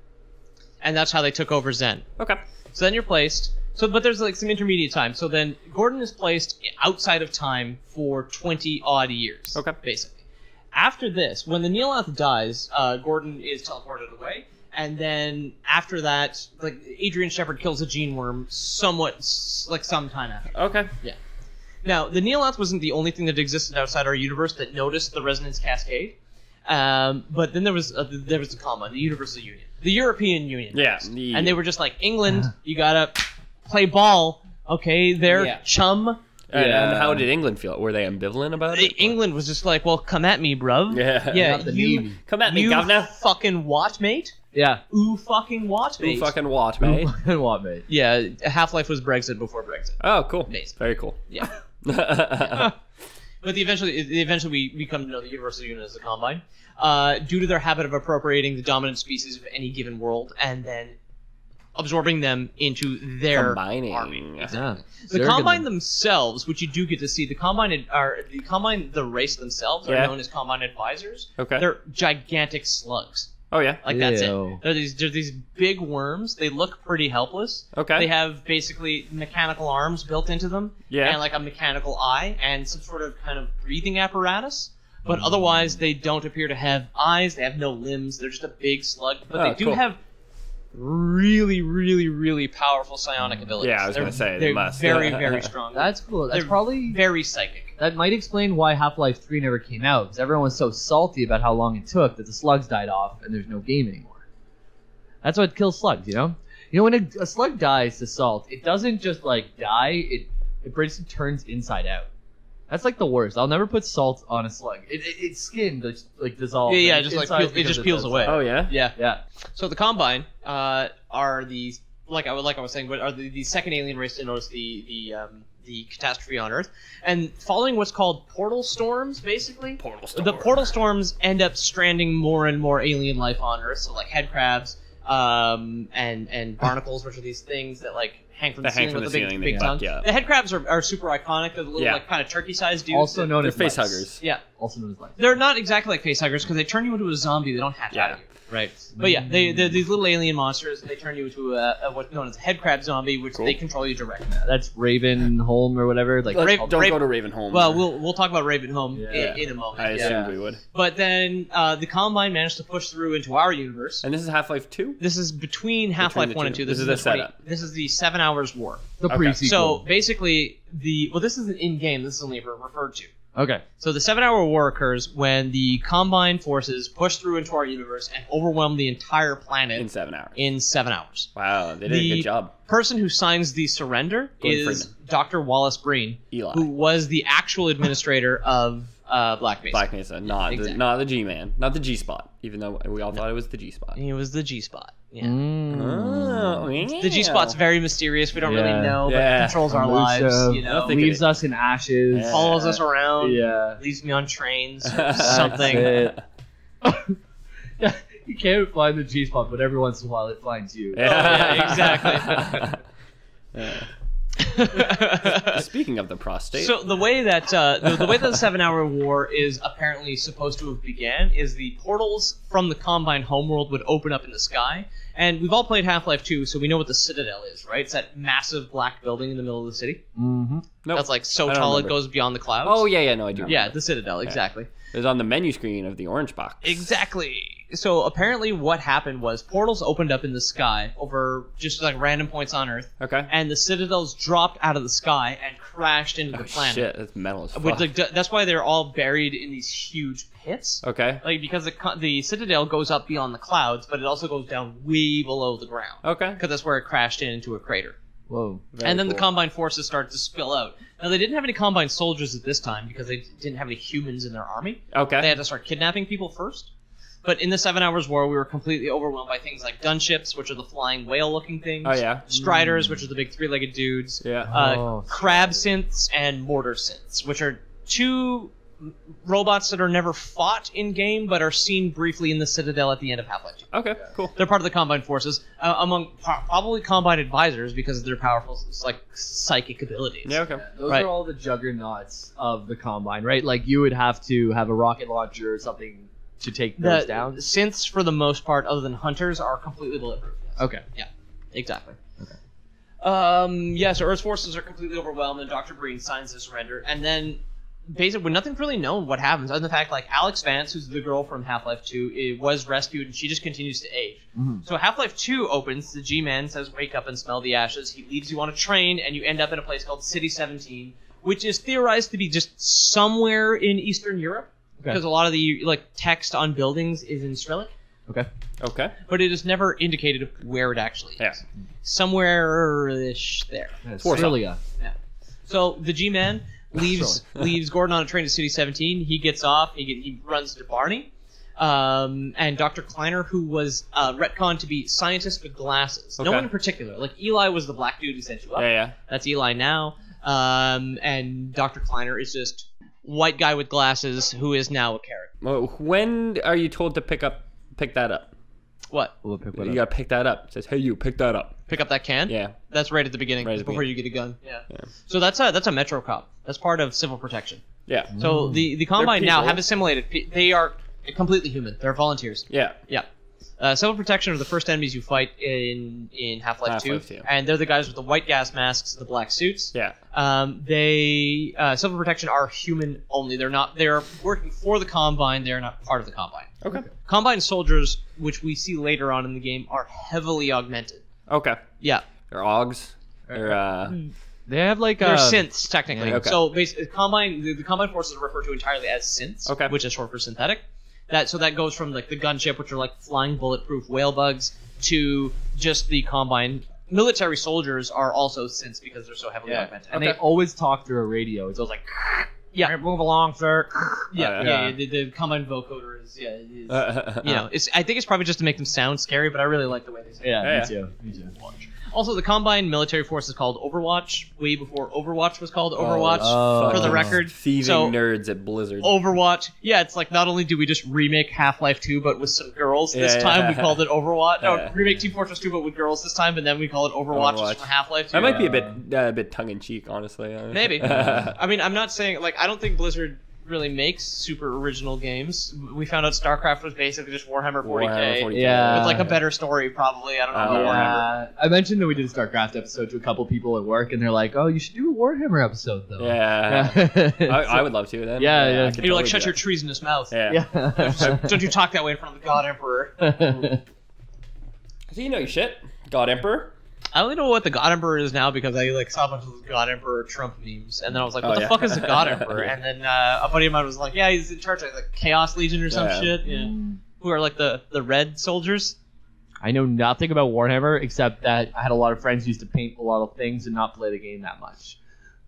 and that's how they took over Zen. Okay. So then you're placed. So, but there's like some intermediate time. So then Gordon is placed outside of time for 20 odd years. Okay. Basically. After this, when the Neolath dies, Gordon is teleported away, and then after that, like Adrian Shepard kills a gene worm sometime after. Okay. Yeah. Now, the Neolath wasn't the only thing that existed outside our universe that noticed the resonance cascade. But then there was the Combine, the Universal Union, the European Union. Yeah. And they were just like, England, you gotta play ball. Okay, they're chum. And how did England feel? Were they ambivalent about it? England was just like, well, come at me, bruv. Yeah. Not the Navy. Come at me, you governor. fucking what, mate? Yeah. Ooh, fucking what, mate? Ooh, fucking what, mate? And what, mate? Yeah, Half-Life was Brexit before Brexit. Oh, cool. Amazing. Very cool. Yeah. But eventually we come to know the Universal Union as the Combine, due to their habit of appropriating the dominant species of any given world and then absorbing them into their Combining. army. Yeah. The Combine themselves, which you do get to see, the race themselves are known as Combine Advisors. Okay. They're gigantic slugs. Oh, yeah? Like, that's Ew. it. They're these big worms. They look pretty helpless. Okay. They have basically mechanical arms built into them. Yeah. And like a mechanical eye and some sort of kind of breathing apparatus. But otherwise, they don't appear to have eyes. They have no limbs. They're just a big slug. But they do cool. have really, really, really powerful psionic abilities. Yeah, I was going to say, they they're must. very, very strong. That's cool. That's They're probably... very psychic. That might explain why Half-Life 3 never came out, because everyone was so salty about how long it took that the slugs died off and there's no game anymore. That's what kills slugs, you know? You know, when a slug dies to salt, it doesn't just, like, die, it basically turns inside out. That's, like, the worst. I'll never put salt on a slug. Its skin just, like, dissolves. Yeah, just like it just peels away. Oh, yeah? Yeah. Yeah. So the Combine are these, like I was saying, but are the second alien race to notice the catastrophe on Earth, and following what's called portal storms, basically. The portal storms end up stranding more and more alien life on Earth, so like head crabs, and barnacles, which are these things that like hang from the ceiling with a big tongue. Yeah. The head crabs are super iconic. They're the little like kind of turkey-sized dudes. Also known as face lice. huggers. Yeah. Also known as lice. They're not exactly like face huggers because they turn you into a zombie. They don't hatch out of you. Right. But yeah, they're these little alien monsters. They turn you into what's known as a head crab zombie, which they control you directly. That's Ravenholm or whatever. Like, Don't go to Ravenholm. Well, we'll talk about Ravenholm Yeah. in a moment. I assumed we would. But then the Combine managed to push through into our universe. And this is Half-Life 2? This is between Half-Life the 1 and two. 2. This is the setup. This is the 7 Hours War. the pre-sequel. So basically, this isn't in-game. This is only referred to. Okay. So the 7 Hour War occurs when the Combine forces push through into our universe and overwhelm the entire planet In 7 hours. in 7 hours. Wow, they did a good job. Person who signs the surrender Gordon is Freeman. Dr. Wallace Breen, Eli. who was the actual administrator of Black Mesa. Black Mesa, not Exactly. not the G-Man, not the G-Spot, even though we all thought it was the G-Spot. He was the G-Spot. Yeah. Oh, yeah. The G-Spot's very mysterious. We don't really Yeah. know, but Yeah. it controls our Elusive. lives. You know, Nothing. Leaves us in ashes. Yeah. follows us around. Yeah. Leaves me on trains or That's something. it. You can't find the G-spot, but every once in a while it finds you. Yeah, exactly. Speaking of the prostate, So the way that the way that the 7 Hour War is apparently supposed to have began is the portals from the Combine homeworld would open up in the sky, and we've all played Half-Life 2, so we know what the Citadel is, right? It's that massive black building in the middle of the city. Mm-hmm. Nope. That's like so I don't tall it remember. goes beyond the clouds. Oh yeah, no, I do. yeah, remember. the Citadel, exactly. It was on the menu screen of the orange box. Exactly. So apparently what happened was portals opened up in the sky over just like random points on Earth, Okay. and the Citadels dropped out of the sky and crashed into the Oh, planet. shit, that's metal as fuck. Which, like, that's why they're all buried in these huge pits. Okay. Like, because the Citadel goes up beyond the clouds, but it also goes down way below the ground. Okay. Because that's where it crashed into a crater. Whoa. Very And then the cool. Combine forces started to spill out. Now, they didn't have any Combine soldiers at this time because they didn't have any humans in their army. Okay. They had to start kidnapping people first. But in the 7 Hours War, we were completely overwhelmed by things like gunships, which are the flying whale-looking things. Oh, yeah. Striders, which are the big three-legged dudes. Yeah. Crab synths and mortar synths, which are two robots that are never fought in game, but are seen briefly in the Citadel at the end of Half-Life 2. Okay. Cool. They're part of the Combine forces, among probably Combine advisors because of their powerful like psychic abilities. Yeah. Okay. Those Right. are all the juggernauts of the Combine, right? Like, you would have to have a rocket launcher or something to take those The down. synths, for the most part, other than hunters, are completely bulletproof. Okay. Yeah, exactly. Okay. Yeah, so Earth's forces are completely overwhelmed, and Dr. Breen signs the surrender, and then basically, when nothing's really known what happens, other than the fact, like, Alex Vance, who's the girl from Half-Life 2, it was rescued, and she just continues to age. So Half-Life 2 opens, the G-Man says, wake up and smell the ashes, he leads you on a train, and you end up in a place called City 17, which is theorized to be just somewhere in Eastern Europe, because a lot of the, like, text on buildings is in Cyrillic. Okay. But it is never indicated where it actually is. Yeah. Somewhere-ish there. Australia. Yeah. So the G-Man leaves Gordon on a train to City 17. He gets off. He runs to Barney. And Dr. Kleiner, who was retconned to be scientist with glasses. No one in particular. Like, Eli was the black dude who sent you up. Yeah. That's Eli now. And Dr. Kleiner is just white guy with glasses who is now a character. Well, when are you told to pick that up? What? We'll pick You gotta pick that up. It says, hey, you, pick that up. Pick up that can? Yeah. That's right at the beginning, Right at the before beginning. you get a gun. Yeah. So that's a Metro cop. That's part of civil protection. Yeah. So the Combine They're now people. have assimilated. They are completely human. They're volunteers. Yeah. Yeah. Civil protection are the first enemies you fight in Half-Life 2, Half-Life 2. and they're the guys with the white gas masks, the black suits. Yeah. Civil protection are human only. They're working for the Combine. They're not part of the Combine. Okay. Combine soldiers, which we see later on in the game, are heavily augmented. Okay. Yeah. They're Augs. They're They have like They're synths, technically. Okay. So basically, the Combine forces are referred to entirely as synths, Okay. which is short for synthetic. That goes from like the gunship, which are like flying bulletproof whale bugs, to just the Combine. Military soldiers are also synths because they're so heavily augmented. And they always talk through a radio. It's always like, Yeah. move along, sir. Yeah. The Combine vocoder is you know, I think it's probably just to make them sound scary, but I really like the way they sound. Yeah, Yeah. me too. Also, the Combine military force is called Overwatch, way before Overwatch was called Overwatch, for the record. Thieving So, nerds at Blizzard. Overwatch, yeah, it's like not only do we just remake Half-Life 2, but with some girls this Yeah, time, yeah. we called it Overwatch. No, Yeah. remake Team Fortress 2, but with girls this time, and then we call it Overwatch, Overwatch. just from Half-Life 2. That might be a bit tongue-in-cheek, honestly. Maybe. I mean, I'm not saying, like, I don't think Blizzard really makes super original games. We found out StarCraft was basically just Warhammer 40k. Warhammer 40K. Yeah. With, like, a better story, probably. I don't know about Warhammer. I mentioned that we did a StarCraft episode to a couple people at work, and they're like, "Oh, you should do a Warhammer episode, though." Yeah. I would love to then. Yeah, I yeah. could You're like, totally shut do your that. treasonous mouth. Yeah. Yeah. Don't you talk that way in front of the God Emperor. So you know your shit. God Emperor. I only know what the God Emperor is now because I like saw a bunch of those God Emperor Trump memes, and then I was like, "What Oh, the yeah. fuck is the God Emperor?" And then a buddy of mine was like, "Yeah, he's in charge of the Chaos Legion or some Yeah. shit." Yeah. Who are like the red soldiers? I know nothing about Warhammer except that I had a lot of friends who used to paint a lot of things and not play the game that much.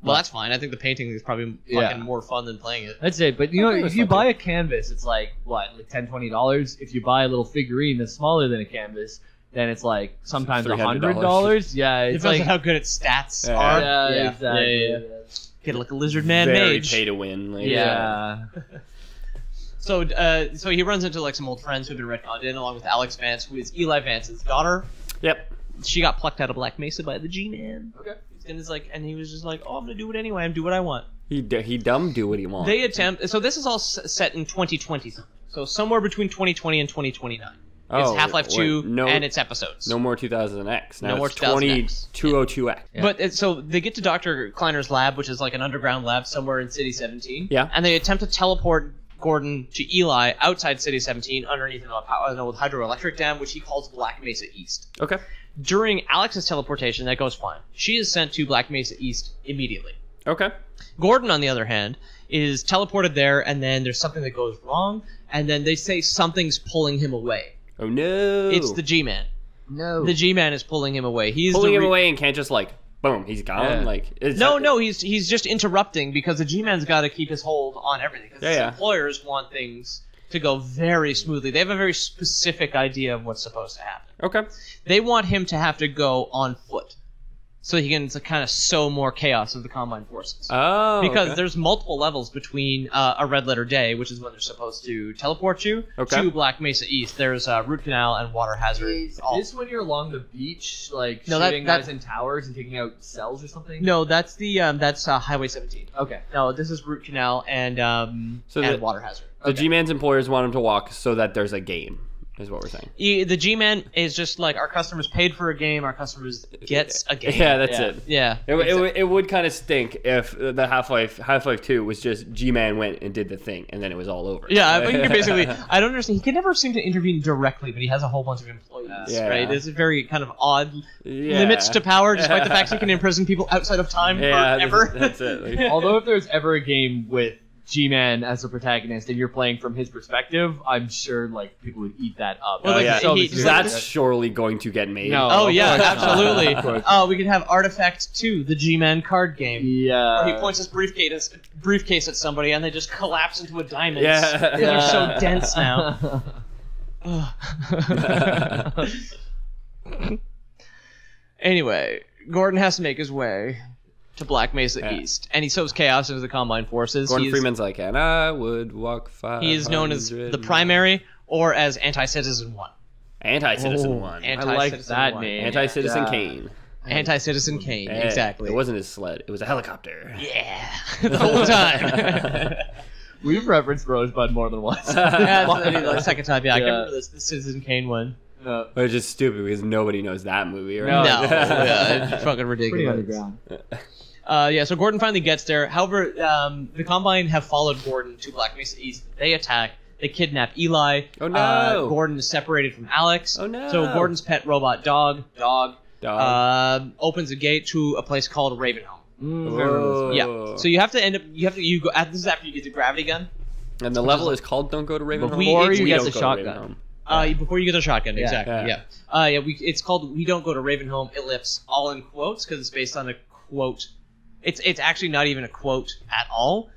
Well, that's fine. I think the painting is probably fucking Yeah. more fun than playing it. That's it. But you know, Okay, if you that's fine, buy a canvas, it's like what, like $10-20. If you buy a little figurine that's smaller than a canvas, then it's like sometimes $300. $100. Yeah, It it's depends like on how good its stats Yeah. are. yeah, exactly. Yeah. Get like a lizard man Very mage. pay to win. Like, Yeah. So he runs into like some old friends who've been retconned in, along with Alex Vance, who is Eli Vance's daughter. Yep. She got plucked out of Black Mesa by the G-Man. Okay. And he was just like, "Oh, I'm gonna do it anyway. I'm do what I want." He dumb do what he wants. They attempt. So this is all set in 2020. So somewhere between 2020 and 2029. It's Half-Life 2 and its episodes. No more 2000X. Now No more it's 2000X. 202X. Yeah. But so they get to Dr. Kleiner's lab, which is like an underground lab somewhere in City 17. Yeah. And they attempt to teleport Gordon to Eli outside City 17 underneath an old hydroelectric dam, which he calls Black Mesa East. Okay. During Alex's teleportation, that goes fine. She is sent to Black Mesa East immediately. Okay. Gordon, on the other hand, is teleported there, and then there's something that goes wrong, and then they say something's pulling him away. Oh no. It's the G-Man. No. The G-Man is pulling him away. He's pulling the him away and can't just like boom, he's gone. Yeah. Like it's No, he's just interrupting because the G-Man's got to keep his hold on everything. Because his Yeah. employers want things to go very smoothly. They have a very specific idea of what's supposed to happen. Okay. They want him to have to go on foot, so he can kind of sow more chaos of the Combine forces. Oh. Because okay. there's multiple levels between a red letter day, which is when they're supposed to teleport you, Okay. to Black Mesa East. There's Root Canal and Water Hazard. Is this when you're along the beach, like No, shooting that- guys in towers and taking out cells or something? No, that's the Highway 17. Okay. No, this is Root Canal and So and the- Water Hazard. The G-Man's employers want him to walk so that there's a game. is what we're saying. The G-Man is just like our customers paid for a game, our customers gets a game. Yeah, that's it. Yeah. It would kind of stink if the Half-Life 2 was just G-Man went and did the thing, and then it was all over. Yeah, I mean, basically, I don't understand. He can never seem to intervene directly, but he has a whole bunch of employees, right? It's a very kind of odd limits to power, despite the fact he can imprison people outside of time forever. That's it. Like, although if there's ever a game with G-Man as a protagonist and you're playing from his perspective, I'm sure like people would eat that up. Well, that's surely going to get made. No, oh yeah, absolutely. Oh, we could have Artifact 2, the G-Man card game. Yeah. Where he points his briefcase at somebody and they just collapse into a diamond. Yeah. They're so dense now. Anyway, Gordon has to make his way to Black Mesa East, and he sows chaos into the Combine forces. Gordon Freeman's like, and I would walk 500. He is known as the Primary, or as Anti-Citizen 1. Anti-Citizen 1. I like that name. Anti-Citizen Kane. Anti-Citizen Kane, Yeah, exactly. It wasn't his sled, it was a helicopter. Yeah, the whole time. We've referenced Rosebud more than once. Yeah, the second time, I can remember this, the Citizen Kane one. Which is stupid because nobody knows that movie, right? No, yeah, it's fucking ridiculous. Pretty underground. So Gordon finally gets there. However, the Combine have followed Gordon to Black Mesa East. They attack. They kidnap Eli. Oh no! Gordon is separated from Alex. Oh no! So Gordon's pet robot dog, opens a gate to a place called Ravenholm. Yeah. So you have to go. This is after you get the gravity gun. And the level is called "Don't Go to Ravenholm." Before you get don't the go to shotgun. Ravenholm. Before you get the shotgun, exactly. Yeah. It's called "We Don't Go to Ravenholm." Ellipse, all in quotes, because it's based on a quote. It's actually not even a quote at all,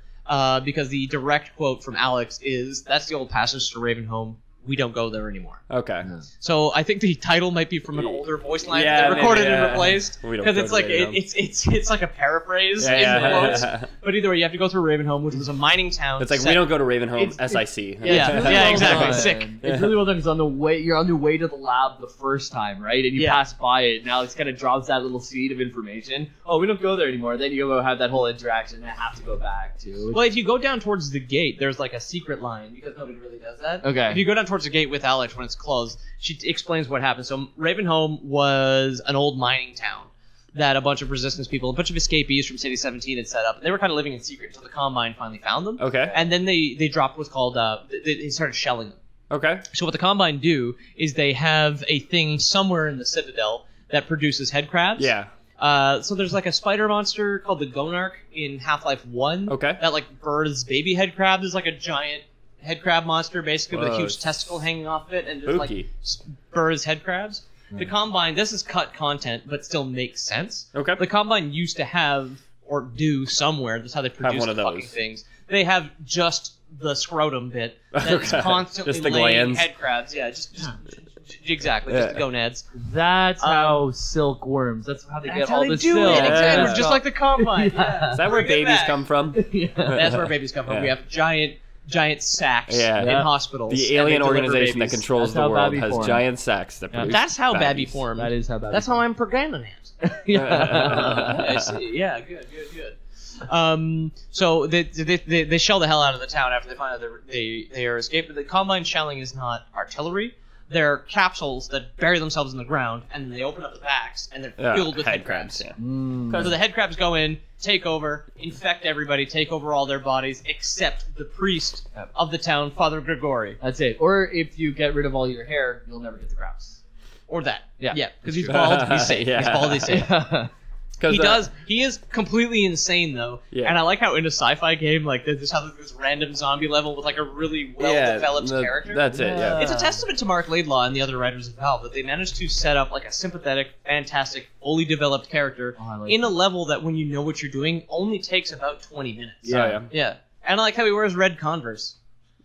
because the direct quote from Alex is, "That's the old passage to Ravenholm. We don't go there anymore." Okay. So I think the title might be from an older voice line Yeah, that they recorded maybe, and replaced, We don't because go it's to like Ravenholm. it's like a paraphrase in the quotes. But either way, you have to go through Ravenholm, which was a mining town. It's like set- we don't go to Ravenholm. It's- SIC. Yeah, exactly. done. Sick. It's really well done because you're on your way to the lab the first time, right? And you pass by it, and Alex kind of drops that little seed of information. Oh, we don't go there anymore. Then you go have that whole interaction and have to go back to. Well, if you go down towards the gate, there's like a secret line, because nobody really does that. Okay. If you go down towards the gate with Alex when it's closed, she explains what happened. So Ravenholm was an old mining town that a bunch of resistance people, a bunch of escapees from City 17 had set up. And they were kind of living in secret until the Combine finally found them. Okay. And then they dropped what's called, they started shelling them. Okay. So what the Combine do is they have a thing somewhere in the Citadel that produces head crabs. Yeah. So there's like a spider monster called the Gonarch in Half-Life 1. Okay. That like births baby head crabs. Is like a giant head crab monster, basically with a huge testicle hanging off of it, and just like births head crabs. The Combine, this is cut content, but still makes sense. Okay. The Combine used to have, or do somewhere, that's how they produce one of the fucking those. things. They have just the scrotum bit that's constantly Just the laying glands. head crabs. Yeah, just exactly, just the gonads. That's how silkworms. That's how they That's get how all they the do silk. it. Exactly, Yeah. just like the Combine. Yeah. Is that where Bring it babies back. come from? That's where babies come from. Yeah. We have giant sacks Yeah. in Yeah. hospitals. The and alien they deliver organization that babies. controls That's the how world Babby has formed. giant sacks that produce That's how Babby babies. formed. That is how Babby That's how I'm programming it. I see. Yeah, good. So they shell the hell out of the town after they find out they are escaped. But the Combine shelling is not artillery. They're capsules that bury themselves in the ground, and then they open up the backs, and they're filled with head crabs. Yeah. So the head crabs go in, take over, infect everybody, take over all their bodies, except the priest of the town, Father Grigori. That's it. Or if you get rid of all your hair, you'll never get the crabs. Or that. Yeah. Because he's bald, he's safe. Yeah. He's bald, he's safe. He 'Cause, does. He is completely insane, though. Yeah. And I like how in a sci-fi game, like, they just have this random zombie level with, like, a really well-developed character. That's it, yeah. It's a testament to Mark Laidlaw and the other writers of Valve that they managed to set up, like, a sympathetic, fantastic, fully developed character in a level that, when you know what you're doing, only takes about 20 minutes. Yeah. And I like how he wears red Converse.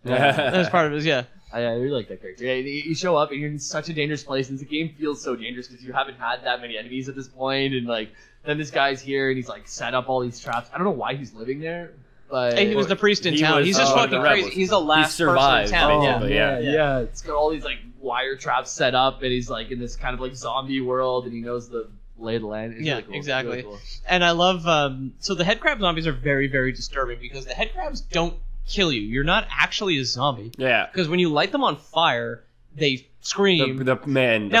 Yeah. That's part of his, yeah. I really like that character. Yeah, you show up and you're in such a dangerous place, and the game feels so dangerous because you haven't had that many enemies at this point, and like then this guy's here and he's like set up all these traps. I don't know why he's living there, but He was the priest in He town. was- He's just oh, fucking the crazy. rebels. He's the last survived, person in town. basically. yeah. It's got all these like wire traps set up, and he's like in this kind of like zombie world, and he knows the lay of the land. It's Yeah, really cool. exactly. Really cool. And I love so the head crab zombies are very, very disturbing because the head crabs don't kill you. You're not actually a zombie. Yeah. Because when you light them on fire, they scream. The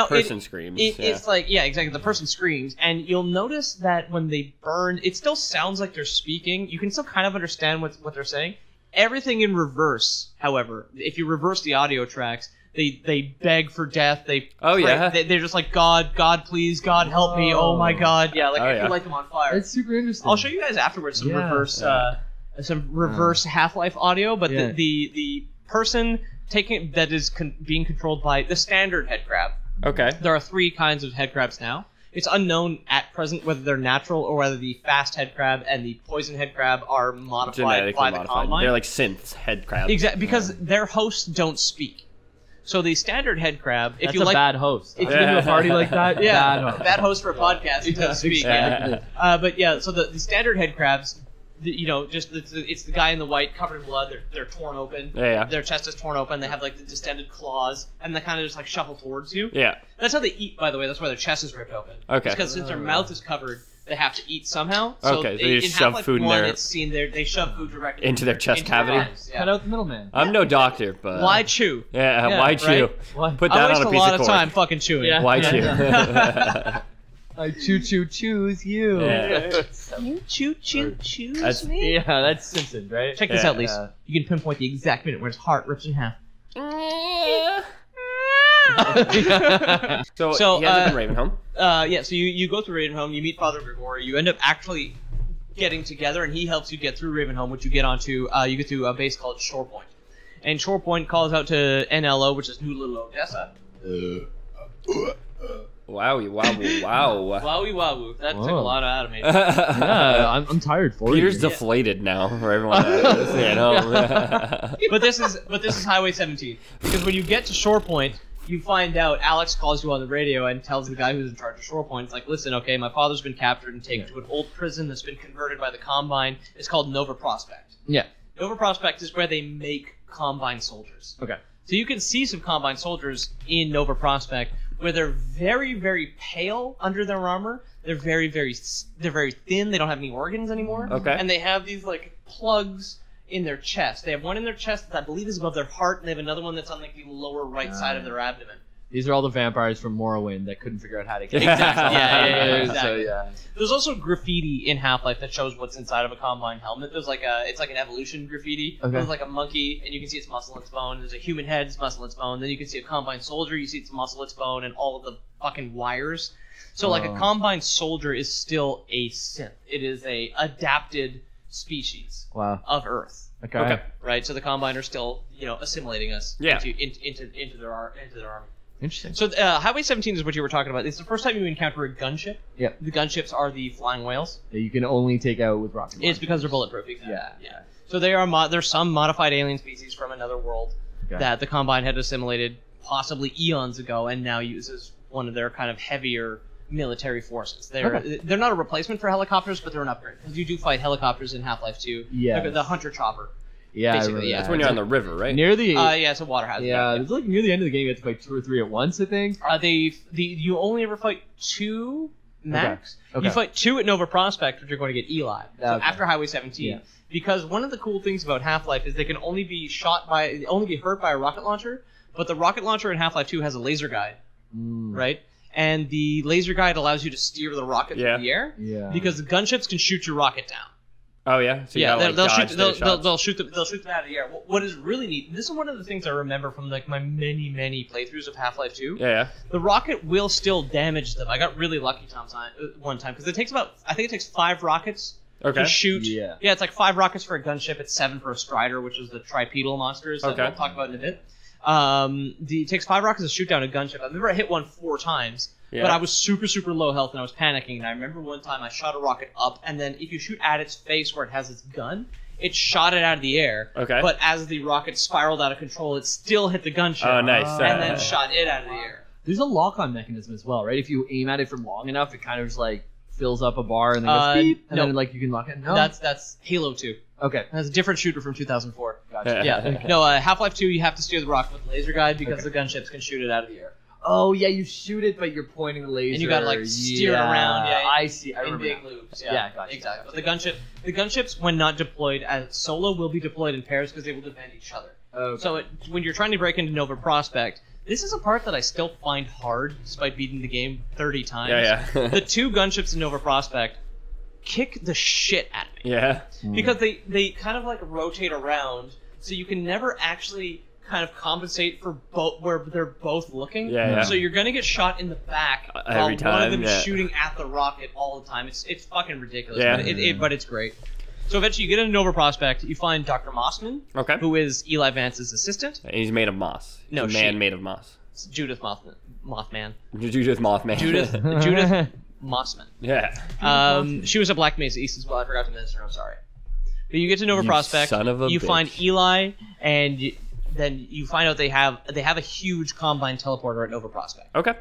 person screams. It's like, yeah, exactly. The person screams, and you'll notice that when they burn, it still sounds like they're speaking. You can still kind of understand what they're saying. Everything in reverse, however, if you reverse the audio tracks, they beg for death. They pray, they're just like, God, please, God, help me. Oh my God, yeah, like I feel like I'm on fire. That's super interesting. I'll show you guys afterwards some reverse Half-Life audio, but the person that is being controlled by the standard head crab. Okay. There are 3 kinds of head crabs now. It's unknown at present whether they're natural or whether the fast head crab and the poison head crab are modified by the Combine. They're like synths head crabs. Exactly, because their hosts don't speak. So the standard head crab, if That's you a bad host. If you go to a party like that, bad host for a podcast, he doesn't speak. But yeah, so the standard head crabs, it's the guy in the white covered in blood. They're torn open. Their chest is torn open. They have like the distended claws, and they kind of just like shuffle towards you. Yeah. That's how they eat, by the way. That's why their chest is ripped open. Okay. Because since their mouth is covered, they have to eat somehow. So they just shove food in there. It's seen there. They shove food directly into their chest cavity. Cut out the middleman. I'm no doctor, but why chew? Why chew? Right? Put that on a piece of cord. I waste a lot of time fucking chewing. Yeah. Why chew? I choose you. Yeah. You choose me. Yeah, that's Simpsons, right? Check this out, Lise. You can pinpoint the exact minute where his heart rips in half. So you end up in Ravenholm. So you go through Ravenholm, you meet Father Gregory, you end up actually getting together, and he helps you get through Ravenholm, which you get onto. You get to a base called Shorepoint, and Shorepoint calls out to NLO, which is New Little Odessa. Wowie. Wowie wowoo. That took a lot out of me. Yeah, I'm tired for Peter's you. deflated now for everyone. But this is Highway 17, because when you get to Shorepoint, you find out Alex calls you on the radio and tells the guy who's in charge of Shorepoint, it's like, listen, okay, my father's been captured and taken to an old prison that's been converted by the Combine. It's called Nova Prospect. Yeah. Nova Prospect is where they make Combine soldiers. Okay. So you can see some Combine soldiers in Nova Prospect where they're very, very pale under their armor. They're very thin. They don't have any organs anymore. Okay. And they have these like plugs in their chest. They have one in their chest that I believe is above their heart, and they have another one that's on like the lower right side of their abdomen. These are all the vampires from Morrowind that couldn't figure out how to get Exactly. Yeah, exactly. So, yeah. There's also graffiti in Half-Life that shows what's inside of a Combine helmet. There's like it's like an evolution graffiti. Okay. There's like a monkey, and you can see its muscle, its bone. There's a human head, its muscle, its bone. Then you can see a Combine soldier, you see its muscle, its bone, and all of the fucking wires. So like a Combine soldier is still a synth. It is a adapted species of Earth. Okay. Right. So the Combine are still assimilating us into their army. Interesting. So Highway 17 is what you were talking about. It's the first time you encounter a gunship. Yeah. The gunships are the flying whales. That you can only take out with rocket launchers. It's because they're bulletproof. Exactly. Yeah. So there's some modified alien species from another world that the Combine had assimilated possibly eons ago and now uses one of their kind of heavier military forces. They're not a replacement for helicopters, but they're an upgrade. Because you do fight helicopters in Half-Life 2. Yeah. The Hunter Chopper. Yeah, basically, That's when you're on the river, right? Near the it's a water hazard. Yeah, it's like near the end of the game you have to fight 2 or 3 at once, I think. You only ever fight 2 max. Okay. You fight 2 at Nova Prospect, which you're going to get Eli. So after Highway 17. Because one of the cool things about Half-Life is they can only be hurt by a rocket launcher, but the rocket launcher in Half-Life 2 has a laser guide, right? And the laser guide allows you to steer the rocket through the air. Yeah. Because the gunships can shoot your rocket down. Oh yeah. So they'll shoot them out of the air. What is really neat, this is one of the things I remember from like my many playthroughs of Half-Life 2. Yeah. The rocket will still damage them. I got really lucky one time because it takes 5 rockets to shoot. Yeah, it's like 5 rockets for a gunship. It's 7 for a Strider, which is the tripedal monsters that we'll talk about in a bit. It takes 5 rockets to shoot down a gunship. I remember I hit one 4 times. Yeah. But I was super low health and I was panicking. And I remember one time I shot a rocket up, and then if you shoot at its face where it has its gun, it shot it out of the air. Okay. But as the rocket spiraled out of control, it still hit the gunship. Oh, nice. And then shot it out of the air. There's a lock-on mechanism as well, right? If you aim at it for long enough, it kind of just like fills up a bar and then goes beep, and then like you can lock it. No, that's Halo 2. Okay. That's a different shooter from 2004. Gotcha. Yeah. Okay. No, Half-Life 2, you have to steer the rocket with the laser guide because the gunships can shoot it out of the air. Oh yeah, you shoot it, but you're pointing the laser, and you gotta like steer it around. Yeah, I see. I remember big loops. Yeah, gotcha. Exactly. But the gunships, when not deployed as solo, will be deployed in pairs because they will defend each other. Okay. So when you're trying to break into Nova Prospect, This is a part that I still find hard, despite beating the game 30 times. Yeah. The 2 gunships in Nova Prospect kick the shit out of me. Yeah. Because they kind of like rotate around, so you can never actually kind of compensate for both where they're both looking. Yeah. So you're gonna get shot in the back Every while one of them time, shooting at the rocket all the time. It's fucking ridiculous. Yeah. But it's great. So eventually you get into Nova Prospect, you find Dr. Mossman, Okay. who is Eli Vance's assistant. And he's made of moss. No, He's a man she. made of moss. It's Judith Mothman. Judith Mothman. Judith Mossman. Yeah. She was a Black Mesa East as well. I forgot to mention her. I'm sorry. But you get to Nova You Prospect. son of a you bitch. find Eli, and then you find out they have a huge Combine teleporter at Nova Prospect. Okay.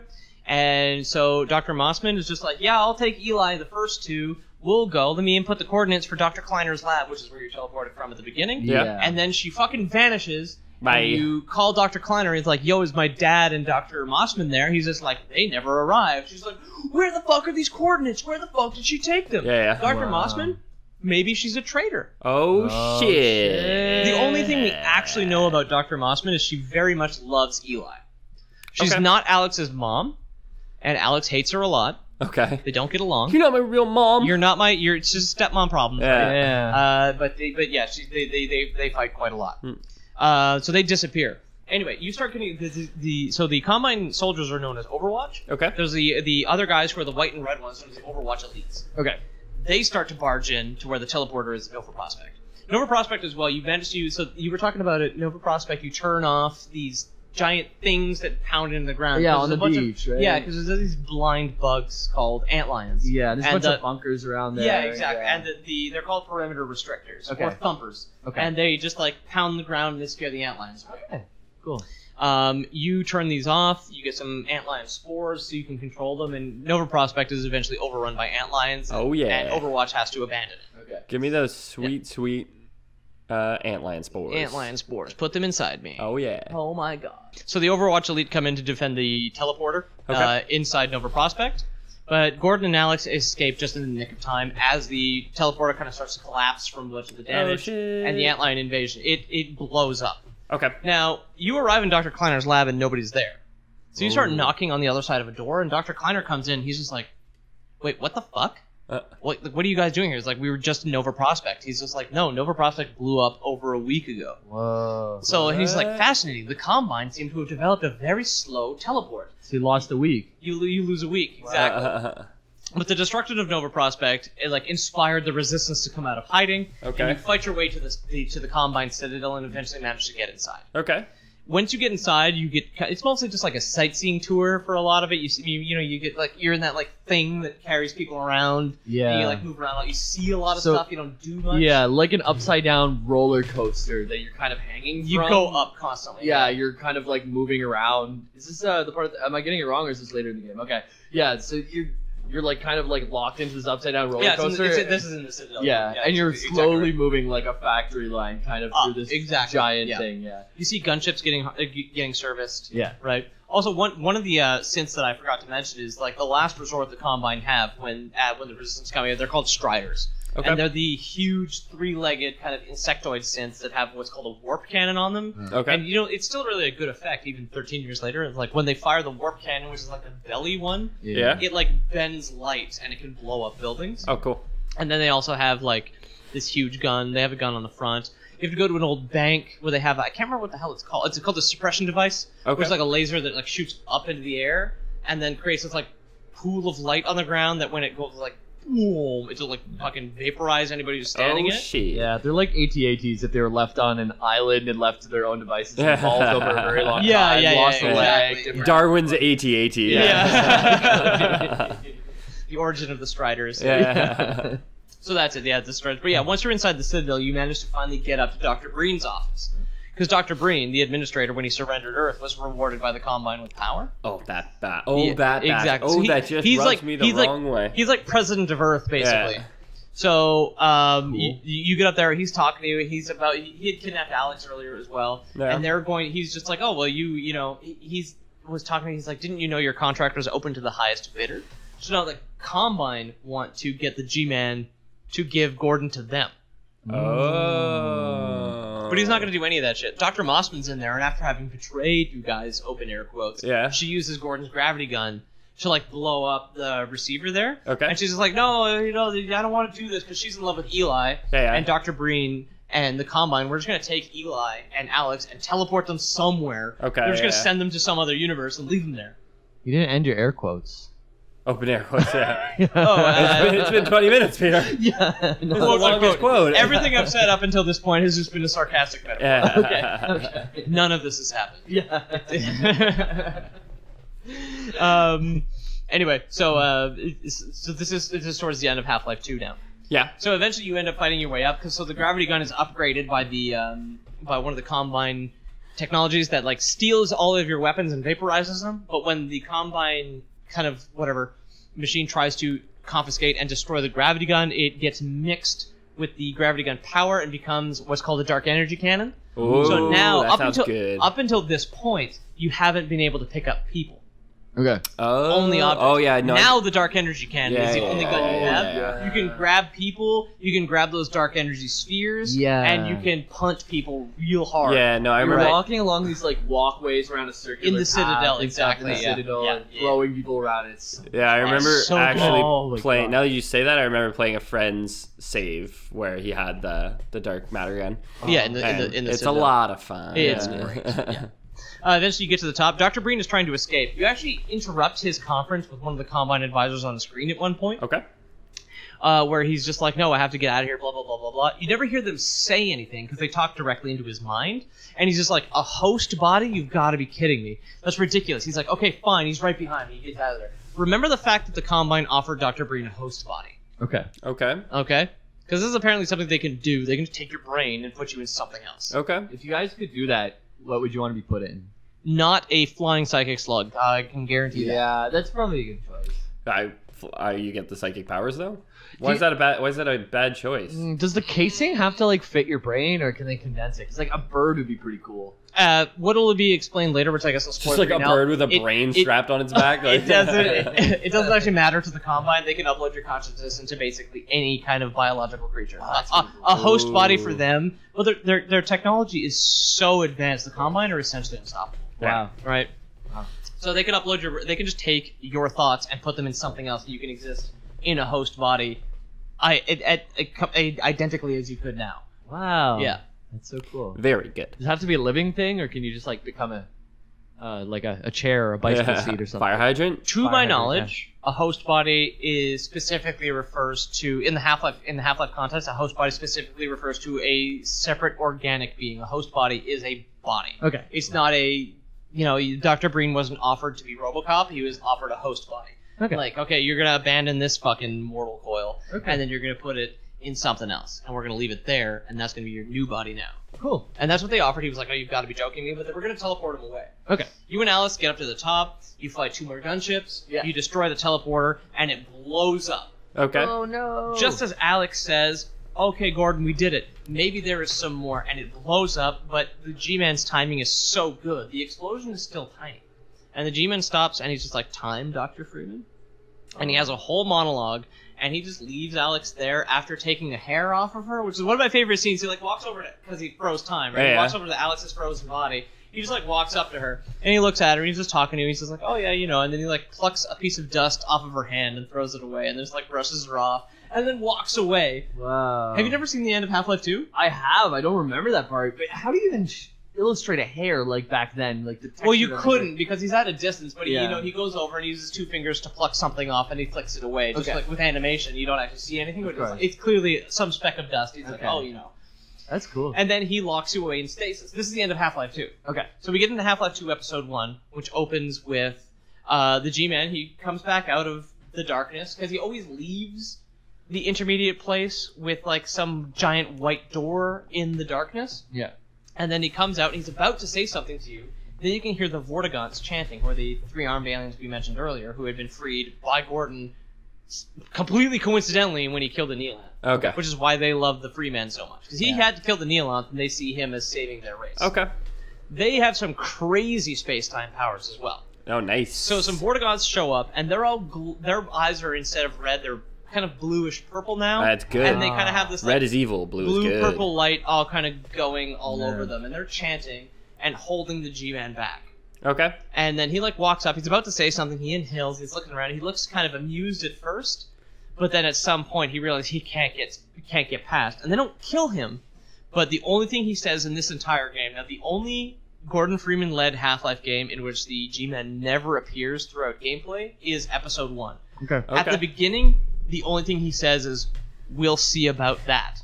And so Dr. Mossman is just like, yeah, I'll take Eli the first 2. We'll go. Let me input the coordinates for Dr. Kleiner's lab, which is where you're teleported from at the beginning. Yeah. And then she fucking vanishes. Bye. And you call Dr. Kleiner, and he's like, yo, is my dad and Dr. Mossman there? He's just like, they never arrived. She's like, where the fuck are these coordinates? Where the fuck did she take them? Yeah. Dr. Mossman? Maybe she's a traitor. Oh, shit. The only thing we actually know about Dr. Mossman is she very much loves Eli. She's Okay. not Alex's mom, and Alex hates her a lot. Okay. They don't get along. You're not my real mom. You're not my. It's just stepmom problems. Yeah. Right? Yeah. But yeah, they fight quite a lot. So they disappear. Anyway, you start getting so the Combine soldiers are known as Overwatch. Okay. There's the other guys who are the white and red ones, known as the Overwatch elites. Okay. They start to barge in to where the teleporter is at Nova Prospect. Nova Prospect as well. You managed to. So you were talking about it. Nova Prospect. You turn off these giant things that pound into the ground. Yeah, 'Cause on there's the a bunch beach, of, right? Yeah, because there's these blind bugs called antlions. Yeah, there's a And bunch of bunkers around there. Yeah, exactly. Yeah. And they're called perimeter restrictors Okay. or thumpers. Okay. And they just like pound the ground and they scare the antlions. Okay, cool. You turn these off. You get some antlion spores so you can control them. And Nova Prospect is eventually overrun by antlions. Oh, yeah. And Overwatch has to abandon it. Okay. Give me those sweet antlion spores. Antlion spores. Put them inside me. Oh, yeah. Oh my god. So the Overwatch elite come in to defend the teleporter Okay. inside Nova Prospect. But Gordon and Alex escape just in the nick of time as the teleporter kind of starts to collapse from much of the damage. shit. And the antlion invasion. It blows up. Okay. Now, you arrive in Dr. Kleiner's lab and nobody's there. So you start Ooh. knocking on the other side of a door, and Dr. Kleiner comes in. He's just like, wait, what the fuck? What are you guys doing here? It's like, we were just in Nova Prospect. He's just like, no, Nova Prospect blew up over a week ago. Whoa. So he's like, What? fascinating. The Combine seem to have developed a very slow teleport. So he lost a week. You lose a week, exactly. But the destruction of Nova Prospect, it like inspired the Resistance to come out of hiding. Okay. And you fight your way to the Combine Citadel and eventually manage to get inside. Okay. Once you get inside, it's mostly just like a sightseeing tour for a lot of it. You get like, you're in that like thing that carries people around. Yeah. And you like move around a lot. You see a lot of So- stuff. You don't do much. Yeah, like an upside down roller coaster that you're kind of hanging You from. go up constantly. Yeah, you're kind of like moving around. Is this the part? Am I getting it wrong, or is this later in the game? Okay. Yeah. So you're like kind of like locked into this upside down roller Yeah, coaster. this is in the Citadel. Yeah, and you're exactly slowly right. moving like a factory line, kind of through this exactly, giant yeah. thing. Yeah. You see gunships getting serviced. Yeah. Right. Also, one of the synths that I forgot to mention is like the last resort the Combine have when the Resistance come in. They're called Striders, Okay. and they're the huge three-legged kind of insectoid synths that have what's called a warp cannon on them. Okay. And it's still really a good effect even 13 years later. It's like when they fire the warp cannon, which is like the belly one, Yeah. it like bends light and it can blow up buildings. Oh, cool. And then they also have like this huge gun. They have a gun on the front. You have to go to an old bank where they have I can't remember what the hell it's called. It's called the suppression device. Okay. Which is like a laser that like shoots up into the air and then creates this like pool of light on the ground that when it goes like boom, it'll like fucking vaporize anybody who's standing Oh, in it. shit. Yeah, they're like AT-ATs if they were left on an island and left to their own devices and evolved over a very long Yeah, time. yeah, yeah, lost a leg. exactly. different- Darwin's AT-AT. Yeah. The origin of the Striders. Yeah. So that's it, yeah, the Striders. But yeah, once you're inside the Citadel, you manage to finally get up to Dr. Breen's office. Because Dr. Breen, the administrator, when he surrendered Earth, was rewarded by the Combine with power. Oh, that. Yeah, That. exactly. Oh, So that just he's rubs like, me the he's wrong like, way. He's like president of Earth, basically. Yeah. So Cool. you get up there, he's talking to you. He had kidnapped Alex earlier as well, Yeah. and he's just like, oh well, he was talking to me. He's like, didn't you know your contract was open to the highest bidder? So now the Combine want to get the G-Man to give Gordon to them. Oh. But he's not going to do any of that shit. Dr. Mossman's in there, and after having betrayed you guys, open air quotes, she uses Gordon's gravity gun to like blow up the receiver there. Okay. And she's just like, no, you know, I don't want to do this because she's in love with Eli. And Dr. Breen and the Combine, we're just going to take Eli and Alex and teleport them somewhere. Okay. We're just going to send them to some other universe and leave them there. You didn't end your air quotes. Open air quotes, yeah. It's been 20 minutes, Peter. Yeah. No. The longest quote. Everything I've said up until this point has just been a sarcastic metaphor. Yeah. Okay. None of this has happened. Yeah. Anyway, so this is towards the end of Half-Life 2 now. Yeah. So eventually you end up fighting your way up, because the gravity gun is upgraded by the by one of the Combine technologies that like steals all of your weapons and vaporizes them. But when the Combine kind of whatever machine tries to confiscate and destroy the gravity gun, it gets mixed with the gravity gun power and becomes what's called a dark energy cannon. Ooh, so now that up until this point, you haven't been able to pick up people. Okay. Only objects. Oh yeah. No. Now the dark energy cannon is the only gun you have. You can grab people. You can grab those dark energy spheres. Yeah. And you can punch people real hard. Yeah. No, I You're remember. walking along these like walkways around a circular In the path, Citadel, exactly. In the Citadel, and throwing people around. It's Yeah, I remember so actually cool. playing. Now that you say that, I remember playing a friend's save where he had the dark matter gun. Yeah, in the It's Citadel. a lot of fun. It's yeah. great. Yeah. Eventually you get to the top. Dr. Breen is trying to escape. You actually interrupt his conference with one of the Combine advisors on the screen at one point. Okay. Where he's just like, no, I have to get out of here, blah, blah, blah, blah, blah. You never hear them say anything because they talk directly into his mind. And he's just like, a host body? You've got to be kidding me. That's ridiculous. He's like, okay, fine. He's right behind me. He gets out of there. Remember the fact that the Combine offered Dr. Breen a host body. okay. Okay. Okay? Because this is apparently something they can do. They can just take your brain and put you in something else. Okay. If you guys could do that, what would you want to be put in? Not a flying psychic slug. I can guarantee that. Yeah, that's probably a good choice. You get the psychic powers though. Why is that a bad choice? Does the casing have to like fit your brain, or can they condense it? Because like a bird would be pretty cool. What'll be explained later, which I guess I'll spoil Just like for a you now. bird with a brain strapped on its back. Like. It doesn't actually matter to the Combine. They can upload your consciousness into basically any kind of biological creature. A host body for them. Well, their technology is so advanced. The Combine are essentially unstoppable. Wow. Right. So they can upload they can just take your thoughts and put them in something else, and you can exist in a host body, identically as you could now. Wow. Yeah. That's so cool. Very good. Does it have to be a living thing, or can you just like become a chair or a bicycle seat or something? Fire hydrant. To Fire my hydrant, knowledge, a host body is specifically refers to in the Half-Life context. A host body specifically refers to a separate organic being. A host body is a body. Okay. It's not a Dr. Breen wasn't offered to be RoboCop. He was offered a host body. Okay. Like, okay, you're gonna abandon this fucking mortal coil, Okay. and then you're gonna put it in something else, and we're gonna leave it there, and that's gonna be your new body now. Cool. And that's what they offered. He was like, oh, you've got to be joking me, but we're going to teleport him away. Okay. You and Alice get up to the top, you fly 2 more gunships, Yeah. you destroy the teleporter, and it blows up. Okay. Oh no. Just as Alex says, okay, Gordon, we did it. Maybe there is some more, and it blows up, but the G-Man's timing is so good. The explosion is still tiny. And the G-Man stops, and he's just like, time, Dr. Freeman? And he has a whole monologue, and he just leaves Alex there after taking a hair off of her, which is one of my favorite scenes. He like walks over to, because he froze time, right? Yeah, He walks over to Alex's frozen body. He just like walks up to her, and he looks at her, and he's just talking to her. He's just like, oh yeah, and then he like plucks a piece of dust off of her hand and throws it away, and then just like brushes her off, and then walks away. Wow. Have you never seen the end of Half-Life 2? I have. I don't remember that part. But how do you even illustrate a hair like back then? Like the Well, you texture of couldn't it? because he's at a distance, but Yeah. he goes over and he uses 2 fingers to pluck something off, and he flicks it away. Just Okay. like with animation, you don't actually see anything. But Right. it's clearly some speck of dust. He's like, Okay. oh, That's cool. And then he locks you away in stasis. This is the end of Half-Life 2. Okay. So we get into Half-Life 2 Episode 1, which opens with the G-Man. He comes back out of the darkness, because he always leaves the intermediate place with, like, some giant white door in the darkness. Yeah. And then he comes out, and he's about to say something to you. Then you can hear the Vortigaunts chanting, or the 3-armed aliens we mentioned earlier, who had been freed by Gordon completely coincidentally when he killed the Neelant. Okay. Which is why they love the Freeman so much. Because he had to kill the Neelant, and they see him as saving their race. Okay. They have some crazy space-time powers as well. Oh, nice. So some Vortigaunts show up, and they're all their eyes are, instead of red, they're kind of bluish purple now. That's good. And they kind of have this Red is evil, blue is good. purple light all kind of going all over them, and they're chanting and holding the G-Man back. Okay. And then he like walks up. He's about to say something. He inhales. He's looking around. He looks kind of amused at first, but then at some point he realizes he can't get past. And they don't kill him, but the only thing he says in this entire game, now the only Gordon Freeman-led Half-Life game in which the G-Man never appears throughout gameplay is Episode 1. Okay. At the beginning, the only thing he says is, "We'll see about that."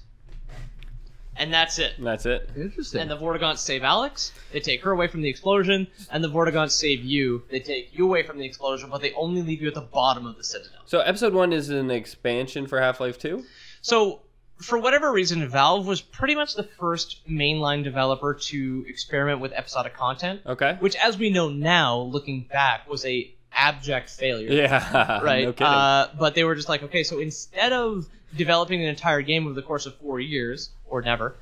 And that's it. That's it. Interesting. And the Vortigaunts save Alex, they take her away from the explosion, and the Vortigaunts save you, they take you away from the explosion, but they only leave you at the bottom of the Citadel. So Episode 1 is an expansion for Half-Life 2? So, for whatever reason, Valve was pretty much the first mainline developer to experiment with episodic content. Okay. Which, as we know now, looking back, was a abject failure. Yeah. Right? No kidding. But they were just like, okay, so instead of developing an entire game over the course of 4 years, or never,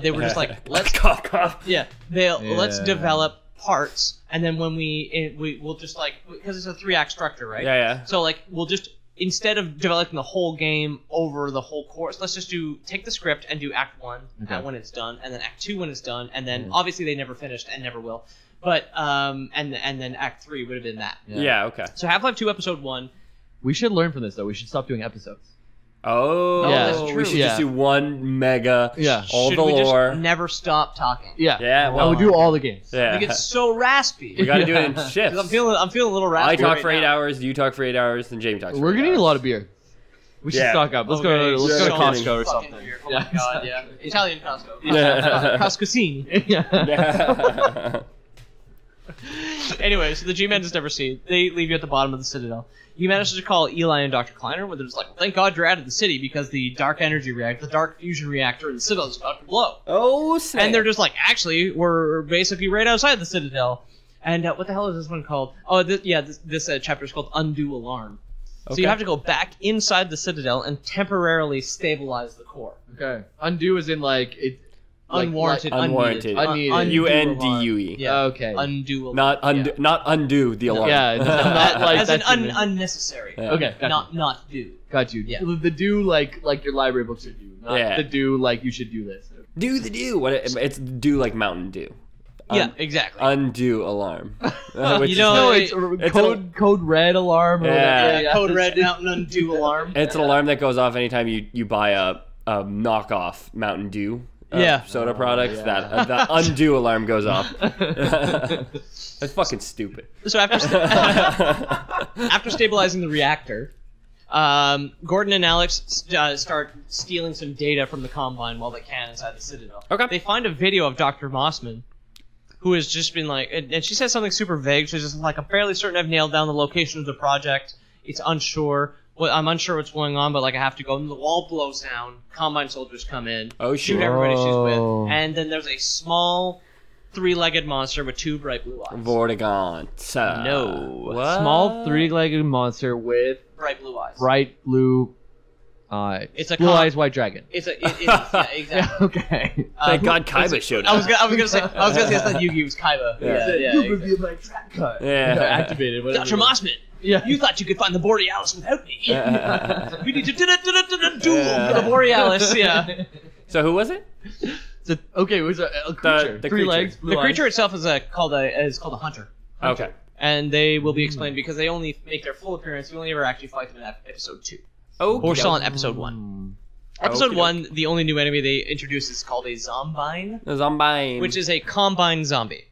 they were just like, let's... cough, cough. Yeah, let's develop parts, and then when we'll just like, because it's a 3-act structure, right? Yeah, yeah. So like we'll just, instead of developing the whole game over the whole course, let's just take the script and do Act 1 when it's done, and then Act 2 when it's done, and then obviously they never finished and never will, but and then Act 3 would have been that. Yeah, okay. So Half-Life 2 Episode 1. We should learn from this though. We should stop doing episodes. Oh, yeah, that's true. We should just do one mega, all Should the we lore. just never stop talking? Yeah. Yeah, Well, we'll do all the games. Yeah. I get so raspy. We gotta do it in shifts. 'Cause I'm feeling a little raspy. I talk right for 8 now. hours, you talk for 8 hours, then Jamie talks for We're 8 gonna need hours. a lot of beer. We should Yeah. stock up. Let's Okay, go. Let's go to so Costco or much something. fucking beer. Oh my god, yeah. Italian Costco. Yeah. Costcosini. Yeah. Anyway, so the G-Men just never see. They leave you at the bottom of the Citadel. You manage to call Eli and Dr. Kleiner, where they're just like, thank God you're out of the city because the dark energy reactor, the dark fusion reactor in the Citadel is about to blow. Oh, snap. And they're just like, actually, we're basically right outside the Citadel. And what the hell is this one called? Oh, this chapter is called Undo Alarm. So you have to go back inside the Citadel and temporarily stabilize the core. Okay. Undo is in like it. Unwarranted, unwarranted. Unneeded. Undo UNDUE. Yeah. Okay. Undo alarm. Not undo the alarm. Yeah. It's not like As in that's unnecessary. Yeah. Okay. Gotcha. Not do. Got you. Yeah. The do like your library books are due. Not the do like you should do this. Do the do. It's do like Mountain Dew. Yeah, exactly. Undo alarm. You know, it's code red alarm. Or Yeah. Code red Mountain Undo alarm. It's an alarm that goes off anytime you buy a knockoff Mountain Dew. Soda products. yeah. That undo alarm goes off. That's fucking stupid. So after stabilizing the reactor, Gordon and Alex start stealing some data from the Combine while they can inside the Citadel. Okay. They find a video of Dr. Mossman, who has just been like, and she says something super vague. She's just like, I'm fairly certain I've nailed down the location of the project. It's unsure. Well, I'm unsure what's going on, but like I have to go. And the wall blows down. Combine soldiers come in, Oh, shoot shit. everybody she's Oh. with, and then there's a small, 3-legged monster with 2 bright blue eyes. Vortigaunt. No. What? Small 3-legged monster with Bright blue eyes. bright blue eyes. It's a blue con- eyes, white dragon. It is, yeah, exactly. Okay. Thank God Kaiba showed I up. was gonna say it's not Yugi, it was Kaiba. Yeah. exactly. my trap card. Yeah. Activated. Dr. Mossman, Yeah. you thought you could find the Borealis without me. Yeah. We need to duel for the Borealis. Yeah. So who was it? Okay, it was a creature. the 3 creature. legs, blue The creature eyes. itself is called a hunter, Okay. and they will be explained because they only make their full appearance. We only ever actually fight them in episode 2. Oh, We're still on episode 1. Episode 1, the only new enemy they introduce is called a Zombine, Zombine. which is a Combine zombie.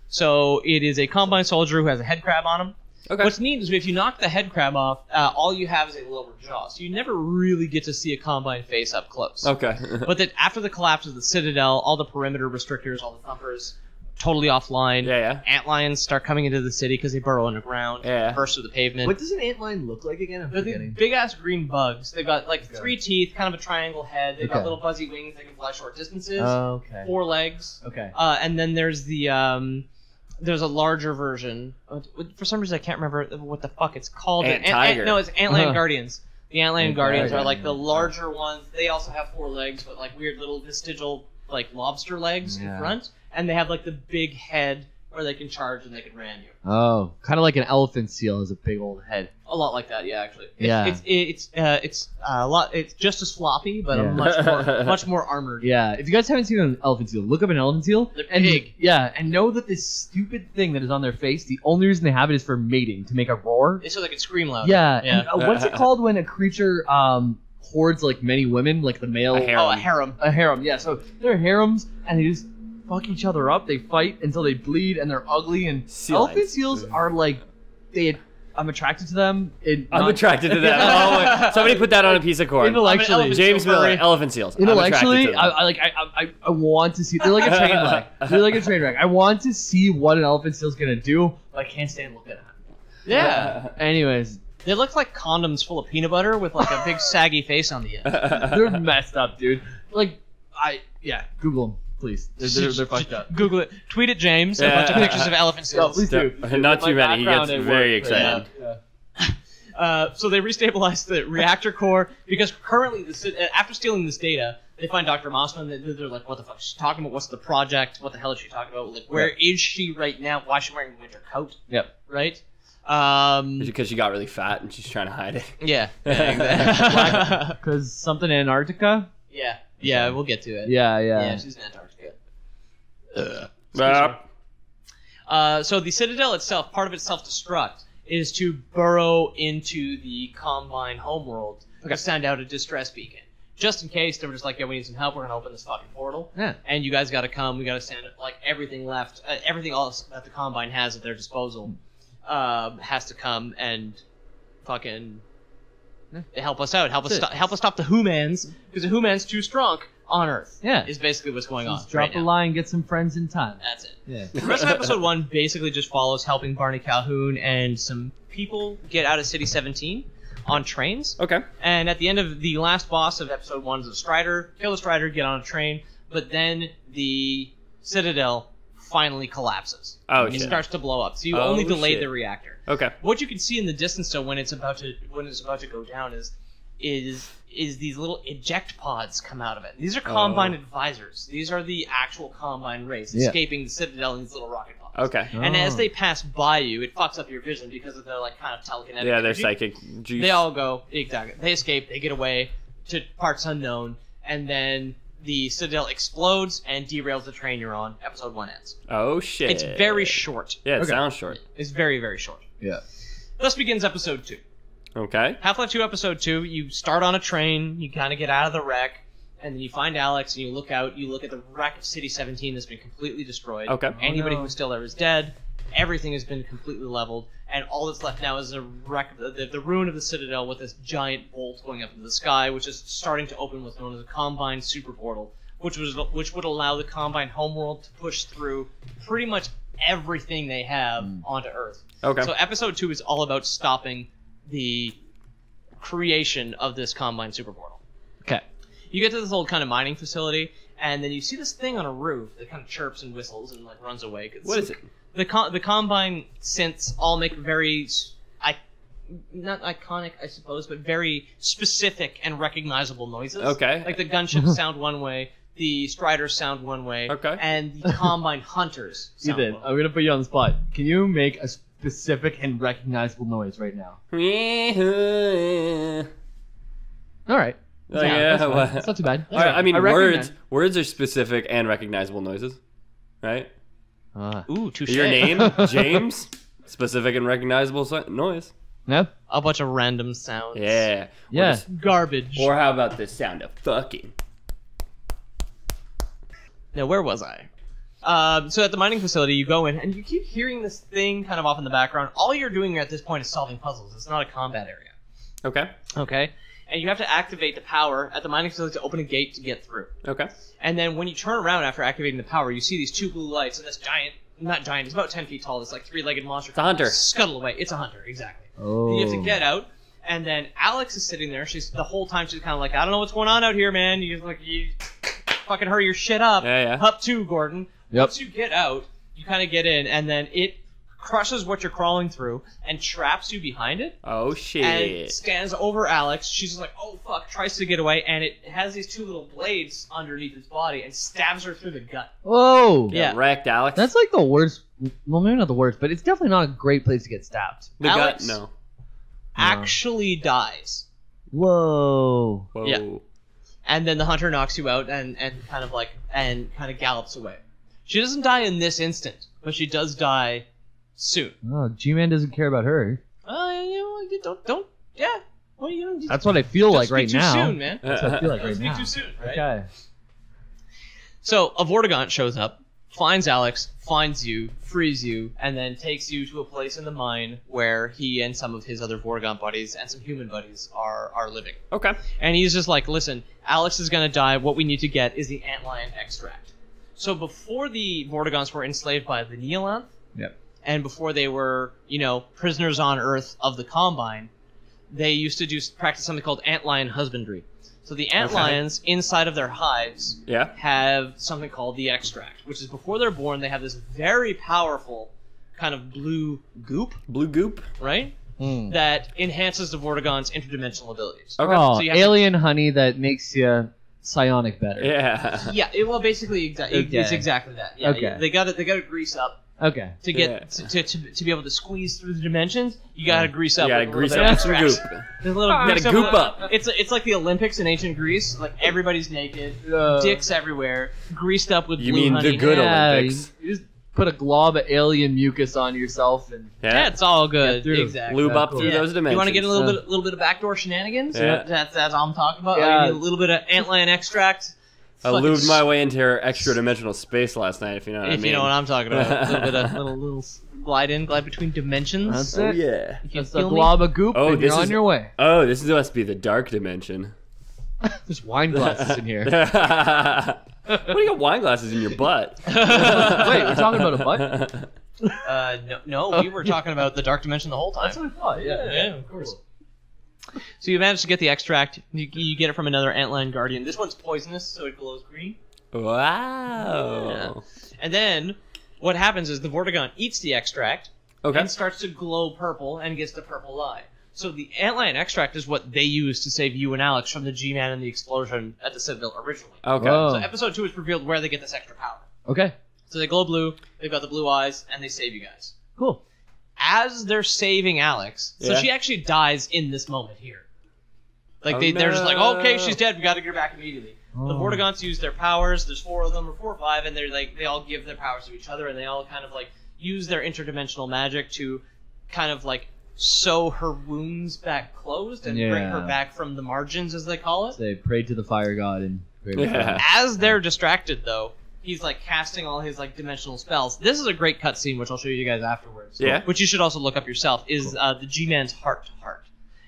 So it is a Combine soldier who has a head crab on him. Okay. What's neat is if you knock the head crab off, all you have is a lower jaw, so you never really get to see a Combine face up close. Okay. But then after the collapse of the Citadel, all the perimeter restrictors, all the thumpers, totally offline. Yeah. Antlions start coming into the city because they burrow underground, Yeah. burst through the pavement. What does an antlion look like again? I'm They're the forgetting. big ass green bugs. They've got like 3 teeth, kind of a triangle head. They've got Okay. little buzzy wings. They can fly short distances. Okay. 4 legs. Okay. And then there's there's a larger version. For some reason, I can't remember what the fuck it's called. Ant Tiger. No, it's Antlion Uh-huh. Guardians. The Antlion Ant Guardians Tiger. are like the larger ones. They also have 4 legs, but like weird little vestigial like lobster legs in Yeah. front. And they have like the big head, or they can charge and they can ram you. Oh, kind of like an elephant seal has a big old head. A lot like that, yeah. Actually, Yeah. It's a lot. It's just as floppy, but Yeah. much more armored. Yeah, if you guys haven't seen an elephant seal, look up an elephant seal. They're and big. Yeah, and know that this stupid thing that is on their face, the only reason they have it is for mating, to make a roar. It's so they can scream loud. Yeah, Yeah. and what's it called when a creature hoards like many women, like the male? A harem. Oh, a harem. A harem, yeah. So they're harems, and they just fuck each other up. They fight until they bleed, and they're ugly. And Sea elephant lions. seals are like, I'm attracted to them. I'm attracted to that. Oh, wait. Somebody put that on a piece of corn. Intellectually, elephant James seal Miller, furry. elephant seals. I'm Intellectually, attracted to them. I want to see. They're like a train wreck. They're like a train wreck. I want to see what an elephant seal's gonna do, but I can't stand looking at it. Yeah. Anyways, They look like condoms full of peanut butter with like a big saggy face on the end. they're messed up, dude. Like, Google them, please. They're fucked up. Google it. Tweet at James a Yeah. bunch of pictures of elephant No, seals. please do. Not My too many. He background gets at very work, excited. yeah. So they restabilize the reactor core because currently, after stealing this data, they find Dr. Mossman. They're like, "What the fuck is she talking about? What's the project? What the hell is she talking about? Like, where is she right now? Why is she wearing a winter coat? Yep. Right? Because she got really fat and she's trying to hide it. Yeah. Exactly. Because something in Antarctica? Yeah. Yeah. We'll get to it. Yeah. Yeah. She's in Antarctica. So the Citadel itself, part of its self-destruct, is to burrow into the Combine homeworld to send out a distress beacon. Just in case they were just like, yeah, we need some help, we're going to open this fucking portal. Yeah. And you guys got to come, we got to send, like, everything left, everything else that the Combine has at their disposal has to come and fucking help us out, help us stop the Humans, because the Humans too strong on Earth. Yeah. Is basically what's going on Just drop right a now. line, get some friends in time. That's it. Yeah. The rest of episode 1 basically just follows helping Barney Calhoun and some people get out of City 17 on trains. Okay. And at the end of the last boss of episode 1 is a Strider. Kill the Strider, get on a train. But then the Citadel finally collapses. Oh, It shit. starts to blow up. So you Oh, only delayed shit. the reactor. Okay. What you can see in the distance, though, when it's about to go down, is these little eject pods come out of it. These are Combine advisors. These are the actual Combine race escaping the Citadel in these little rocket pods. Okay. And as they pass by you, it fucks up your vision because of their like kind of telekinetic. Yeah, they're energy. psychic juice. They all go exactly. They escape. They get away to parts unknown, and then the Citadel explodes and derails the train you're on. Episode 1 ends. Oh, shit. It's very short. Yeah, it Okay. sounds short. It's very, very short. Yeah. Thus begins episode 2. Okay. Half-Life 2 episode 2, you start on a train, you kind of get out of the wreck, and then you find Alex, and you look out, you look at the wreck of City 17 that's been completely destroyed. Okay. Anybody no. who's still there is dead. Everything has been completely leveled, and all that's left now is a wreck of the ruin of the Citadel with this giant bolt going up into the sky, which is starting to open what's known as a Combine Super Portal, which would allow the Combine homeworld to push through pretty much everything they have onto Earth. Okay. So episode 2 is all about stopping the creation of this Combine Super Portal. Okay. You get to this old kind of mining facility, and then you see this thing on a roof that kind of chirps and whistles and like runs away. What is it? The Combine synths all make very, not iconic, I suppose, but very specific and recognizable noises. Okay. Like the gunships sound one way, the Striders sound one way, Okay. and the Combine Hunters sound Ethan, one way. I'm gonna put you on the spot. Can you make a specific and recognizable noise right now? All right. Oh, yeah, that's fine. well- It's not too bad. All right, I mean, recognize- words are specific and recognizable noises, right? Ooh, touche. Your name, James, specific and recognizable noise. No. A bunch of random sounds. Yeah. Yeah. Garbage. Or how about the sound of fucking? Now, where was I? So at the mining facility, you go in, and you keep hearing this thing kind of off in the background. All you're doing at this point is solving puzzles. It's not a combat area. Okay. Okay? And you have to activate the power at the mining facility to open a gate to get through. Okay. And then when you turn around after activating the power, you see these two blue lights, and this giant, not giant, it's about 10 feet tall, this like three-legged monster. It's a hunter. Scuttle away. It's a hunter, exactly. Oh. And you have to get out, and then Alex is sitting there. She's the whole time she's kind of like, I don't know what's going on out here, man. You fucking hurry your shit up. Yeah. Up to Gordon. Yep. Once you get out, you kind of get in, and then it crushes what you're crawling through and traps you behind it. Oh, And shit. stands over Alex. She's just like, oh fuck, tries to get away, and it has these two little blades underneath its body and stabs her through the gut. Whoa. Yeah. Wrecked, Alex. That's like the worst well, maybe not the worst, but it's definitely not a great place to get stabbed. The Alex? gut, no. Actually dies. Whoa. Whoa. Yeah. And then the hunter knocks you out and kind of gallops away. She doesn't die in this instant, but she does die soon. Oh, G-Man doesn't care about her. You don't. Yeah. Well, you know, That's what I feel like right too now. soon, man. That's what I feel like Don't right speak now. too soon, right? Okay. So a Vortigaunt shows up, finds Alex, finds you, frees you, and then takes you to a place in the mine where he and some of his other Vortigaunt buddies and some human buddies are living. Okay. And he's just like, listen, Alex is going to die. What we need to get is the antlion extract. So before the Vortigaunts were enslaved by the Neolanth, Yep. and before they were, prisoners on Earth of the Combine, they used to practice something called antlion husbandry. So the antlions inside of their hives have something called the extract, which is before they're born, they have this very powerful kind of blue goop, right? That enhances the Vortigaunt's interdimensional abilities. Okay. Oh, So you have alien honey that makes you psionic better. Yeah. Yeah, well, basically, it's exactly that. Yeah, Okay. They got to grease up Okay. to get to be able to squeeze through the dimensions. You got to grease up. You gotta with a grease little up bit with some of goop. extract. There's a little Gotta grease goop up. It's like the Olympics in ancient Greece. Like everybody's naked, dicks everywhere, greased up with You blue mean honey. the good Yeah, Olympics? You just put a glob of alien mucus on yourself and Yeah, it's all good. Get through. Exactly. Lube up cool. through those dimensions. You want to get a little bit of backdoor shenanigans? Yeah. That's all I'm talking about. Yeah. You need a little bit of antlion extract. I lubed my way into her extra-dimensional space last night, if you know what I mean. If you know what I'm talking about. A little bit of little glide between dimensions. That's Oh, it. yeah. You Just a feel me? glob of goop Oh, and this you're on is- your way. Oh, this must be the dark dimension. There's wine glasses in here. What do you got wine glasses in your butt? Wait, we're talking about a butt? No, we were talking about the dark dimension the whole time. That's what I thought, yeah. Yeah, of course. So you managed to get the extract. You get it from another antlion guardian. This one's poisonous, so it glows green. Wow. Yeah. And then what happens is the Vortigaunt eats the extract Okay. and starts to glow purple and gets the purple eye. So the antlion extract is what they used to save you and Alex from the G-Man and the explosion at the Citadel originally. Okay. Whoa. So episode 2 is revealed where they get this extra power. Okay, So they glow blue, they've got the blue eyes, and they save you guys. cool. As they're saving Alex, so Yeah. she actually dies in this moment here. Like Oh, they're just like, no. okay, she's dead. We got to get her back immediately. The Oh. Vortigaunts use their powers. There's 4 of them, or 4 or 5, and they all give their powers to each other, and they all kind of like use their interdimensional magic to kind of like sew her wounds back closed and bring her Yeah. back from the margins, as they call it. They prayed to the fire god and Yeah. As they're distracted, though, he's like casting all his like dimensional spells. This is a great cutscene, which I'll show you guys afterwards. Yeah. Which you should also look up yourself. Is the G-Man's heart?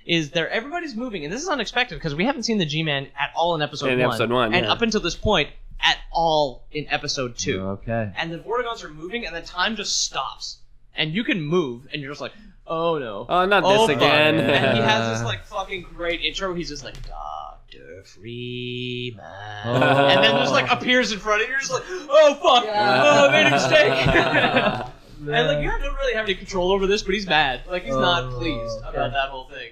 Is there? Everybody's moving, and this is unexpected because we haven't seen the G-Man at all in episode In 1. episode 1, and yeah. up until this point, at all in episode 2. Okay. And the Vortigaunts are moving, and the time just stops, and you can move, and you're just like, oh no. Oh, not Oh, this fuck. again. And he has this like fucking great intro. He's just like Dr. Freeman, and then just like appears in front of you. You're just like, oh fuck, oh I made a mistake. And like you don't really have any control over this, but he's mad. Like he's not pleased about that whole thing.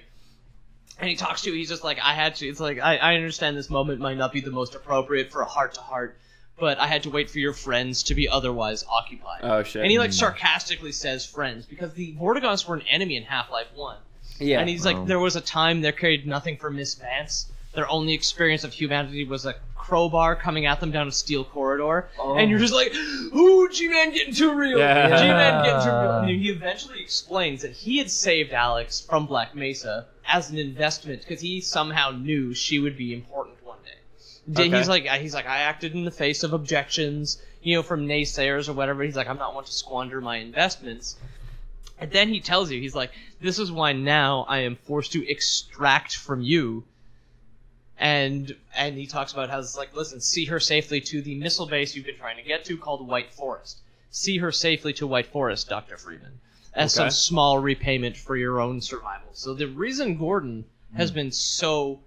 And he talks to you. He's just like, I had to. It's like I understand this moment might not be the most appropriate for a heart to heart, but I had to wait for your friends to be otherwise occupied. Oh, shit. And he like sarcastically says friends because the Vortigaunts were an enemy in Half-Life 1. Yeah. And he's like, there was a time there cared nothing for Miss Vance. Their only experience of humanity was a crowbar coming at them down a steel corridor. And you're just like, ooh, G-Man getting too real. Yeah. G-Man getting too real. And he eventually explains that he had saved Alex from Black Mesa as an investment because he somehow knew she would be important one day. Okay. He's like, I acted in the face of objections, from naysayers or whatever. He's like, I'm not one to squander my investments. And then he tells you, he's like, this is why now I am forced to extract from you. And he talks about how it's like, listen, see her safely to the missile base you've been trying to get to called White Forest. See her safely to White Forest, Dr. Freeman, as some small repayment for your own survival. So the reason Gordon has been so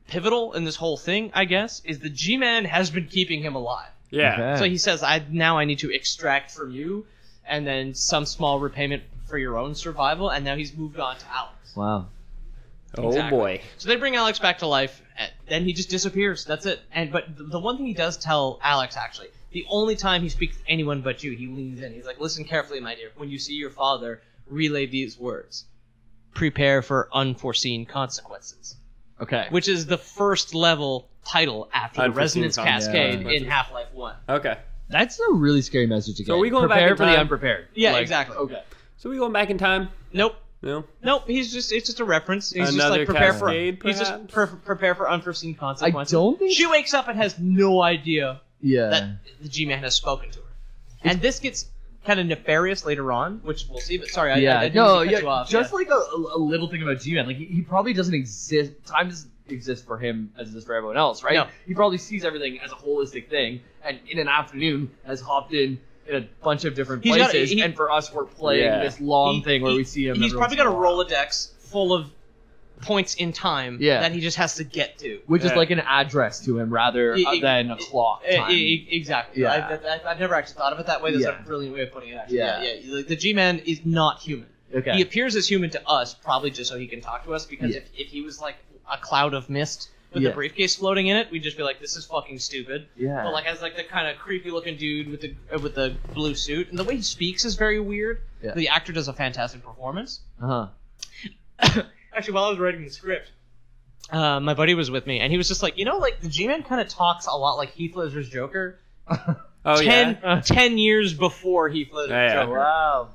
pivotal in this whole thing, I guess, is the G-Man has been keeping him alive. Yeah. Okay. So he says, I need to extract from you, and then some small repayment for your own survival, and now he's moved on to Alex. Wow. Oh, Exactly. boy. So they bring Alex back to life, and then he just disappears. That's it. But the one thing he does tell Alex, actually, The only time he speaks to anyone but you, he leans in. He's like, listen carefully, my dear. When you see your father, relay these words. Prepare for unforeseen consequences. Okay. Which is the first level title after the Unforeseen Resonance Cascade consequences. in Half-Life 1. Okay. That's a really scary message to get. So are we going back Prepare in for the time? unprepared. Yeah, Like, exactly. Okay. So we going back in time? Nope. No. Nope, it's just a reference. He's Another just like cascade, he's just prepare for unforeseen consequences. I don't think- She wakes up and has no idea Yeah. that the G-Man has spoken to her. And this gets kind of nefarious later on, which we'll see, but sorry, I didn't mean to cut you off. Just like a little thing about G-Man, like he probably doesn't exist. Time doesn't exist for him as it does for everyone else, right? No. He probably sees everything as a holistic thing, and in an afternoon has hopped in a bunch of different He's got- places. And for us, we're playing Yeah. this long thing where we see him. He's every probably once got in a while. Rolodex full of points in time Yeah. that he just has to get to. which is Yeah. like an address to him rather than a clock time. Exactly. Yeah. I've never actually thought of it that way. That's Yeah. a brilliant way of putting it. Actually. Yeah. Yeah. Like, the G-Man is not human. Okay. He appears as human to us, probably just so he can talk to us. Because Yeah. if he was like a cloud of mist with Yeah. the briefcase floating in it, we'd just be like, "This is fucking stupid." Yeah. But like as like the kind of creepy looking dude with the blue suit, and the way he speaks is very weird. Yeah. The actor does a fantastic performance. Uh-huh. Actually, while I was writing the script, my buddy was with me, and he was just like, like the G-Man kind of talks a lot like Heath Ledger's Joker. Oh, 10 years before Heath Ledger's Yeah, yeah. Joker. Wow.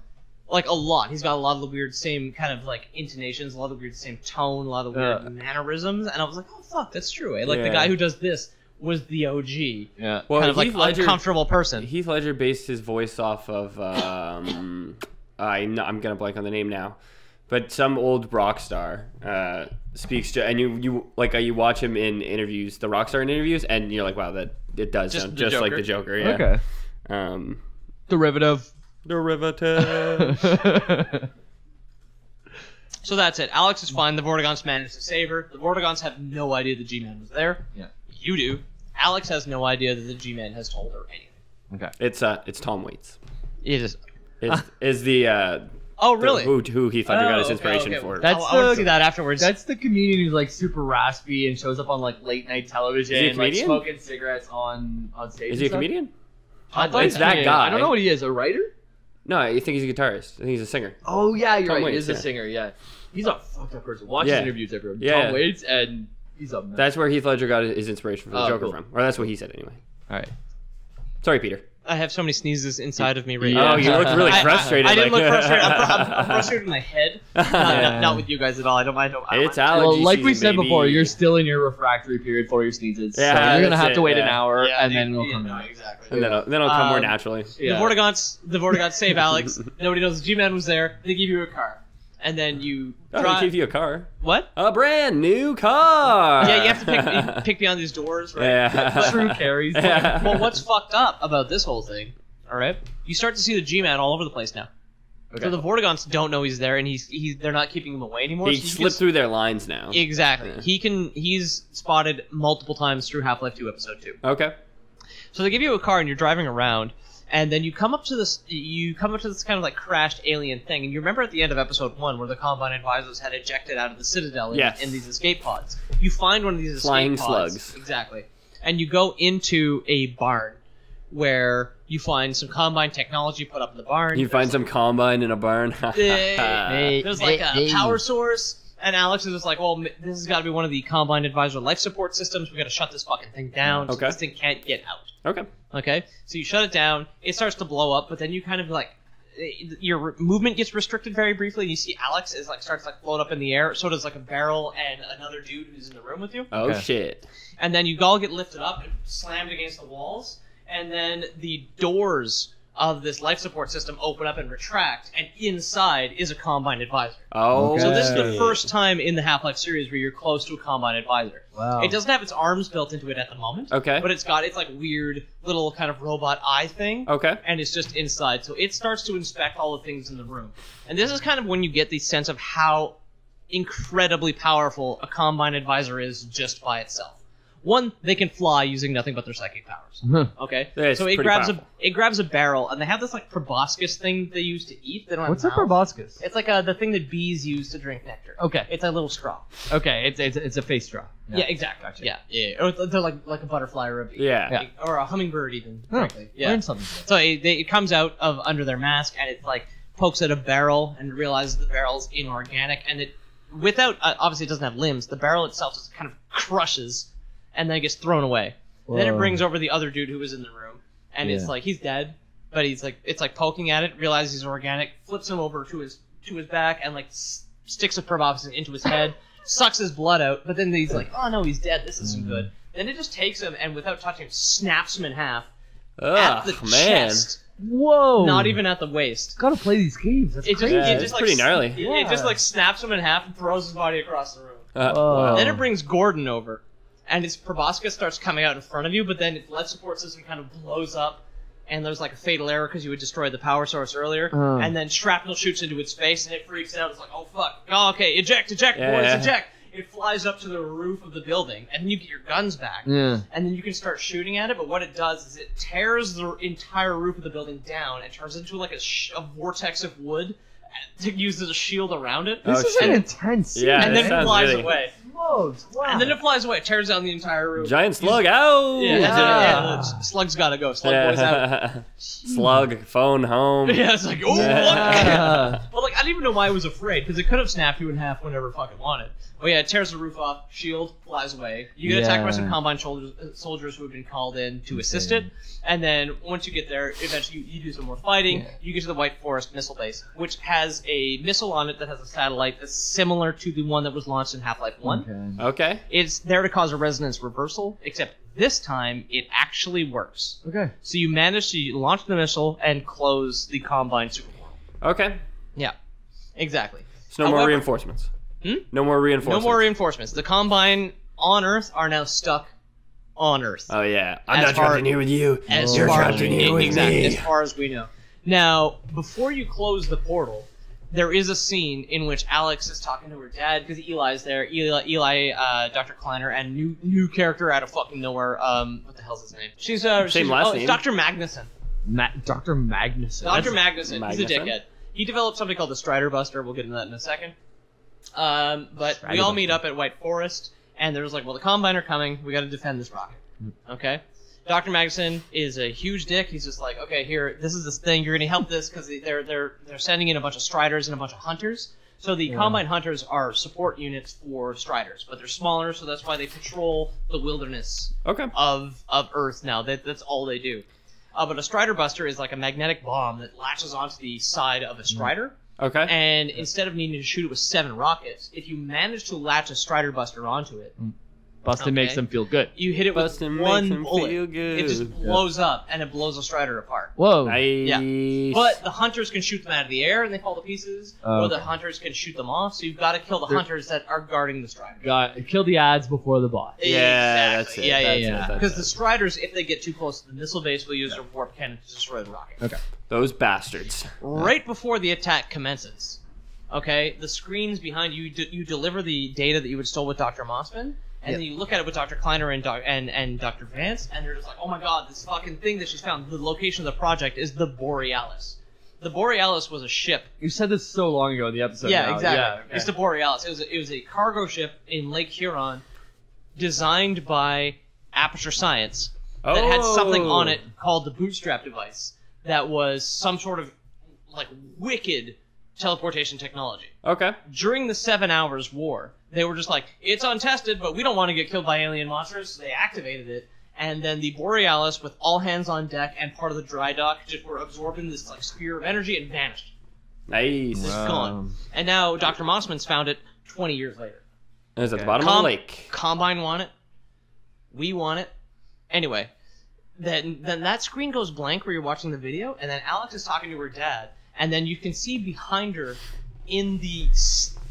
Like a lot. He's got a lot of the weird same kind of like intonations, a lot of the weird same tone, a lot of the weird mannerisms, and I was like, oh fuck, that's true. Eh? Like the Yeah. guy who does this was the OG. Yeah. Well, Kind of like Heath Ledger, uncomfortable person. Heath Ledger based his voice off of I'm gonna blank on the name now, but some old rock star speaks to, and you watch him in interviews, the rock star in interviews, and you're like, wow, that it does Just sound the just like Joker. the Joker. Yeah. Okay. Derivative. Derivative. So that's it. Alex is fine. The Vortigons managed to save her. The Vortigons have no idea the G-Man was there. Yeah. You do. Alex has no idea that the G-Man has told her anything. Okay. It's Tom Waits. It is. Is the Oh, really? who Heath Ledger got his okay, inspiration okay. for? That's I want to the- see that afterwards. That's the comedian who's like super raspy and shows up on like late night television, Is he a and, like comedian? smoking cigarettes on stage. Is he a and stuff. comedian? I thought It's he was a that comedian. guy. I don't know what he is. A writer? No, I think he's a guitarist. I think he's a singer. Oh yeah, you're Tom right. He Waits, is a yeah. singer. Yeah, he's a fucked up person. Watch Yeah. his interviews, everyone. Yeah. Tom Waits, and he's a mess. That's where Heath Ledger got his inspiration for the Oh, Joker cool. from, or that's what he said anyway. All right. Sorry, Peter. I have so many sneezes inside of me right Yeah. now. Oh, you looked really frustrated. I didn't like- look frustrated. I'm frustrated in my head. Not with you guys at all. I don't mind. It's I allergy Well, like we season, said baby. before, you're still in your refractory period for your sneezes. Yeah, so you're gonna that's have to it, wait an yeah. hour, Yeah, and then it'll yeah, come no, out. exactly. And then it'll come more naturally. Yeah. The Vortigons save Alex. Nobody knows the G-Man was there. They give you a car, and then you Oh, drive. they give you a car. What? A brand new car. Yeah, you have to pick beyond these doors, right? Yeah. True carries. Yeah. Well, what's fucked up about this whole thing? All right, you start to see the G-Man all over the place now. Okay. So the Vortigons don't know he's there, and they're not keeping him away anymore. He so you slipped can- through their lines now. Exactly. Yeah. He's spotted multiple times through Half-Life 2 Episode 2. Okay. So they give you a car and you're driving around, and then you come up to this kind of like crashed alien thing, and you remember at the end of Episode 1 where the Combine Advisors had ejected out of the Citadel Yes. in these escape pods. You find one of these escape Flying pods. slugs. Exactly. And you go into a barn where you find some Combine technology put up in the barn. You find some combine in a barn. There's like a power source, and Alex is just like, well, this has got to be one of the Combine Advisor life support systems. We got to shut this fucking thing down. So Okay. this thing can't get out. Okay. Okay, so you shut it down. It starts to blow up, but then you kind of like your movement gets restricted very briefly. And you see Alex is like starts to like float up in the air. So does like a barrel and another dude who's in the room with you. Oh Okay. shit. And then you all get lifted up and slammed against the walls. And then the doors of this life support system open up and retract, and inside is a Combine Advisor. Oh. So this is the Okay. first time in the Half-Life series where you're close to a Combine Advisor. Wow. It doesn't have its arms built into it at the moment. Okay. But it's like weird little kind of robot eye thing. Okay. And it's just inside. So it starts to inspect all the things in the room. And this is kind of when you get the sense of how incredibly powerful a Combine Advisor is just by itself. One, they can fly using nothing but their psychic powers. Okay, It's so it pretty grabs powerful. it grabs a barrel, and they have this like proboscis thing they use to eat. They don't What's a have mouths. proboscis? It's like the thing that bees use to drink nectar. Okay. It's a little straw. Okay, it's a face straw. Yeah, exactly. Gotcha. Yeah. Or they're like a butterfly or a bee. Yeah. Or a hummingbird even. Oh, Frankly. Yeah. Learn something today. So it comes out of under their mask, and it like pokes at a barrel and realizes the barrel's inorganic, and it without obviously it doesn't have limbs. The barrel itself just kind of crushes, and then it gets thrown away. Then it Whoa. brings over the other dude who was in the room, and it's Yeah. like he's dead, but he's like it's like poking at it, realizes he's organic, flips him over to his back, and like sticks a proboscis into his head, sucks his blood out. But then he's like, oh no, he's dead. This isn't good. Then it just takes him and without touching him, snaps him in half at the man. chest, Whoa! not even at the waist. Gotta play these games. That's It just, crazy. Yeah, it it's just like pretty gnarly. It just like snaps him in half and throws his body across the room. Wow. Then it brings Gordon over, and his proboscis starts coming out in front of you, but then its life support system kind of blows up, and there's like a fatal error because you had destroyed the power source earlier, and then shrapnel shoots into its face, and it freaks out. It's like, oh fuck, oh okay, eject, boys, eject. It flies up to the roof of the building, and then you get your guns back, Yeah. and then you can start shooting at it. But what it does is it tears the entire roof of the building down and turns it into like a vortex of wood to use as a shield around it. This Oh, is an shit. intense scene. Yeah, And that then it sounds flies really- away. Smokes. Wow. And then it flies away. It tears down the entire roof. Giant slug out. Yeah, Slug's gotta go. Slug boy's out. Slug phone home. Yeah, it's like, oh, what? Well, like, I don't even know why I was afraid, because it could have snapped you in half whenever it fucking wanted. But yeah, it tears the roof off, shield flies away. You get attacked by some Combine soldiers who have been called in to assist it, and then once you get there, eventually you do some more fighting. Yeah. You get to the White Forest missile base, which has a missile on it that has a satellite that's similar to the one that was launched in Half-Life 1. Okay. Okay. It's there to cause a resonance reversal, except this time it actually works. Okay. So you manage to launch the missile and close the Combine superportal. Okay. Yeah, exactly. So no more However- reinforcements. Hmm? No more reinforcements. No more reinforcements. The Combine on Earth are now stuck on Earth. Oh yeah. I'm As not far- trapped in here with you. As You're far trapped as in here with exactly, me. as far as we know. Now, before you close the portal, there is a scene in which Alex is talking to her dad because Eli's there. Eli, Dr. Kleiner, and new character out of fucking nowhere. What the hell's his name? She's last it's name. Dr. Magnuson. Dr. Magnuson. Dr. Magnuson. He's a Magnuson? dickhead. He developed something called the Strider Buster. We'll get into that in a second. But we all meet up at White Forest, and there's like, well, the Combine are coming. We got to defend this rocket. Okay. Dr. Magnuson is a huge dick. He's just like, okay, here, this is this thing. You're gonna help this because they're sending in a bunch of Striders and a bunch of Hunters. So the Combine Hunters are support units for Striders, but they're smaller, so that's why they patrol the wilderness Okay. of Earth now. That's all they do. But a Strider Buster is like a magnetic bomb that latches onto the side of a Strider. Okay. And instead of needing to shoot it with 7 rockets, if you manage to latch a Strider Buster onto it, Bustin' makes Okay. them feel good. you hit it with Bustin' makes one him bullet. feel good. It just blows up, and it blows a Strider apart. Whoa. Nice. But the Hunters can shoot them out of the air, and they fall to pieces, Oh, or the okay. Hunters can shoot them off, so you've got to kill the Hunters that are guarding the Strider. Kill the ads before the boss. Yeah, that's it. Yeah, That's yeah, it, yeah. that's Because it. the Striders, if they get too close to the missile base, will use their warp cannon to destroy the rocket. Okay. Those bastards. Right before the attack commences, okay, the screens behind you, you deliver the data that you had stole with Dr. Mossman, and then you look at it with Dr. Kleiner and Dr. Vance, and they're just like, oh my god, this fucking thing that she's found, the location of the project is the Borealis. The Borealis was a ship. You said this so long ago in the episode. Yeah, now. exactly. Yeah, okay. It's the Borealis. It was a cargo ship in Lake Huron designed by Aperture Science that had something on it called the Bootstrap device that was some sort of like wicked teleportation technology. Okay. During the 7 Hours War, they were just like, it's untested, but we don't want to get killed by alien monsters, so they activated it. And then the Borealis, with all hands on deck and part of the dry dock, just were absorbed in this like sphere of energy and vanished. Nice. It's gone. And now Dr. Mossman's found it 20 years later. It's at the bottom of the lake. Combine want it. We want it. Anyway, then that screen goes blank where you're watching the video, and then Alex is talking to her dad, and then you can see behind her in the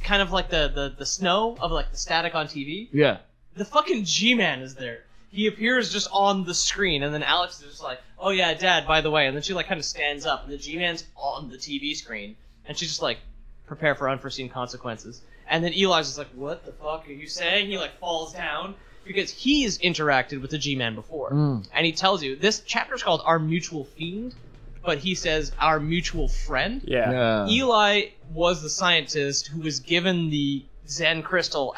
kind of like the snow of like the static on TV. Yeah. The fucking G-Man is there. He appears just on the screen, and then Alex is just like, oh yeah, Dad, by the way, and then she like kind of stands up, and the G-Man's on the TV screen, and she's just like, prepare for unforeseen consequences. And then Eli's just like, what the fuck are you saying? He like falls down. because he's interacted with the G-Man before, and he tells you this chapter is called "Our Mutual Fiend," but he says "Our Mutual Friend." Yeah. Eli was the scientist who was given the Zen crystal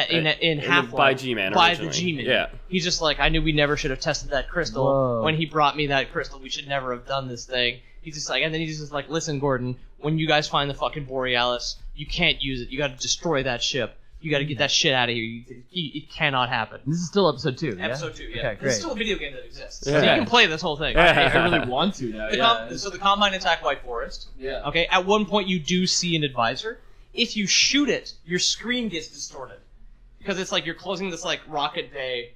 in Half-Life by G-Man by originally. the G-Man. Yeah. He's just like, I knew we never should have tested that crystal. Whoa. When he brought me that crystal, we should never have done this thing. He's just like, and then he's just like, listen, Gordon, when you guys find the fucking Borealis, you can't use it. You got to destroy that ship. You got to get that shit out of here. It cannot happen. This is still episode 2. Yeah? Episode 2, yeah. Okay, This great. is still a video game that exists. Yeah. So you can play this whole thing. Yeah. I really want to now. So the Combine attack White Forest. Yeah. Okay, at one point you do see an advisor. If you shoot it, your screen gets distorted. Because it's like you're closing this like rocket bay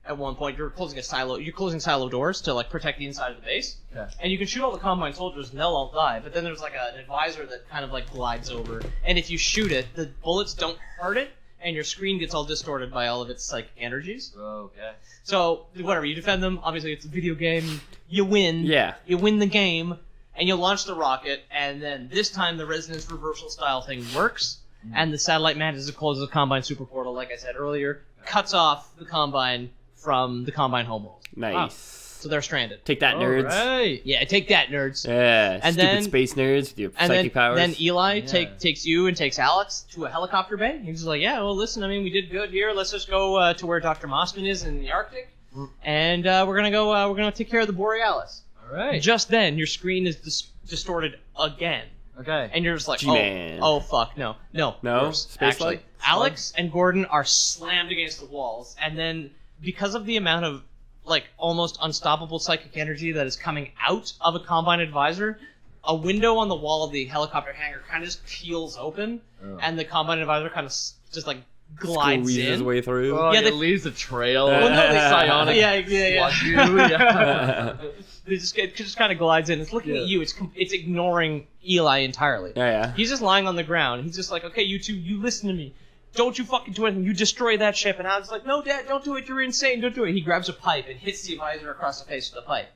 at one point. You're closing silo doors to like protect the inside of the base. Okay. And you can shoot all the Combine soldiers and they'll all die. But then there's like an advisor that kind of like glides over. And if you shoot it, the bullets don't hurt it, and your screen gets all distorted by all of its like energies. Oh, okay. So whatever, you defend them. Obviously, it's a video game. You win. Yeah. You win the game, and you launch the rocket. And then this time, the resonance reversal style thing works, and the satellite manages to close the Combine super portal, like I said earlier, cuts off the Combine from the Combine homeworld. Nice. So they're stranded. Take that, nerds. Right. Yeah, take that, nerds. Yeah. And Stupid then- space nerds with your And psychic powers. then Eli Yeah. takes you and takes Alex to a helicopter bay. He's just like, yeah, well, listen, I mean, we did good here. Let's just go to where Dr. Mossman is in the Arctic, and we're gonna take care of the Borealis. All right. Just then, your screen is distorted again, Okay. and you're just like, G-Man. oh fuck, no. Worse, Space actually, Slug? Alex and Gordon are slammed against the walls, and then because of the amount of like almost unstoppable psychic energy that is coming out of a Combine advisor, a window on the wall of the helicopter hangar kind of just peels open, and the Combine advisor kind of just like glides Squeezes in. his way through. Oh, Yeah, yeah, they- it leaves a trail. Well, no, they- psionic. Yeah. Watch you, yeah. It just kind of glides in. It's looking at you. It's ignoring Eli entirely. Yeah. He's just lying on the ground. He's just like, okay, you two, you listen to me. Don't you fucking do anything. You destroy that ship. And I was like, no, Dad, don't do it. You're insane. Don't do it. He grabs a pipe and hits the advisor across the face with the pipe.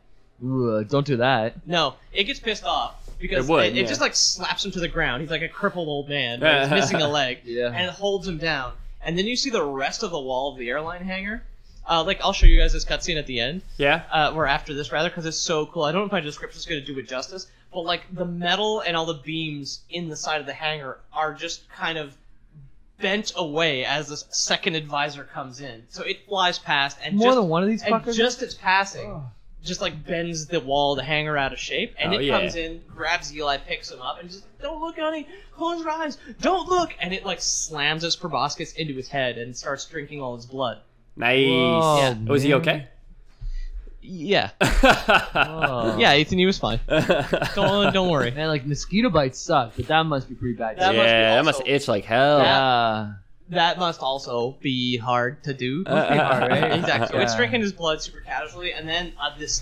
Ooh, don't do that. No, it gets pissed off because It would, it yeah. just like slaps him to the ground. He's like a crippled old man. Right? He's missing a leg. Yeah. And it holds him down. And then you see the rest of the wall of the airline hangar. I'll show you guys this cutscene at the end. Yeah. Or after this, rather, because it's so cool. I don't know if my description is going to do it justice, but like the metal and all the beams in the side of the hangar are just kind of bent away as the second advisor comes in. So it flies past and More just, than one of these and fuckers? just its passing just like bends the wall of the hangar out of shape, and Oh, it yeah. comes in, grabs Eli, picks him up, and just don't look, honey, close your eyes, don't look, and it like slams his proboscis into his head and starts drinking all his blood. Nice. Whoa, Yeah. Was he man. okay? Yeah, Oh. yeah, Ethan, he was fine. Don't worry. Man, like mosquito bites suck, but that must be pretty bad. That too. must be Yeah, that also- must itch like hell. Yeah. That must also be hard to do. Must be hard, right? Exactly. So it's Yeah. drinking his blood super casually, and then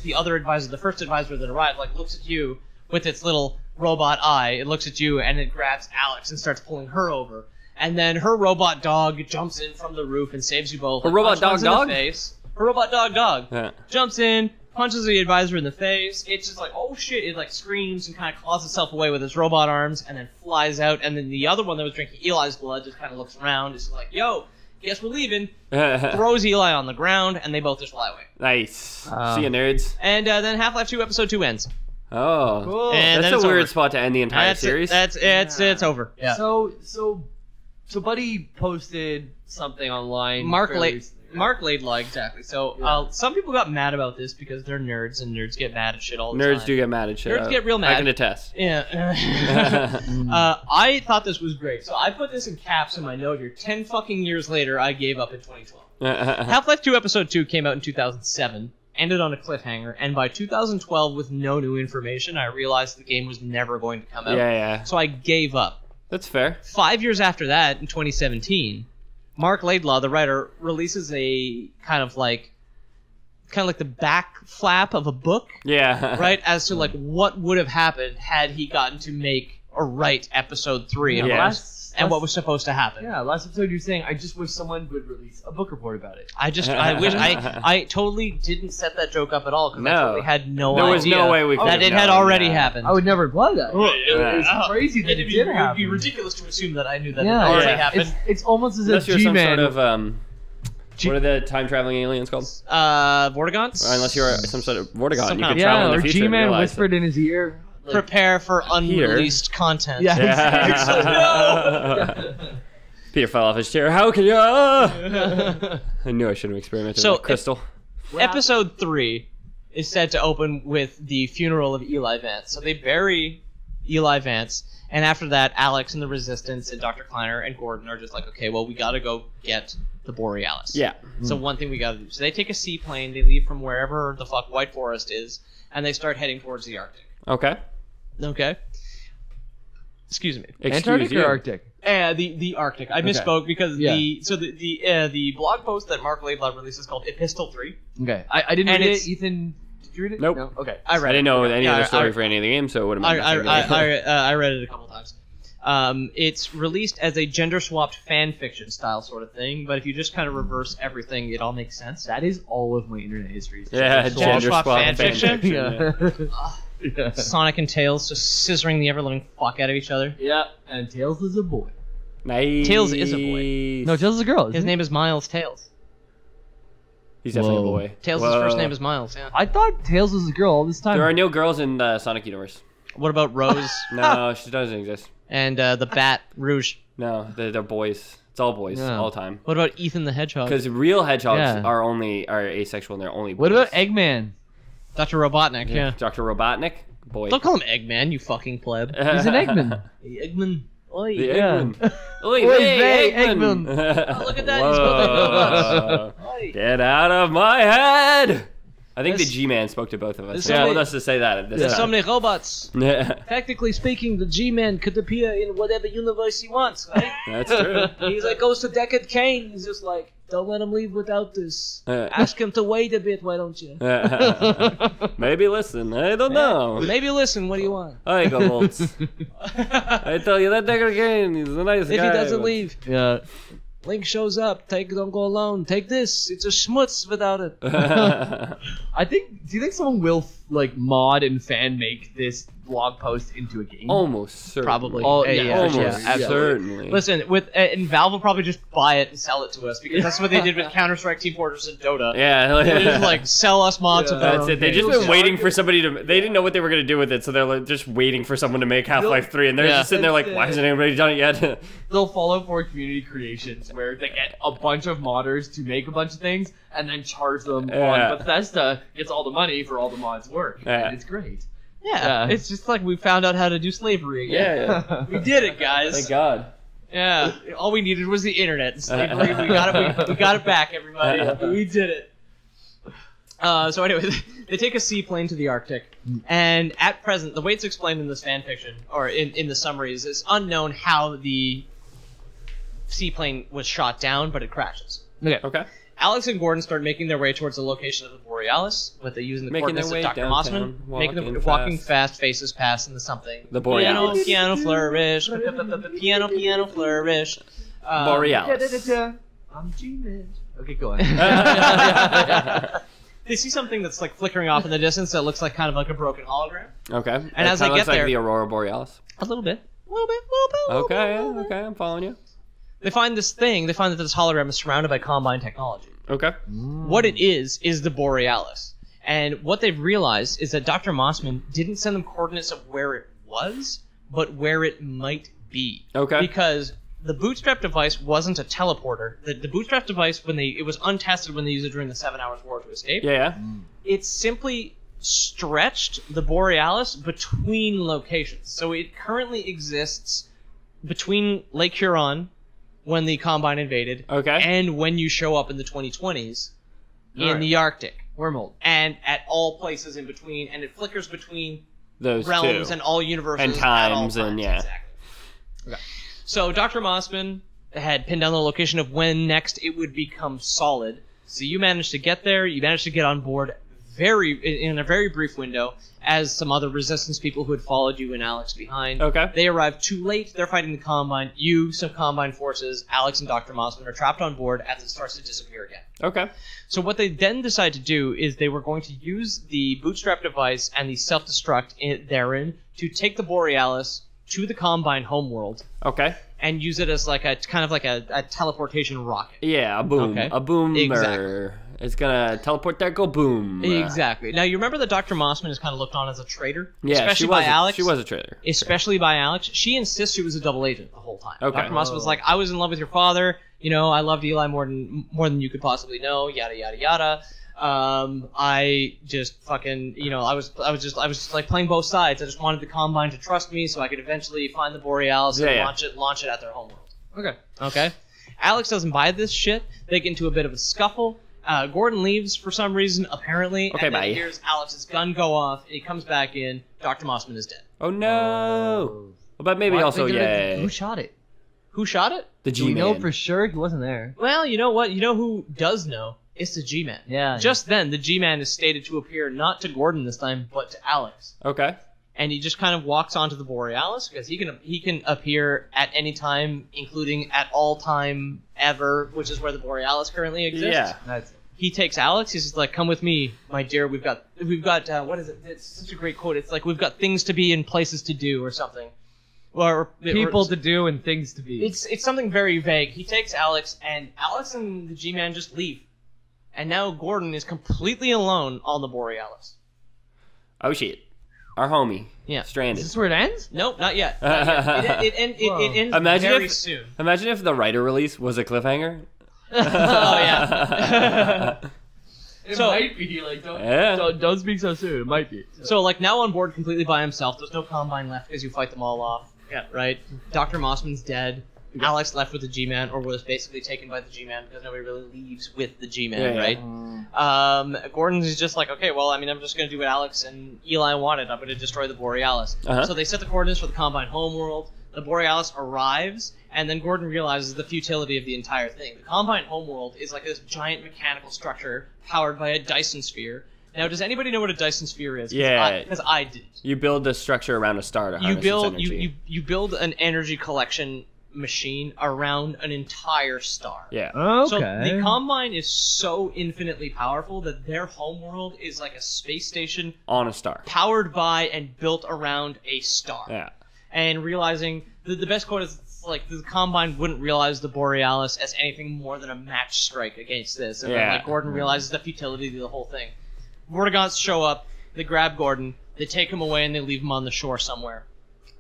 the other advisor, the first advisor that arrived, like looks at you with its little robot eye. It looks at you and it grabs Alex and starts pulling her over. And then her robot dog jumps in from the roof and saves you both. Her Like, robot punch dog ones in the face. Her robot dog Yeah. jumps in, punches the advisor in the face. It's just like, oh shit! It like screams and kind of claws itself away with its robot arms, and then flies out. And then the other one that was drinking Eli's blood just kind of looks around, is like, yo, guess we're leaving. Throws Eli on the ground, and they both just fly away. Nice. See ya, nerds. And then Half-Life 2 Episode 2 ends. Oh, Cool. And that's then it's a weird over. spot to end the entire That's series. it's over. Yeah. So Buddy posted something online. fairly recently, right? Mark Laidlaw, exactly. So Yeah. some people got mad about this because they're nerds, and nerds get mad at shit all the time. Nerds do get mad at shit. Nerds get real I mad. can attest. Yeah. I thought this was great, so I put this in caps in my note here. 10 fucking years later, I gave up in 2012. Half-Life 2 Episode 2 came out in 2007, ended on a cliffhanger, and by 2012, with no new information, I realized the game was never going to come out. Yeah. So I gave up. That's fair. 5 years after that, in 2017, Mark Laidlaw, the writer, releases a kind of like the back flap of a book, Yeah. right, as to like what would have happened had he gotten to make or write Episode 3 of Yeah. this, and what was supposed to happen. Yeah, last episode you were saying, I just wish someone would release a book report about it. I wish I totally didn't set that joke up at all because I No. totally had no There idea was no way we could that have it had known already that. happened. I would never imply that. Oh, It was yeah. crazy that It'd it did be happen. ridiculous to assume that I knew that it Yeah, already yeah. happened. It's almost as Unless if you're some G-Man. sort of What are the time traveling aliens called? Vortigons. Unless you're some sort of Vortigon, Some you kind can of- travel in or the future. G-Man and whispered in his ear. Prepare for unreleased content. Yeah. Yeah. Peter fell off his chair. How can you? I knew I should have experimented So, with crystal. Episode 3 is said to open with the funeral of Eli Vance. So they bury Eli Vance, and after that, Alex and the Resistance and Dr. Kleiner and Gordon are just like, okay, well, we gotta go get the Borealis. Yeah. So one thing we gotta do. So they take a seaplane, they leave from wherever the fuck White Forest is, and they start heading towards the Arctic. Okay. Okay? Excuse me. Antarctic or Arctic? The Arctic. I misspoke because Yeah. the blog post that Mark Laidlaw released is called Epistle 3. Okay. I didn't And read it's- it. Ethan, did you read it? Nope. No? Okay. I read I didn't know any of Yeah, the story for any of the games, so it would have been nothing to me. I read it a couple times. It's released as a gender-swapped fan fiction style sort of thing, but if you just kind of reverse everything, it all makes sense. That is all of my internet history. Yeah, Gender gender swap swap fan fiction? Yeah. Yeah. Sonic and Tails just scissoring the ever-living fuck out of each other. Yeah. And Tails is a boy. Nice. Tails is a boy. No, Tails is a girl. His name is Miles Tails. He's definitely Whoa. a boy. Tails' Whoa. first name is Miles, yeah. I thought Tails was a girl all this time. There are no girls in the Sonic universe. What about Rose No, she doesn't exist. and the Bat Rouge? No, they're boys. It's all boys Yeah. all the time. What about Ethan the Hedgehog? Because real hedgehogs Yeah. are asexual and they're only boys. What about Eggman? Dr. Robotnik, yeah. Dr. Robotnik? Boy. Don't call him Eggman, you fucking pleb. He's an Eggman. Eggman. Oi. The Yeah. Eggman. Oy Oy vey, vey, Eggman. Oh, look at that, he's got the Whoa. Oi. Get out of my head! I think There's- the G-Man spoke to both of us. there's He so told many- us to say that at this There's time. so many robots. Yeah, Technically speaking, the G-Man could appear in whatever universe he wants, right? that's true. He's like, goes to Deckard Cain, he's just like, don't let him leave without this. Ask him to wait a bit, why don't you? Maybe listen. I don't know. Maybe listen, what do you want? I go Volts. I tell you that Deckard Cain is a nice If guy. he doesn't leave, Yeah. Link shows up, don't go alone. Take this, it's a schmutz without it. I think. Do you think someone will mod and fan make this blog post into a game? Almost certainly. Probably. Oh, Yeah, yeah, Almost yeah, absolutely. certainly. Listen, and Valve will probably just buy it and sell it to us because that's what they did with Counter-Strike, Team Fortress, and Dota. Yeah, They just like sell us mods Yeah. of their that's own it. They games. just been waiting for somebody to. They didn't know what they were gonna do with it, so they're like just waiting for someone to make Half-Life 3, and they're Yeah. just sitting there like, why hasn't anybody done it yet? They'll follow for community creations where they get a bunch of modders to make a bunch of things and then charge them Yeah. on Bethesda gets all the money for all the mods' work. Yeah. And it's great. Yeah, Yeah. it's just like we found out how to do slavery again. yeah. We did it, guys. Thank God. Yeah, all we needed was the internet and slavery. We got it. We got it back, everybody. We did it. So anyway, they take a seaplane to the Arctic, and at present, the way it's explained in this fan fiction or in the summaries, it's unknown how the seaplane was shot down, but it crashes. Okay. Alex and Gordon start making their way towards the location of the Borealis, with using the Making their coordinates way of Dr. downtown, Mossman, walking fast, faces past into something. The Borealis. Piano flourish, piano flourish. Borealis. I'm G-Man. Okay, go on. They see something that's like flickering off in the distance that looks like kind of like a broken hologram. Okay. And as they get looks there- like the Aurora Borealis. A little bit. Okay, okay, I'm following you. They find this thing. They find that this hologram is surrounded by Combine technology. Okay. What it is the Borealis. And what they've realized is that Dr. Mossman didn't send them coordinates of where it was, but where it might be. Okay. Because the Bootstrap device wasn't a teleporter. The Bootstrap device, it was untested when they used it during the 7 Hours War to Escape. Yeah. It simply stretched the Borealis between locations. So it currently exists between Lake Huron, when the Combine invaded, Okay. and when you show up in the 2020s in Alright. the Arctic, Wormhole. and at all places in between, and it flickers between Those realms two. and all universes And at times all and times. yeah. Exactly. Okay. So Dr. Mossman had pinned down the location of when next it would become solid. So you managed to get there. You managed to get on board in a very brief window, as some other Resistance people who had followed you and Alex behind. Okay. They arrived too late. They're fighting the Combine. You, some Combine forces, Alex and Dr. Mossman are trapped on board as it starts to disappear again. Okay. So what they then decide to do is they were going to use the Bootstrap device and the self-destruct therein to take the Borealis to the Combine homeworld Okay. and use it as like a kind of like a teleportation rocket. Yeah, a boom. Okay. A boomer. Exactly. It's gonna teleport there, go boom. Exactly. Now you remember that Dr. Mossman is kind of looked on as a traitor, Yeah, especially by Alex. She was a traitor. Especially by Alex. She insists she was a double agent the whole time. Okay. Dr. Mossman was like, I was in love with your father. You know, I loved Eli more than you could possibly know. Yada yada yada. I just fucking, you know, I was just like playing both sides. I just wanted the Combine to trust me so I could eventually find the Borealis and launch it at their homeworld. Okay. Alex doesn't buy this shit. They get into a bit of a scuffle. Gordon leaves for some reason, apparently. Okay, and then bye. he hears Alex's gun go off, and he comes back in. Dr. Mossman is dead. Oh no. But maybe also, yay. Who shot it? Who shot it? The Do we G-Man. know for sure he wasn't there? Well, you know what? You know who does know? It's the G-Man. Yeah. Just then, the G-Man is stated to appear not to Gordon this time, but to Alex. Okay. And he just kind of walks onto the Borealis because he can appear at any time, including at all time ever, which is where the Borealis currently exists. Yeah. That's it. He takes Alex. He's just like, "Come with me, my dear. We've got what is it? It's such a great quote. It's like we've got things to be and places to do, or something, or People to do and things to be. It's something very vague. He takes Alex, and Alex and the G-Man just leave, and now Gordon is completely alone on the Borealis. Oh shit. Our homie. Yeah. Is Stranded. this where it ends? Nope, not yet. Not yet. It ends Imagine very if- soon. Imagine if the writer release was a cliffhanger. Oh yeah. It So- might be like Yeah. don't speak so soon. It might be. So like now on board completely by himself. There's no Combine left because you fight them all off. Yeah. Right. Dr. Mossman's dead. Alex left with the G-Man, or was basically taken by the G-Man because nobody really leaves with the G-Man, right? Gordon's just like, okay, well, I mean, I'm just going to do what Alex and Eli wanted. I'm going to destroy the Borealis. Uh-huh. So they set the coordinates for the Combine homeworld. The Borealis arrives, and then Gordon realizes the futility of the entire thing. The Combine homeworld is like this giant mechanical structure powered by a Dyson sphere. Now, does anybody know what a Dyson sphere is? Yeah. Because I didn't. You build a structure around a star to You harness build its energy. you build an energy collection machine around an entire star. Yeah. Okay. So the Combine is so infinitely powerful that their homeworld is like a space station On a star. powered by and built around a star. Yeah. And realizing the best quote is it's like the Combine wouldn't realize the Borealis as anything more than a match strike against this. And then Yeah. like Gordon realizes the futility of the whole thing. Vortigaunts show up, they grab Gordon, they take him away and they leave him on the shore somewhere.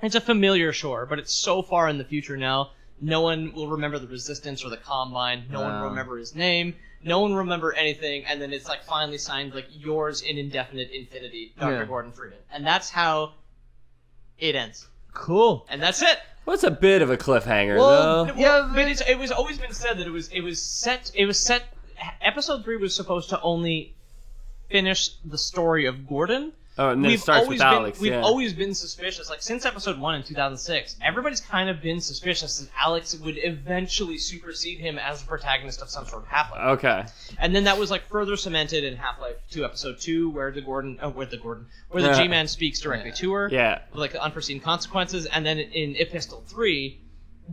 It's a familiar shore, but it's so far in the future now, no one will remember the Resistance or the Combine. No one will remember his name. No one will remember anything. And then it's like finally signed like yours in indefinite infinity, Dr. Gordon Freeman. And that's how it ends. Cool. And that's it. Well, it's a bit of a cliffhanger, Well, though. Yeah, but it was always been said that it was set. Episode 3 was supposed to only finish the story of Gordon. Oh, and then it starts with Alex. We've yeah. always been suspicious. Like, since episode 1 in 2006, everybody's kind of been suspicious that Alex would eventually supersede him as the protagonist of some sort of Half-Life. Okay. And then that was, like, further cemented in Half-Life 2 episode 2, where the G-Man speaks directly to her. Yeah. With, like, the unforeseen consequences. And then in Epistle 3,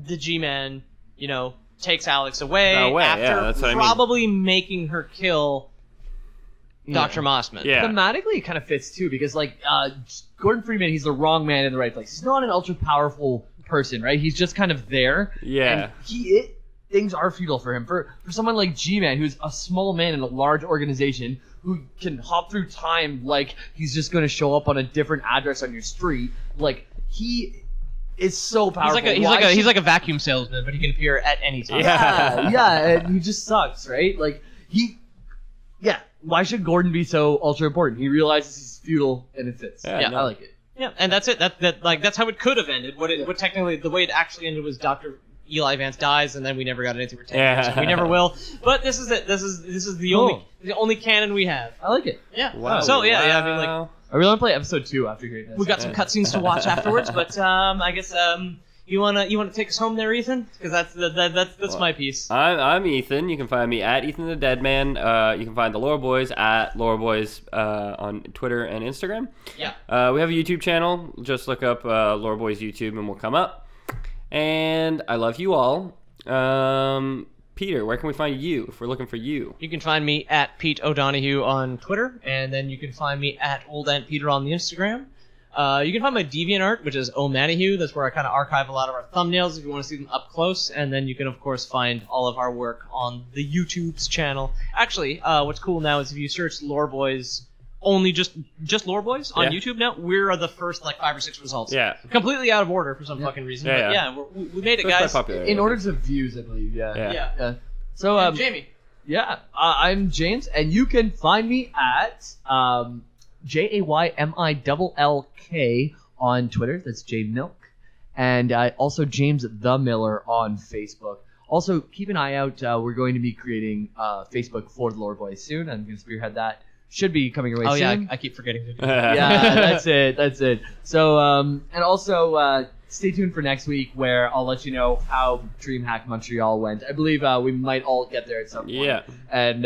the G-Man, you know, takes Alex away after that's what I mean. probably making her kill Dr. Mossman. Yeah. Thematically, it kind of fits too because like Gordon Freeman, he's the wrong man in the right place. He's not an ultra powerful person, right? He's just kind of there. Yeah. And things are futile for him. For someone like G-Man, who's a small man in a large organization who can hop through time like he's just going to show up on a different address on your street, like he is so powerful. He's like a vacuum salesman, but he can appear at any time. Yeah, and he just sucks, right? Like why should Gordon be so ultra important? He realizes he's futile and it fits. Yeah, I like it. Yeah, and that's it. That's how it could have ended. What technically the way it actually ended was Dr. Eli Vance dies, and then we never got anything for 10 years. And we never will. But this is it. This is the only canon we have. I like it. Yeah. Wow. So yeah, I mean, like, I really want to play episode 2 after hearing this. we got some cutscenes to watch afterwards. But I guess you wanna take us home there, Ethan? Because that's my piece. I'm Ethan. You can find me at Ethan the Dead Man. You can find the Lore Boys at Lore Boys on Twitter and Instagram. Yeah. We have a YouTube channel. Just look up Lore Boys YouTube and we'll come up. And I love you all. Peter, where can we find you if we're looking for you? You can find me at Pete O'Donohue on Twitter, and then you can find me at Old Aunt Peter on the Instagram. You can find my DeviantArt, which is O'Manahue. That's where I kind of archive a lot of our thumbnails if you want to see them up close. And then you can, of course, find all of our work on the YouTube's channel. Actually, what's cool now is if you search Lore Boys, only just Lore Boys on YouTube now, we're the first like 5 or 6 results. Yeah. Completely out of order for some fucking reason. Yeah, but yeah. we made it, guys. In order to views, I believe. Yeah. So, Jamie. Yeah, I'm James, and you can find me at JaymILLK on Twitter. That's JMilk. And also James the Miller on Facebook. Also, keep an eye out. We're going to be creating Facebook for the Lore Boys soon. I'm going to spearhead that. Should be coming your way soon. Oh, yeah, I keep forgetting to do Yeah, that's it. So, and also, stay tuned for next week where I'll let you know how DreamHack Montreal went. I believe we might all get there at some point. Yeah. And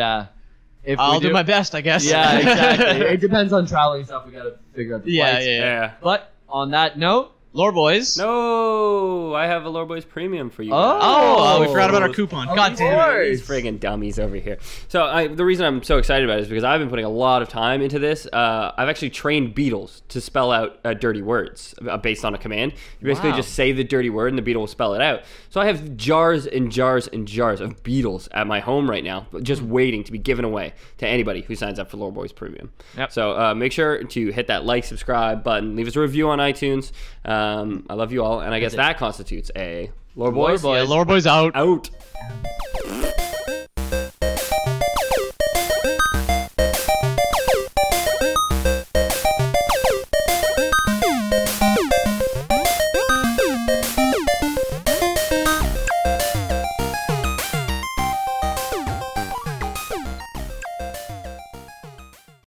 if I'll do my best, I guess. Yeah, exactly. It depends on traveling stuff. We got to figure out the flights. Yeah. But on that note, Lore Boys. No, I have a Lore Boys premium for you. Oh, we forgot about our coupon. God damn it. These friggin' dummies over here. So the reason I'm so excited about it is because I've been putting a lot of time into this. I've actually trained beetles to spell out dirty words based on a command. You basically just say the dirty word and the beetle will spell it out. So I have jars and jars and jars of beetles at my home right now, just waiting to be given away to anybody who signs up for Lore Boys Premium. Yep. So make sure to hit that like, subscribe button, leave us a review on iTunes. I love you all, and I guess that constitutes a Lore Boys. Yeah, Lore Boys out. Out.